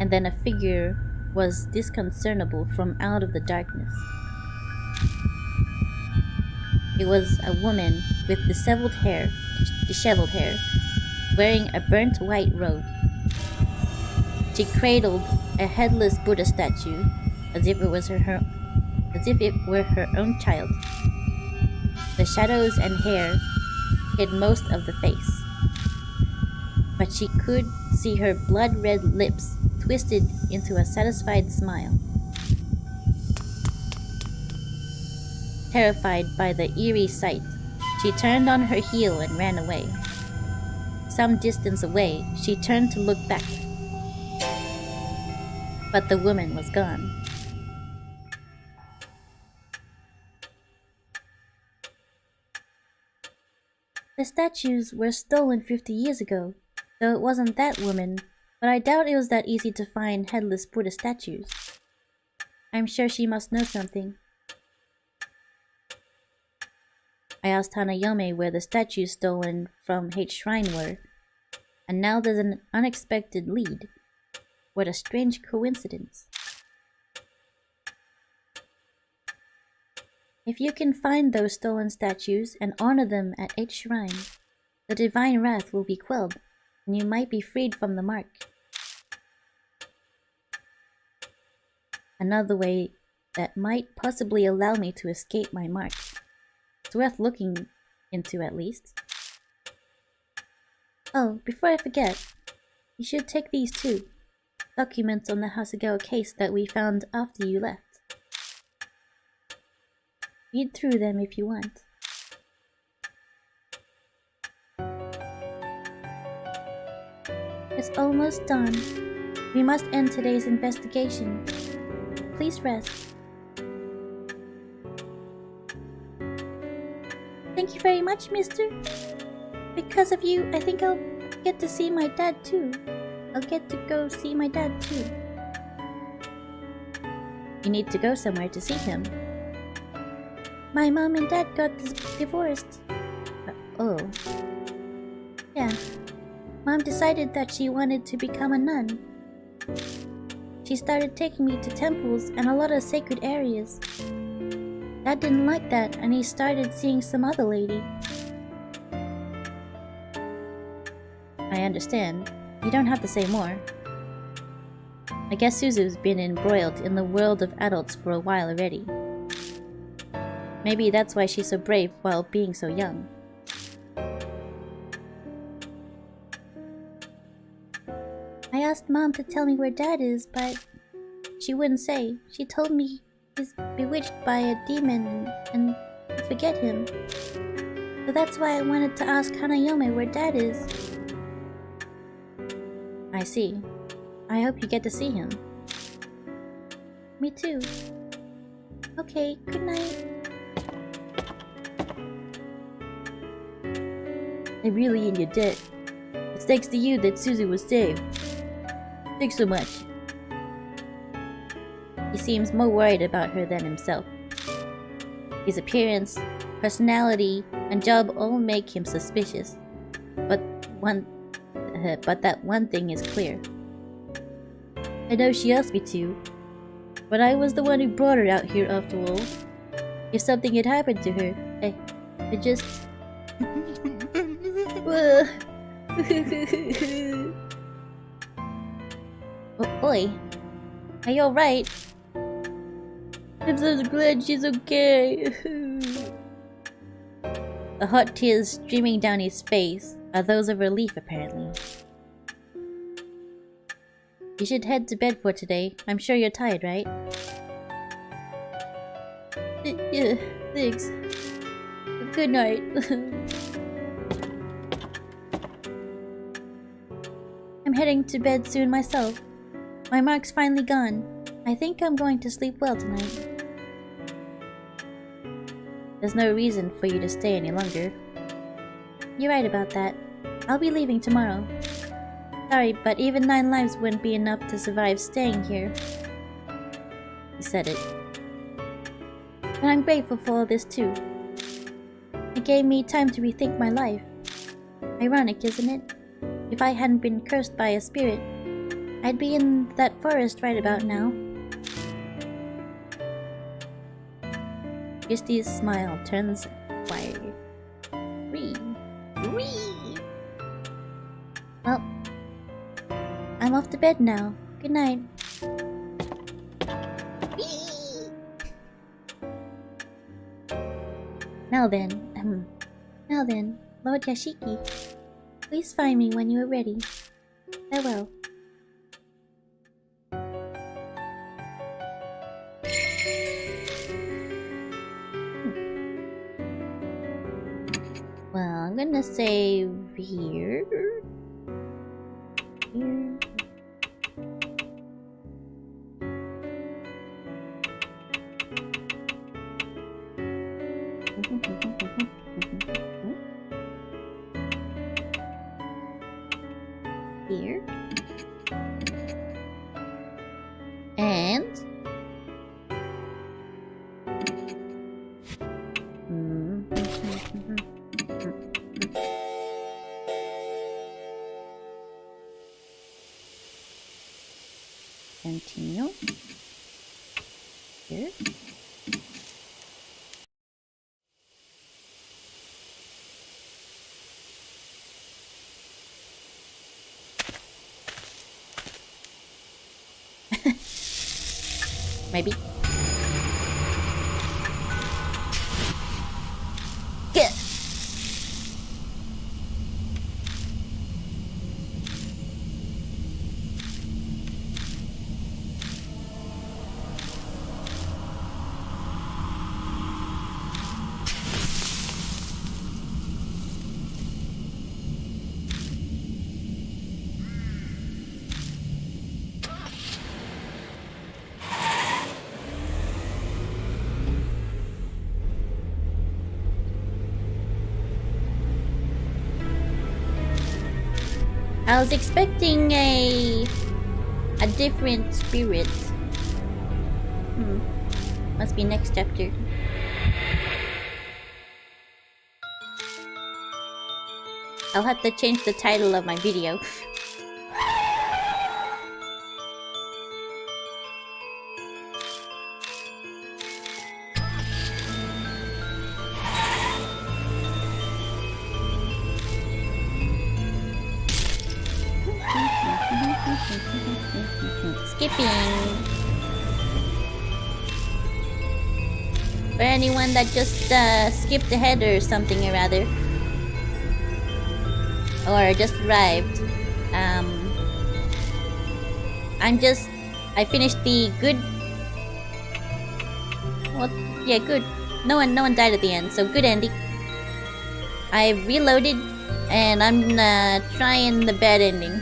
and then a figure was discernible from out of the darkness. It was a woman with disheveled hair, wearing a burnt white robe. She cradled a headless Buddha statue as if it were her own child. The shadows and hair hid most of the face, but she could see her blood-red lips twisted into a satisfied smile. Terrified by the eerie sight, she turned on her heel and ran away. Some distance away, she turned to look back, but the woman was gone. The statues were stolen 50 years ago, so it wasn't that woman, but I doubt it was that easy to find headless Buddha statues. I'm sure she must know something. I asked Hanayome where the statues stolen from H Shrine were, and now there's an unexpected lead. What a strange coincidence. If you can find those stolen statues and honor them at H Shrine, the divine wrath will be quelled, and you might be freed from the mark. Another way that might possibly allow me to escape my mark. It's worth looking into at least. Oh, before I forget, you should take these too. Documents on the Hasegawa case that we found after you left. Read through them if you want. It's almost done. We must end today's investigation. Please rest. Thank you very much, mister. Because of you, I think I'll get to see my dad too. I'll get to go see my dad too. You need to go somewhere to see him. My mom and dad got divorced. Oh. Yeah. Mom decided that she wanted to become a nun. She started taking me to temples and a lot of sacred areas. Dad didn't like that, and he started seeing some other lady. I understand. You don't have to say more. I guess Suzu's been embroiled in the world of adults for a while already. Maybe that's why she's so brave while being so young. I asked Mom to tell me where Dad is, but she wouldn't say. She told me He's bewitched by a demon and I forget him. So that's why I wanted to ask Hanayome where Dad is. I see. I hope you get to see him. Me too. Okay, good night. I'm really in your debt. It's thanks to you that Suzu was saved. Thanks so much. He seems more worried about her than himself. His appearance, personality, and job all make him suspicious. But that one thing is clear. I know she asked me to, but I was the one who brought her out here after all. If something had happened to her, I just... Oh, oi. Are you alright? I'm so glad she's okay. The hot tears streaming down his face are those of relief, apparently. You should head to bed for today. I'm sure you're tired, right? Yeah, thanks. Good night. I'm heading to bed soon myself. My mark's finally gone. I think I'm going to sleep well tonight. There's no reason for you to stay any longer. You're right about that. I'll be leaving tomorrow. Sorry, but even 9 lives wouldn't be enough to survive staying here. You said it. And I'm grateful for all this too. It gave me time to rethink my life. Ironic, isn't it? If I hadn't been cursed by a spirit, I'd be in that forest right about now. Christie's smile turns quiet. Well, I'm off to bed now. Good night. Now then, Lord Yashiki, please find me when you are ready. Farewell. Well, I'm gonna save here. Here. Here. And continue here. Maybe. Get. I was expecting a different spirit. Must be next chapter. I'll have to change the title of my video. Skipping. For anyone that just skipped ahead or something or other, or just arrived, I finished the good Well, yeah, good. No one died at the end, so good ending. I reloaded, and I'm trying the bad ending.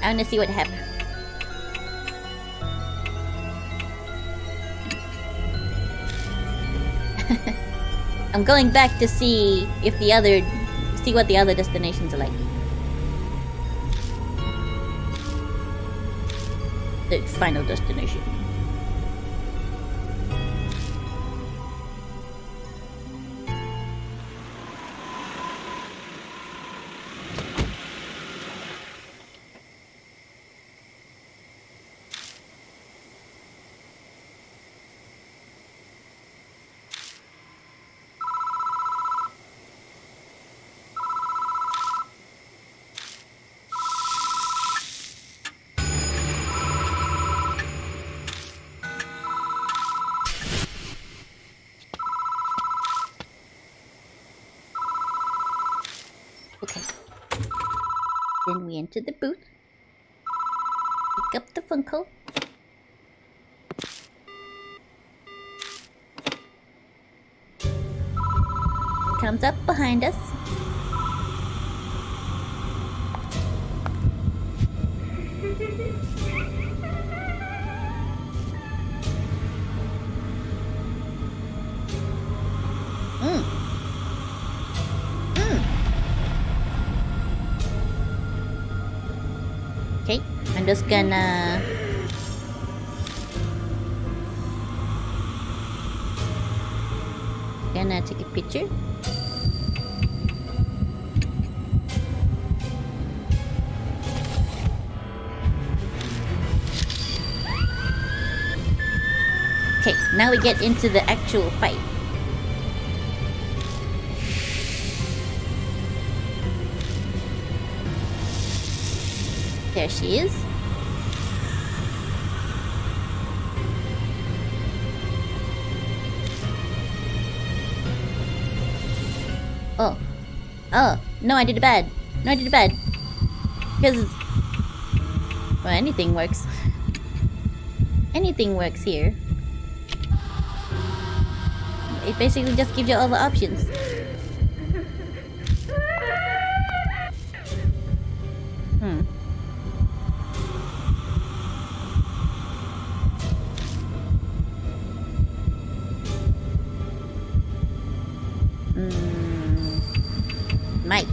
I wanna see what happens. I'm going back to see if see what the other destinations are like. The final destination. Okay. Then we enter the booth. Pick up the Funko. Comes up behind us. Okay, I'm just gonna take a picture. Okay, now we get into the actual fight. There she is. Oh. Oh. No, I did it bad. No, I did it bad. Because... well, anything works. Anything works here. It basically just gives you all the options. Mike.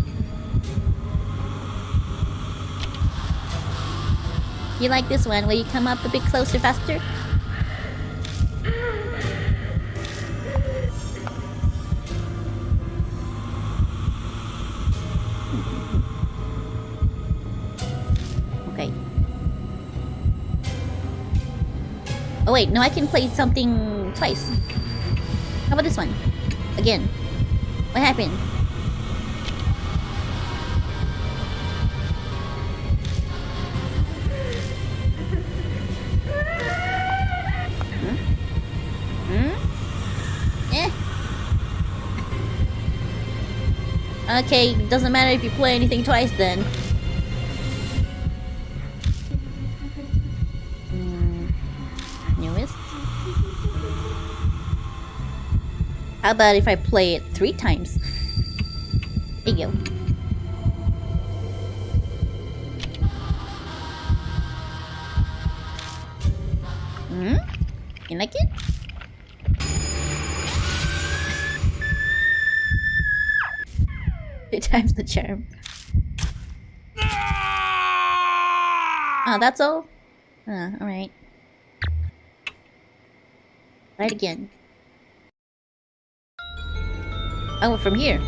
You like this one? Will you come up a bit closer faster? Okay. Oh wait, no, I can play something twice. How about this one? Again. What happened? Okay, doesn't matter if you play anything twice then. Newest. How about if I play it 3 times? There you go. You like it? Two times the charm. Oh, that's all? Alright. Try it again. Oh, from here.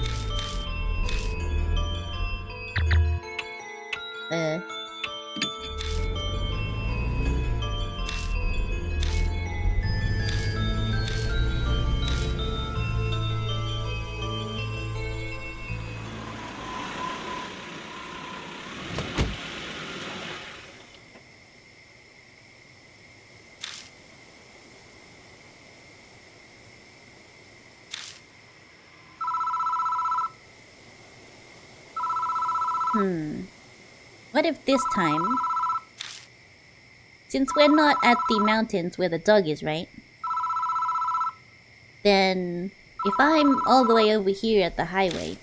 What if this time... since we're not at the mountains where the dog is, right? then if I'm all the way over here at the highway,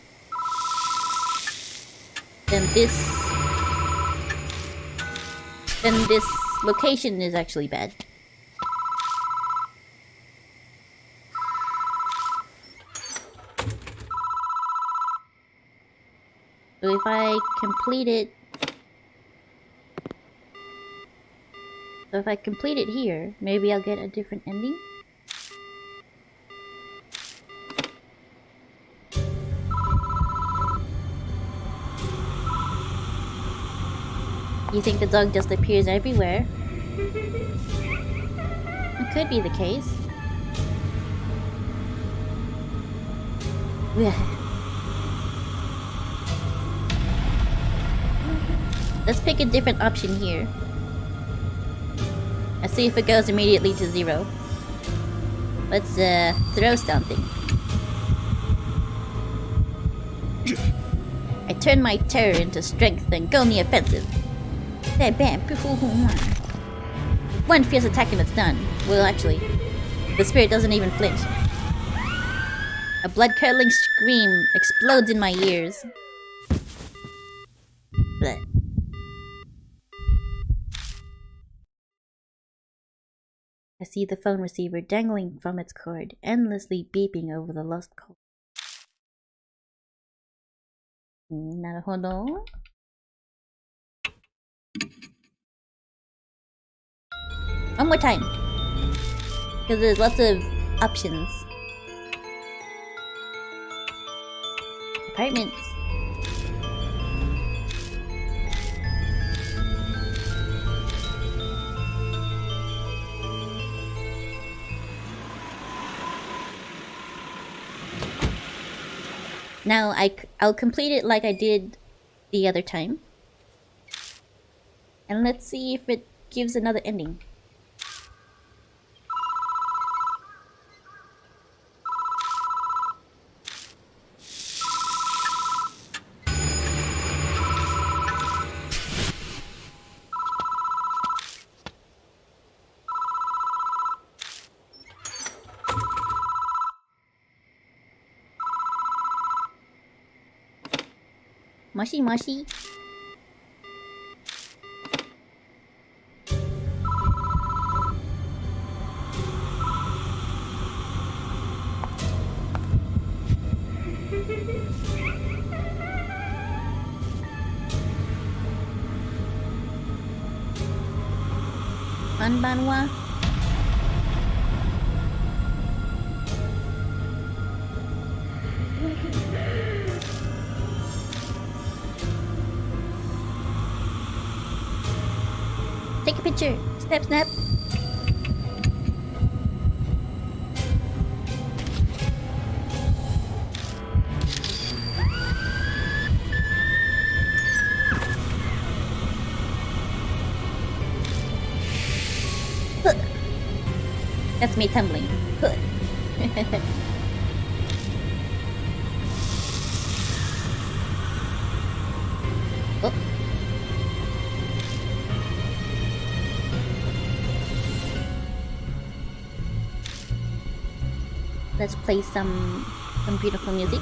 then this location is actually bad. So if I complete it here, maybe I'll get a different ending. You think the dog just appears everywhere? It could be the case. Let's pick a different option here. Let's see if it goes immediately to 0. Let's throw something. I turn my terror into strength and go on the offensive. One fierce attack and it's done. Well, actually, the spirit doesn't even flinch. A blood-curdling scream explodes in my ears. Blech. I see the phone receiver dangling from its cord, endlessly beeping over the lost call. Naruhodo. One more time. Because there's lots of options. Apartments. Now I'll complete it like I did the other time. And let's see if it gives another ending. Moshi moshi. Banbanwa. Take a picture. Snap, snap. That's me tumbling. Oh. Let's play some beautiful music.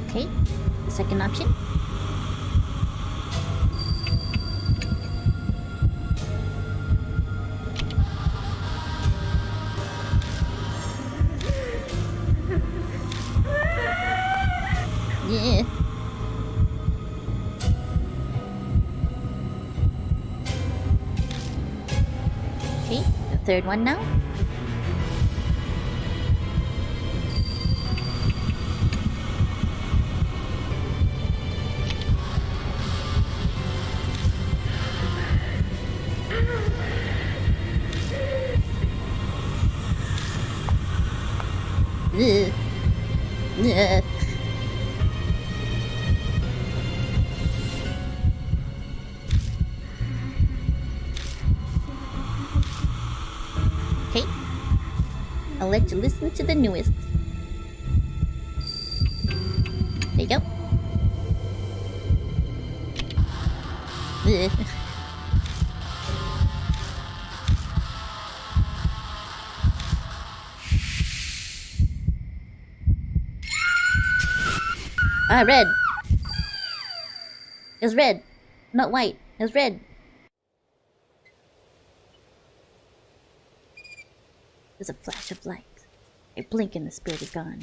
Okay, the second option. Yeah. Okay, the third one now. I'll let you listen to the newest. There you go. Ugh. Ah, red. It's red. Not white. It's red. There's a flash of light. I blink and the spirit is gone.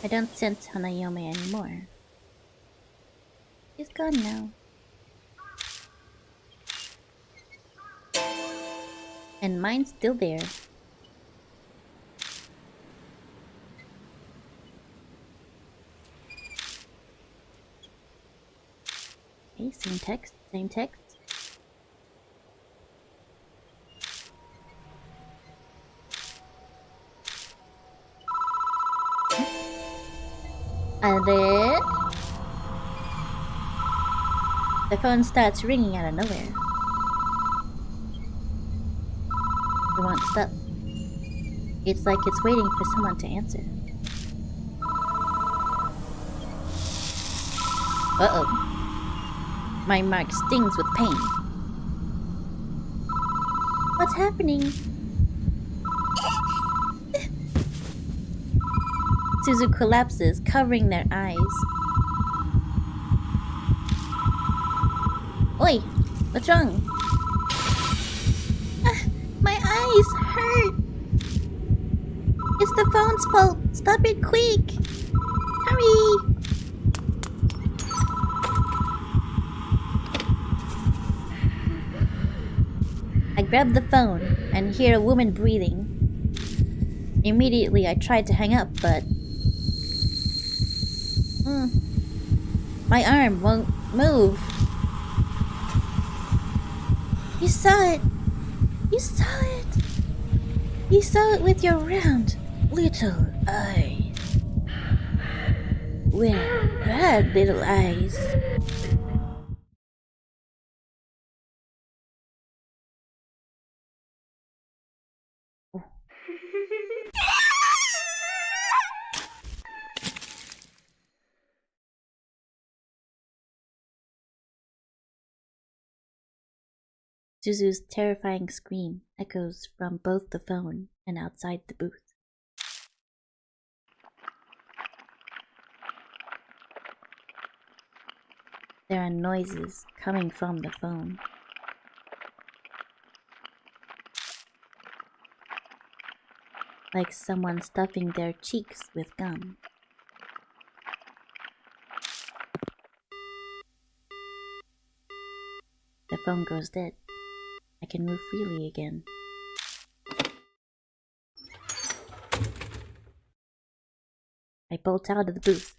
I don't sense Hanayome anymore. He's gone now. And mine's still there. Okay, same text, same text. And then the phone starts ringing out of nowhere. It won't stop. It's like it's waiting for someone to answer. Uh-oh. My mark stings with pain. What's happening? Suzu collapses, covering their eyes. Oi! What's wrong? My eyes hurt! It's the phone's fault! Stop it quick! Hurry! I grab the phone and hear a woman breathing. Immediately I tried to hang up, but my arm won't move. You saw it! You saw it! You saw it with your round little eyes. Well, bad little eyes. Suzu's terrifying scream echoes from both the phone and outside the booth. There are noises coming from the phone. Like someone stuffing their cheeks with gum. The phone goes dead. I can move freely again. I bolt out of the booth.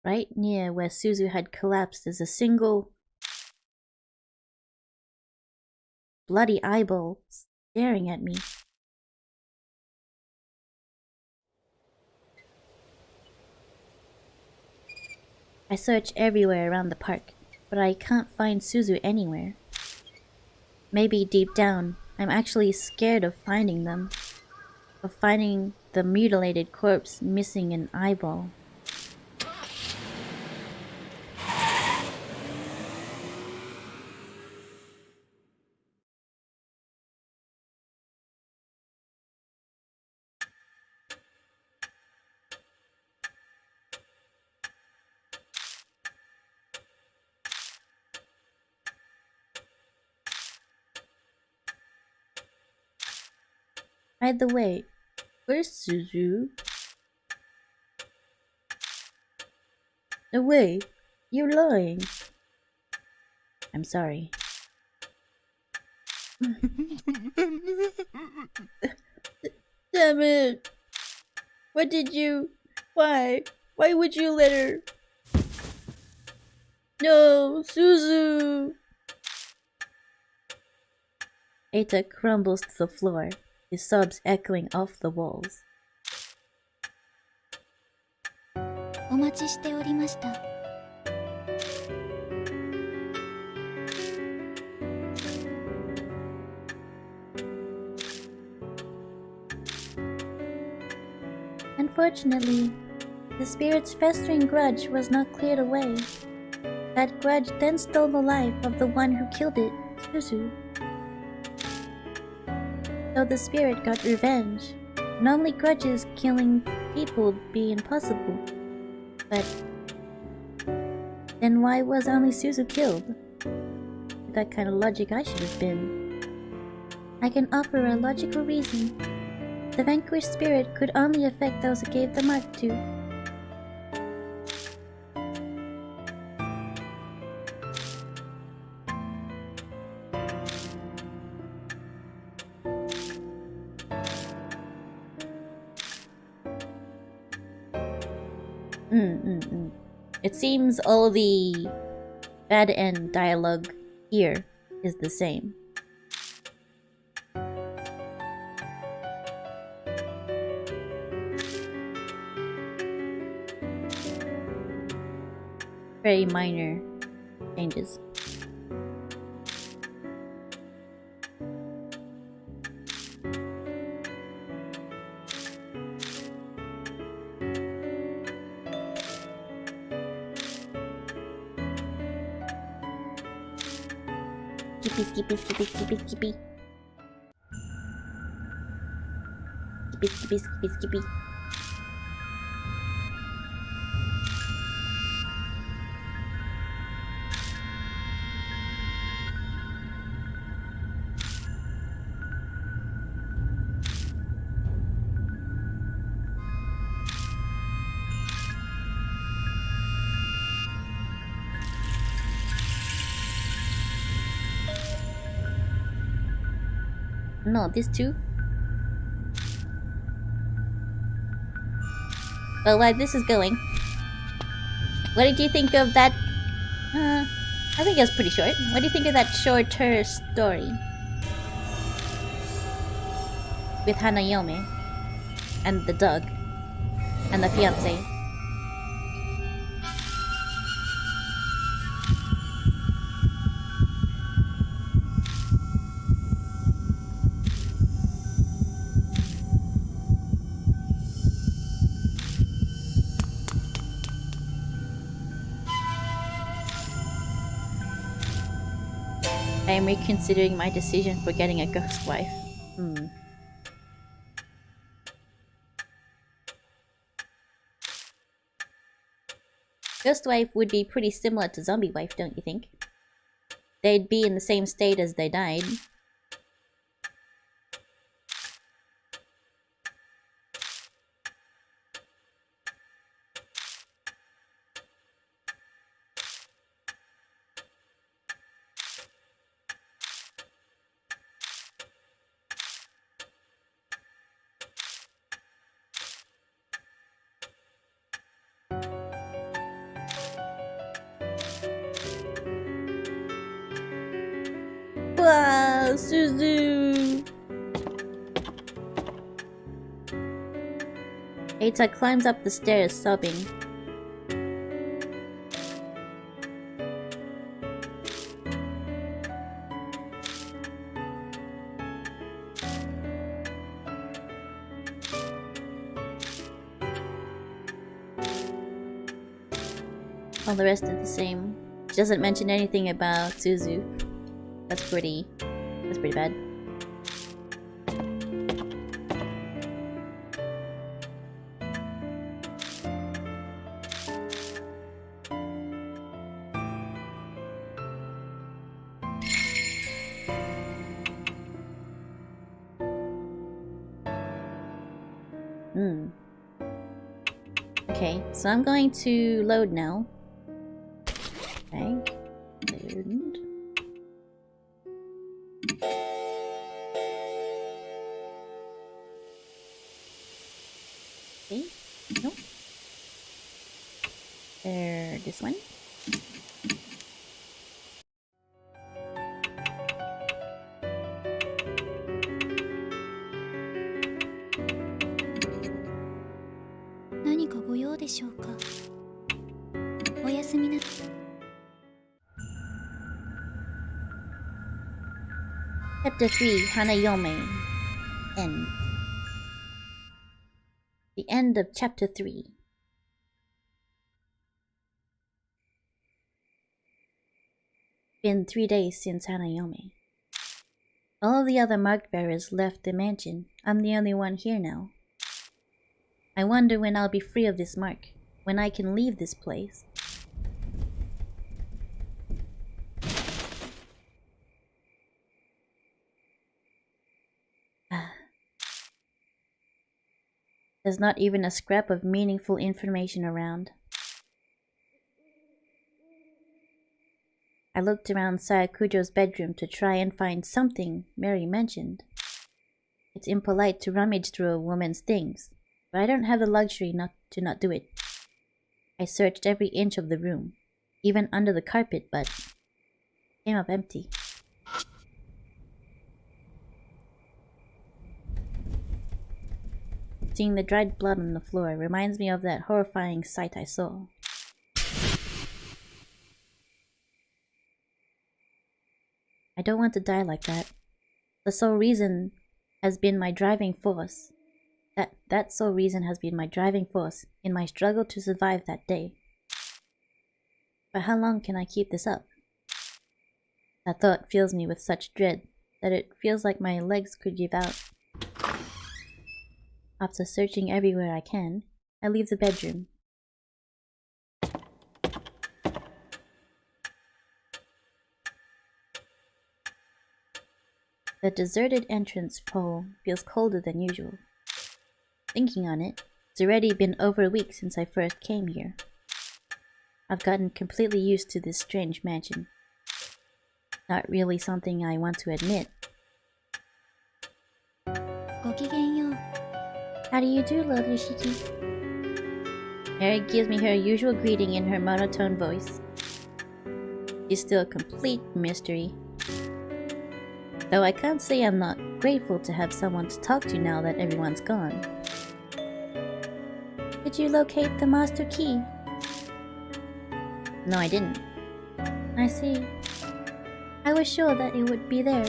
Right near where Suzu had collapsed is a single bloody eyeball staring at me. I search everywhere around the park, but I can't find Suzu anywhere. Maybe deep down, I'm actually scared of finding them. Of finding the mutilated corpse missing an eyeball. Either way, where's Suzu? No way, you're lying. I'm sorry. Damn it! What did you... Why? Why would you let her... No, Suzu! Eita crumbles to the floor, his sobs echoing off the walls. お待ちしておりました。Unfortunately, the spirit's festering grudge was not cleared away. That grudge then stole the life of the one who killed it, Suzu. So the spirit got revenge. Normally grudges killing people would be impossible. But then why was only Suzu killed? With that kind of logic I should have been. I can offer a logical reason. The vanquished spirit could only affect those it gave the mark to. It seems all the bad end dialogue here is the same. Very minor changes. Skippy. Skippy. No, these two. Well, while this is going, what did you think of that? I think it was pretty short. What do you think of that shorter story with Hanayome and the dog and the fiance? I am reconsidering my decision for getting a ghost wife. Ghost wife would be pretty similar to zombie wife, don't you think? They'd be in the same state as they died. Wow, Suzu! Eita climbs up the stairs, sobbing. All the rest are the same. She doesn't mention anything about Suzu. That's pretty bad. Okay, so I'm going to load now. Okay, load. Okay, nope. There, this one. Chapter 3, Hanayome. End. The end of Chapter 3. Been 3 days since Hanayome. All of the other mark bearers left the mansion. I'm the only one here now. I wonder when I'll be free of this mark, when I can leave this place. There's not even a scrap of meaningful information around. I looked around Sayakujo's bedroom to try and find something Mary mentioned. It's impolite to rummage through a woman's things, but I don't have the luxury to not do it. I searched every inch of the room, even under the carpet, but came up empty. Seeing the dried blood on the floor reminds me of that horrifying sight I saw. I don't want to die like that. The sole reason has been my driving force. That sole reason has been my driving force in my struggle to survive that day. But how long can I keep this up? That thought fills me with such dread that it feels like my legs could give out. After searching everywhere I can, I leave the bedroom. The deserted entrance hall feels colder than usual. Thinking on it, it's already been over a week since I first came here. I've gotten completely used to this strange mansion. Not really something I want to admit. How do you do, Lord Yoshiki? Mary gives me her usual greeting in her monotone voice. She's still a complete mystery. Though I can't say I'm not grateful to have someone to talk to now that everyone's gone. Did you locate the master key? No, I didn't. I see. I was sure that it would be there.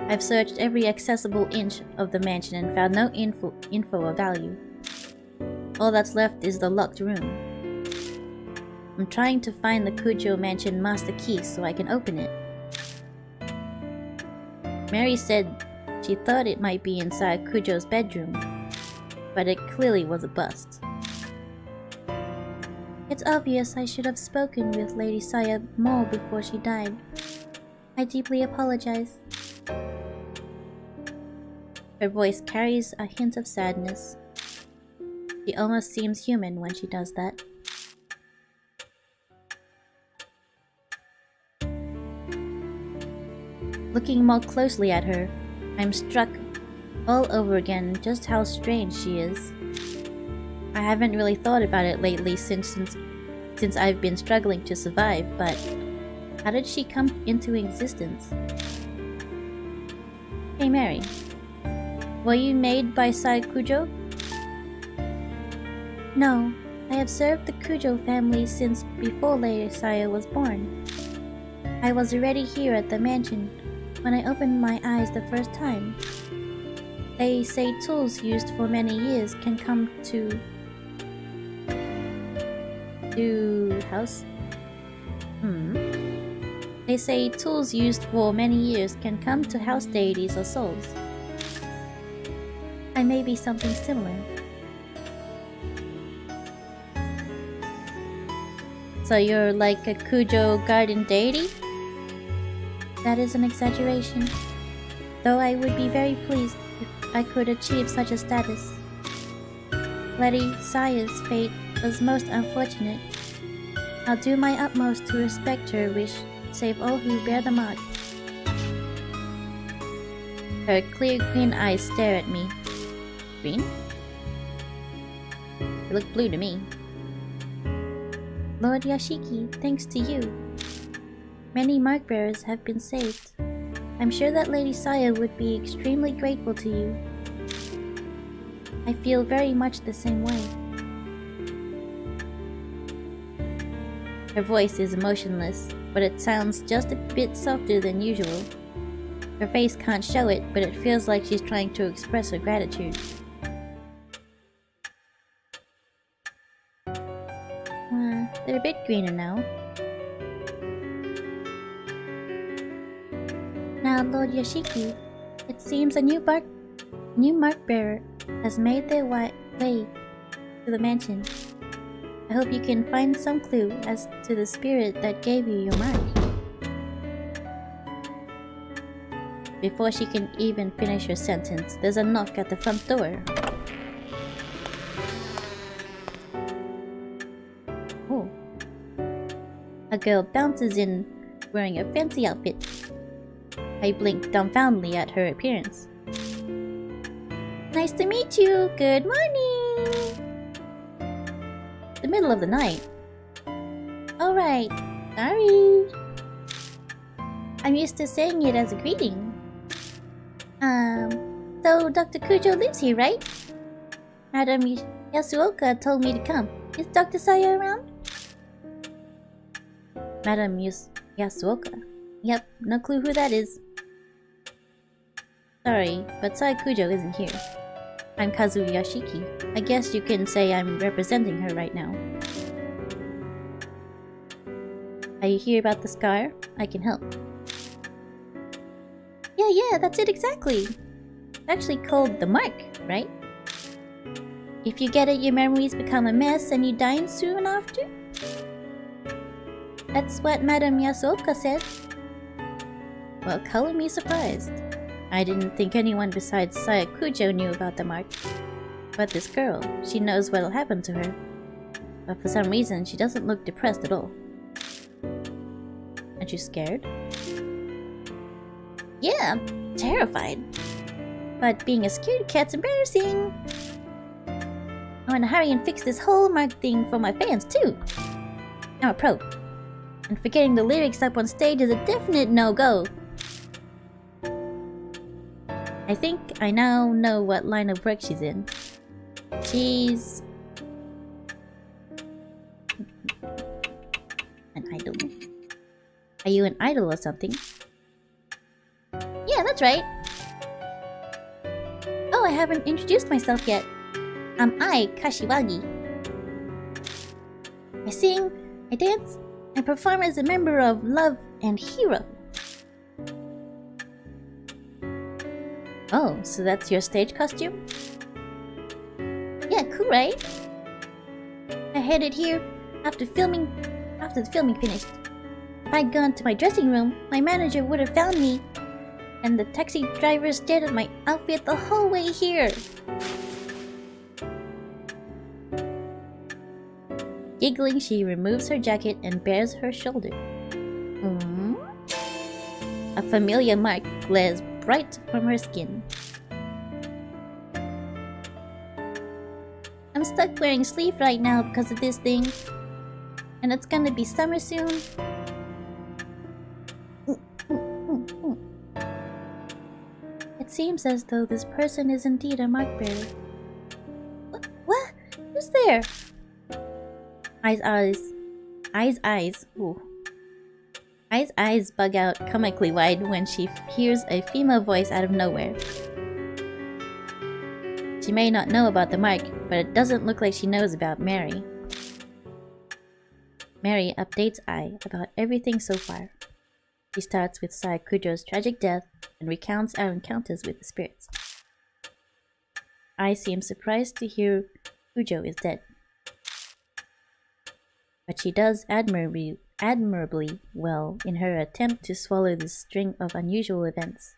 I've searched every accessible inch of the mansion and found no info of value. All that's left is the locked room. I'm trying to find the Kujo mansion master key so I can open it. Mary said she thought it might be inside Kujo's bedroom, but it clearly was a bust. It's obvious I should have spoken with Lady Saya more before she died. I deeply apologize. Her voice carries a hint of sadness. She almost seems human when she does that. Looking more closely at her, I'm struck all over again just how strange she is. I haven't really thought about it lately since I've been struggling to survive, but how did she come into existence? Hey Mary, were you made by Sai Kujo? No, I have served the Kujo family since before Lady Saya was born. I was already here at the mansion when I opened my eyes the first time. They say tools used for many years can come to house. They say tools used for many years can come to house deities or souls. I may be something similar. So you're like a Kujo garden deity? That is an exaggeration, though I would be very pleased if I could achieve such a status. Lady Saya's fate was most unfortunate. I'll do my utmost to respect her wish, save all who bear the mark. Her clear green eyes stare at me. Green? They look blue to me. Lord Yashiki, thanks to you, many mark bearers have been saved. I'm sure that Lady Saya would be extremely grateful to you. I feel very much the same way. Her voice is emotionless, but it sounds just a bit softer than usual. Her face can't show it, but it feels like she's trying to express her gratitude. They're a bit greener now. Now, Lord Yoshiki, it seems a new mark bearer has made their way to the mansion. I hope you can find some clue as to the spirit that gave you your mark. Before she can even finish her sentence, there's a knock at the front door. Oh. A girl bounces in wearing a fancy outfit. I blink dumbfoundedly at her appearance. Nice to meet you! Good morning! The middle of the night. Alright, sorry. I'm used to saying it as a greeting. So Dr. Kujo lives here, right? Madam Yasuoka told me to come. Is Dr. Saya around? Madam Yasuoka? Yep, no clue who that is. Sorry, but Saya Kujo isn't here. I'm Kazu Yashiki. I guess you can say I'm representing her right now. Are you here about the scar? I can help. Yeah, that's it exactly. It's actually called the mark, right? If you get it, your memories become a mess and you die soon after? That's what Madame Yasuoka said. Well, color me surprised. I didn't think anyone besides Saya Kujo knew about the mark. But this girl, she knows what'll happen to her. But for some reason, she doesn't look depressed at all. Aren't you scared? Yeah, I'm terrified. But being a scaredy cat's embarrassing. I want to hurry and fix this whole mark thing for my fans too. I'm a pro. And forgetting the lyrics up on stage is a definite no-go. I think I now know what line of work she's in. She's... an idol. Are you an idol or something? Yeah, that's right. Oh, I haven't introduced myself yet. I'm Kashiwagi. I sing, I dance, I perform as a member of Love and Hero. Oh, so that's your stage costume? Yeah, cool, right? I headed here after the filming finished. If I'd gone to my dressing room, my manager would have found me. And the taxi driver stared at my outfit the whole way here. Giggling, she removes her jacket and bares her shoulder. A familiar mark glares bright from her skin. I'm stuck wearing sleeve right now because of this thing. And it's gonna be summer soon. It seems as though this person is indeed a mark bearer. What? Who's there? Eyes bug out comically wide when she hears a female voice out of nowhere. She may not know about the mark, but it doesn't look like she knows about Mary. Mary updates Ai about everything so far. She starts with Saya Kujo's tragic death and recounts our encounters with the spirits. Ai seems surprised to hear Kujo is dead. But she does admirably well in her attempt to swallow this string of unusual events.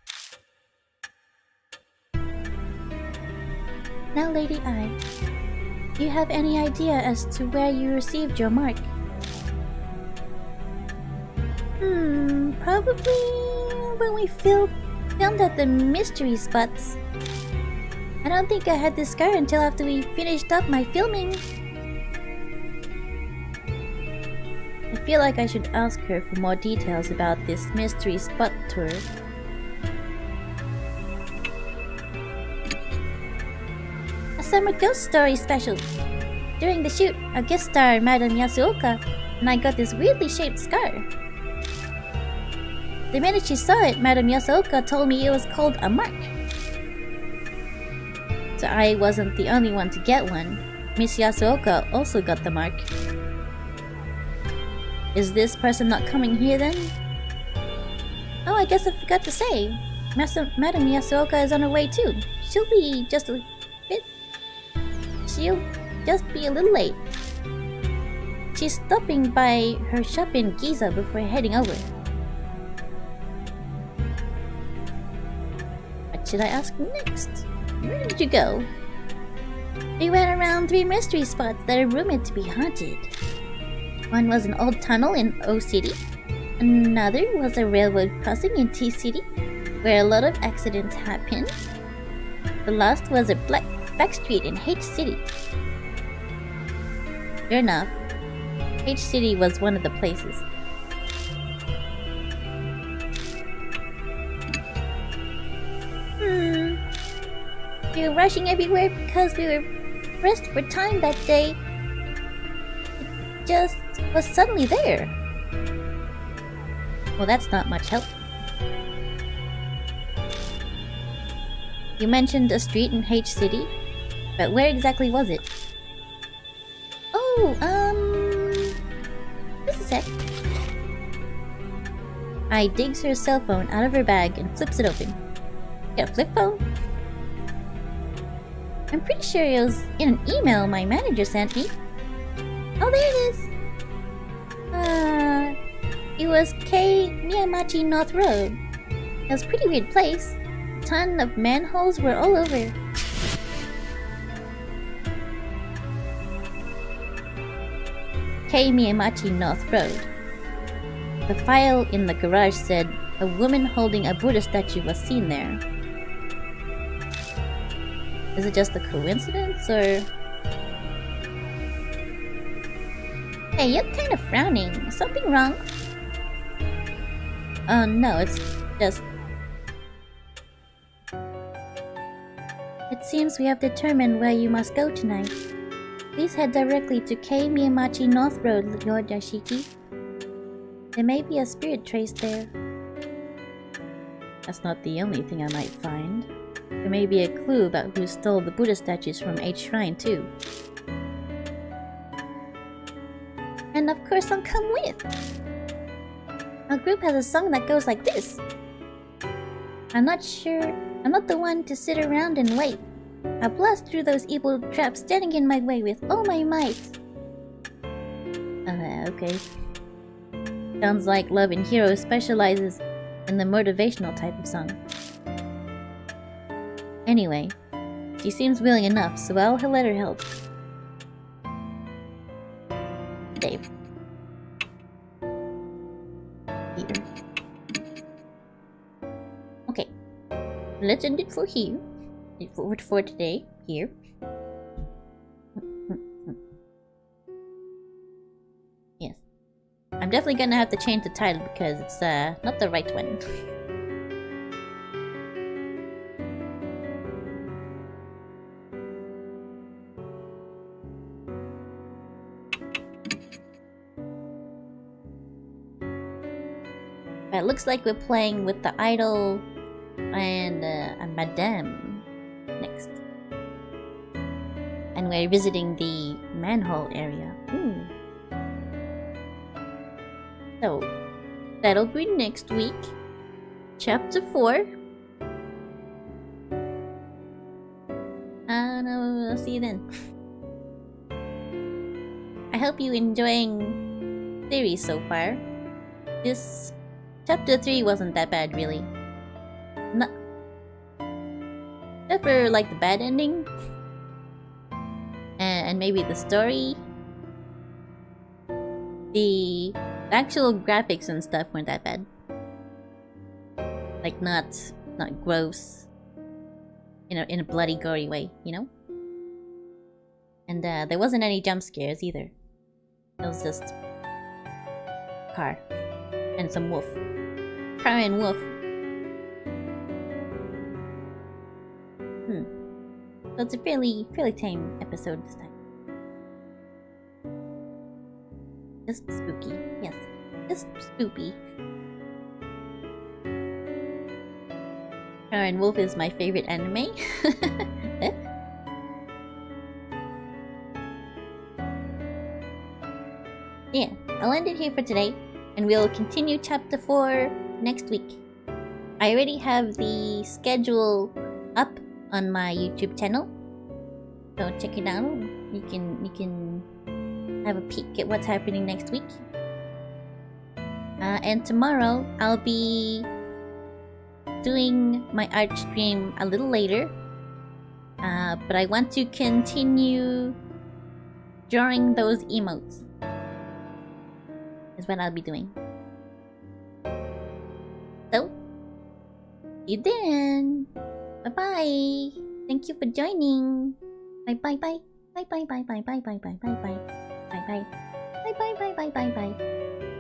Now, Lady Ai, do you have any idea as to where you received your mark? Probably when we filmed at the mystery spots. I don't think I had this scar until after we finished up my filming. I feel like I should ask her for more details about this mystery spot tour. A summer ghost story special. During the shoot, a guest star, Madame Yasuoka, and I got this weirdly shaped scar. The minute she saw it, Madame Yasuoka told me it was called a mark. So I wasn't the only one to get one. Miss Yasuoka also got the mark. Is this person not coming here then? Oh, I guess I forgot to say. Madame Yasuoka is on her way too. She'll just be a little late. She's stopping by her shop in Giza before heading over. What should I ask next? Where did you go? We went around 3 mystery spots that are rumored to be haunted. One was an old tunnel in O City. Another was a railroad crossing in T City, where a lot of accidents happened. The last was a back street in H City. Sure enough, H City was one of the places. We were rushing everywhere because we were pressed for time that day. It just was suddenly there. Well, that's not much help. You mentioned a street in H City, but where exactly was it? Oh, just a sec. I digs her cell phone out of her bag and flips it open. Got a flip phone? I'm pretty sure it was in an email my manager sent me. Oh, there it is! It was K Miyamachi North Road. It was a pretty weird place. A ton of manholes were all over. K Miyamachi North Road. The file in the garage said a woman holding a Buddha statue was seen there. Is it just a coincidence, or... Hey, you're kind of frowning. Is something wrong? Oh no, it's just... It seems we have determined where you must go tonight. Please head directly to K Miyamachi North Road, Lord Yashiki. There may be a spirit trace there. That's not the only thing I might find. There may be a clue about who stole the Buddha statues from H Shrine too. And of course I'll come with! Our group has a song that goes like this. I'm not the one to sit around and wait. I'll blast through those evil traps standing in my way with all my might. Okay. Sounds like Love and Hero specializes in the motivational type of song. Anyway, she seems willing enough, so I'll let her help. Dave. Here. Okay. Let's end it for here. For today. Here. Yes. I'm definitely gonna have to change the title because it's not the right one. But it looks like we're playing with the idol and a madame next. And we're visiting the manhole area. Ooh. So, that'll be next week. Chapter 4. And I'll see you then. I hope you're enjoying the series so far. This Chapter 3 wasn't that bad, really. Not... Except for, like, the bad ending. And maybe the story. The actual graphics and stuff weren't that bad. Like, not gross. You know, in a bloody, gory way, you know? And there wasn't any jump scares either. It was just... car. And some wolf. Car and wolf. So it's a fairly tame episode this time. Just spooky. Yes. Just spoopy. Karen Wolf is my favorite anime. Yeah, I'll end it here for today, and we'll continue chapter 4 next week. I already have the schedule up on my YouTube channel, so check it out. You can have a peek at what's happening next week. And tomorrow I'll be doing my art stream a little later, but I want to continue drawing those emotes. Is what I'll be doing. So, see you then. Bye bye. Thank you for joining. Bye bye bye. Bye bye bye bye bye bye bye bye bye bye bye bye bye bye bye bye bye bye.